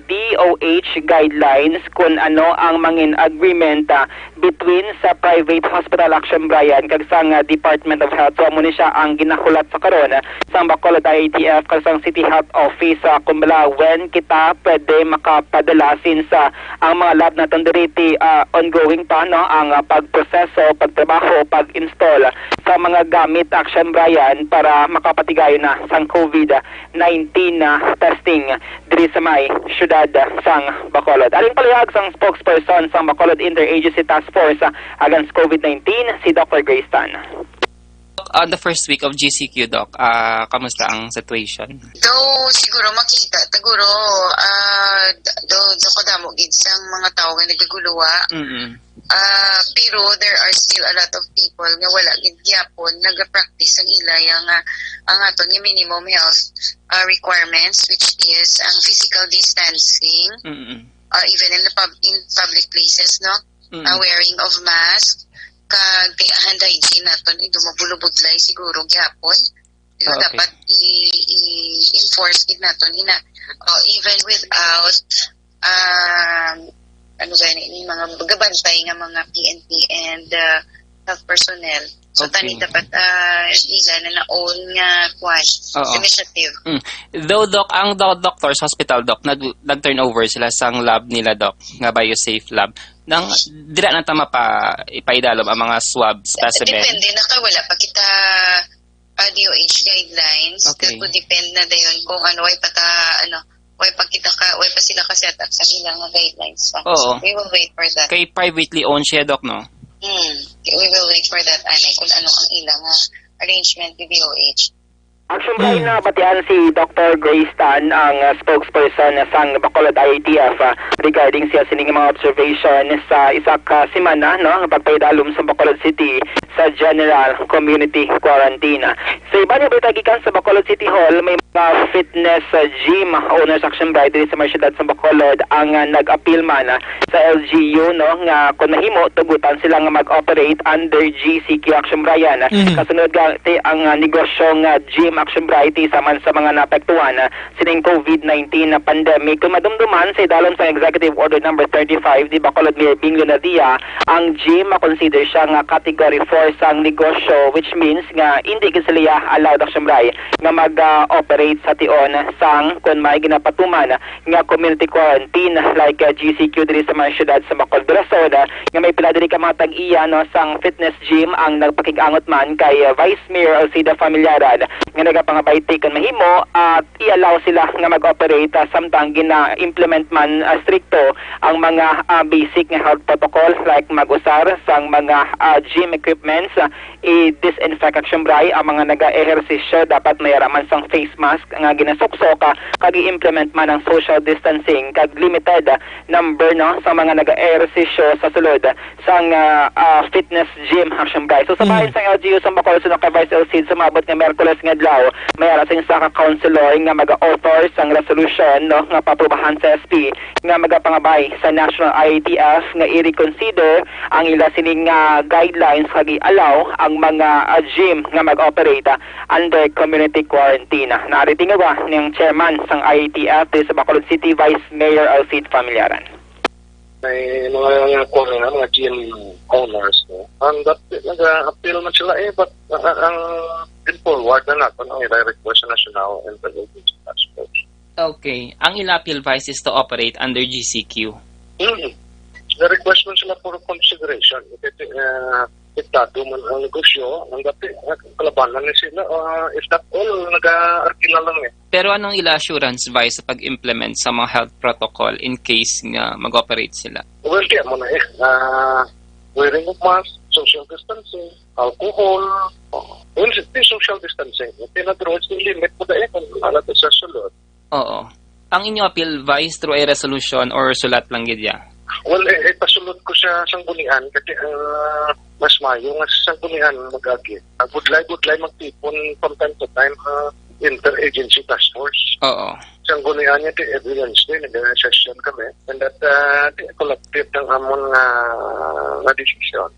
DOH guidelines kung ano ang mangin agreement between sa private hospital Action Bray kag sang Department Department of Health. So amo ni siya ang ginahulat sa karon sa Bacolod IATF kasang City Health Office kumbala when kita pwede makapadala since ang mga lab naton diri ongoing pa no ang pagproseso, pagtrabaho, pag-install sa mga gamit Action Brian para makapatigayon na sang COVID-19 testing diri sa may syudad sang Bacolod. Aling palihag sang spokesperson sang Bacolod Interagency Task Force against COVID-19 si Dr. Grace Tan. On the first week of GCQ, Doc, kamusta ang situation? Siguro makita, taguro, do ko damo gid sang mga tao nga nagaguluwa. Pero there are still a lot of people nga wala gid gyapon naga-practice ang ilay ang aton nga minimum health requirements, which is ang physical distancing, even in public places, no? Wearing of mask, kag hand hygiene naton idumabulubudlay siguro gyapon. Okay. Dapat i-enforce it naton even without mga gabantay nga mga PNP and health personnel. So tani dapat ila na own nga initiative. Though, Doc, ang doctors, hospital, Doc, nag-turnover sila sang lab nila, Doc, nga BioSafe lab. Nang dira na tama pa ipaidalom ang mga swab specimen. Depende na wala pa kita DOH guidelines. Okay. Could depend na dayon kung way pa sila ka-set up sa ilang guidelines. So we will wait for that. Kay privately owned siya, Doc, no? We will wait for that, Anay, kung ano ang ilang arrangement with DOH. Action Brian na batian si Dr. Grace Tan, ang spokesperson sang Bacolod IATF regarding siya sining mga observation sa isa ka semana no pagpaidalom sa Bacolod City sa General Community Quarantine. Sa iba niya bitagikan sa Bacolod City Hall, may mga fitness gym owners Action Brian diri sa syudad sa Bacolod ang nag-appeal man sa LGU no nga kung nahimo tugutan sila nga mag-operate under GCQ Action Brian. Kasunod ang negosyo nga gym Action Brighty saman sa mga naapektuhan sining COVID-19 na pandemic. Kung madumduman sa idalom sa Executive Order number 35 di Bacolod Mayor Bing Lunadia, ang gym consider siya nga category 4 sang negosyo, which means nga hindi sila allowed Action Bright nga mag-operate sa tion sang kung may ginapatuman nga community quarantine like GCQ diri sa mga syudad sa Bacolod Rason nga may pila diri ka mga tag-iya no sang fitness gym ang nagpakig-angot man kay Vice Mayor Alcida Familiaran nga nagapangabay kan mahimo at i-allow sila nga mag-operate samtang gina-implement man stricto ang mga basic nga health protocol like mag-usar sang mga gym equipments, i-disinfect Action Bright ang mga naga-ehersisyo dapat mayaraman sang face mask nga ginasuksok kag i-implement man ang social distancing kag limited number no sa mga naga-ehersisyo sa sulod sang fitness gym Action Bright. So sa bahin sang LGU sa Bacolod sa Vice LC sumabot nga Miyerkules nga adlaw mayara sa ka-counselor nga maga-author sang resolution no nga paprubahan sa SP nga magapangabay sa National IATF nga i-reconsider ang ila sining guidelines kag i-allow ang mga gym nga mag-operate under community quarantine. Nariting ba ng chairman sang IATF sa Bacolod City Vice Mayor Alcid Familiaran. May mga gym owners no? And that nag-appeal man sila but ang forward na natin ang i-request sa National Interagency Task Force. Okay. Ang ila-appeal vice is to operate under GCQ. The-request man sila for consideration. Itado man ang negosyo, ang dati, kalabanan na sila. If that all, nag-arkila lang eh. Pero anong ila-assurance vice sa pag-implement sa mga health protocol in case nga mag-operate sila? Well, kaya mo na wearing of mask, social distancing, alcohol, social distancing. Pinadroid yung limit mo dahil kung alat sa sulod. Oo. Ang inyong appeal vice through a resolution or sulat lang gidya? Well, pasulod ko sa sanggunian kasi mas mayo nga sa sanggunian mag-agi. Budlay magtipon from time to time interagency task force. Oo. Sanggunian niya every Wednesday nag-session kami and that collective ng amon nga decision.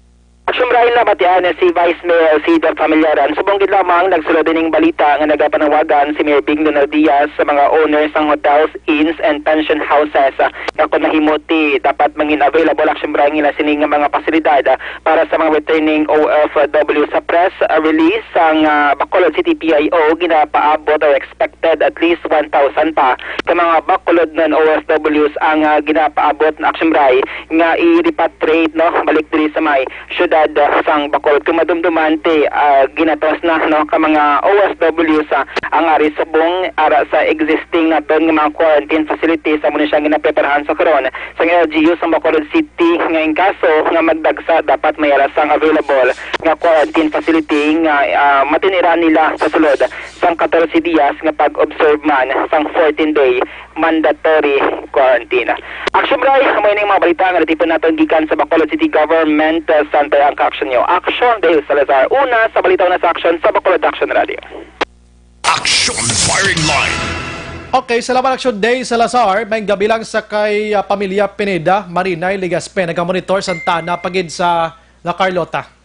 Aksyon Brian na batian si Vice Mayor Cedar Familiaran. Subong gid lamang nagsulod dining balita nga nagapanawagan si Mayor Bing Donald Diaz sa mga owners ng hotels, inns, and pension houses nga kung nahimoti dapat mangin available Aksyon Brian nila sining mga pasilidad para sa mga returning OFW. Sa press release ang Bacolod City PIO ginapaabot or expected at least 1,000 pa ka mga Bacolod non-OFWs ang ginapaabot na Aksyon Brian nga i-repatriate balik diri sa may syudad sang Bacolod. Kung madumdumante ginatos na ka mga OFWs ang ari subong ara sa existing naton nga mga quarantine facilities sa muna siyang ginapreparahan sa karon sa LGU sa Bacolod City nga in kaso nga magdagsa dapat may arasang available nga quarantine facility nga matiniran nila sa sulod sang 14 dias nga pag-observe man sang 14-day mandatory quarantine. Action Bray, may ning mga balita nga natipon naton gikan sa Bacolod City Government Center ang ka-action nyo. Action Dale Salazar, una sa balita na sa action sa Bacolod Action Radio. Action Firing Line. Okay, salamat Action Day Salazar. May gabi lang sa kay Pamilya Pineda, Marinay, Ligaspe. Nag-monitor Santana pagid sa La Carlota.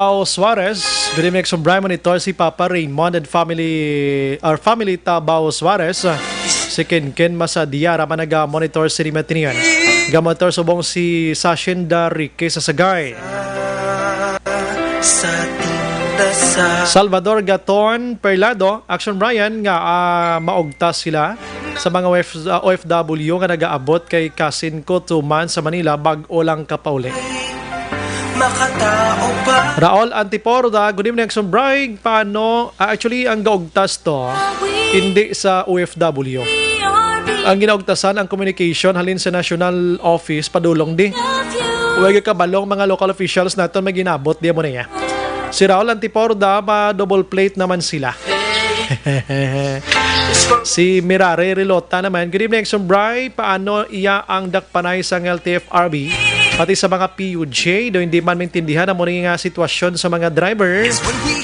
Suarez, good evening sa Brian Monitor, si Papa Raymond and family Tabao Suarez, si Ken Masadiara managa-monitor si Rimatinian. Gamonitor subong si Sashinda Rique sa Sagay. Salvador Gaton Perlado, Action Brian nga maugtas sila sa mga OFW nga nagaabot kay Kasin ko 2 months sa Manila bag-o lang kapauli. Raul Antiporda, good evening Action Brian. Paano, actually ang gaugtas to hindi sa OFW. Ang ginaugtasan ang communication halin sa National Office padulong di. Huwag kabalong mga local officials natin may ginabot di mo na niya. Si Raul Antiporda, double plate naman sila. Si Mirare Relota naman, good evening Action Brian. Paano iya ang dakpanay sa LTFRB pati sa mga PUJ do hindi man maintindihan ang mga sitwasyon sa mga driver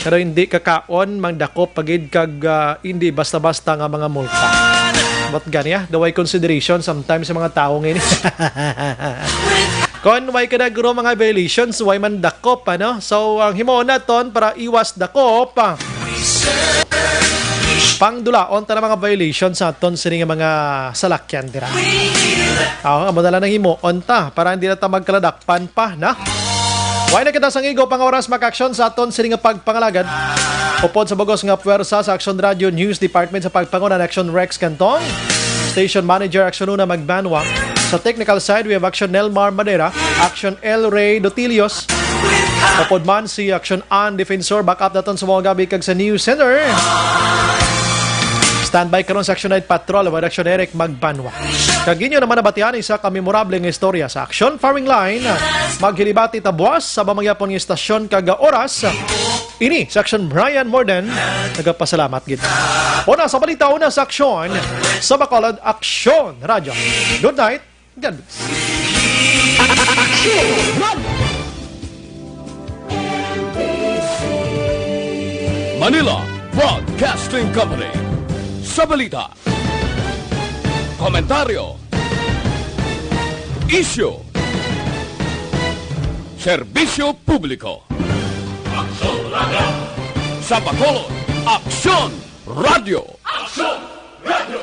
pero hindi kakaon mangdakop pagid kag hindi basta-basta nga mga multa. But ganya, the way consideration sometimes sa mga tao ngayon. Kung may kadaguro mga violations, why man dakop, ano? So, ang himo naton para iwas dakop, pangdulaon ta na mga violations sa aton sa mga salakyan dira. Ang madala ng himo onta para hindi na ta magkaladakpan pa na. Why na kita sang igo pang oras makaksyon sa aton sa pagpangalagad. Upod sa bagos nga puwersa sa Action Radio News Department sa pagpangunan Action Rex Canton, Station Manager Action Una Magbanwa. Sa technical side, we have Action Nelmar Madera, Action El Rey Dotilios. Upod man si Action Ann Defensor, back up naton sa mga gabi kag sa News Center. Standby karon sa Action Night Patrol with Action Eric Magbanwa. Kaginyo naman nabatian isa ka memorable nga istorya sa Action Firing Line. Maghilibati tabuas sa bamagyapon nga istasyon kaga oras. Ini sa Action Brian Morden. Nagapasalamat gid. Una sa balita, una sa Aksyon sa Bacolod Aksyon Radio. Good night. God bless. Manila Broadcasting Company. Sa balita, komentaryo, issue, serbisyo publiko. Aksyon Radio. Sa Bacolod, Aksyon Radio. Aksyon Radio.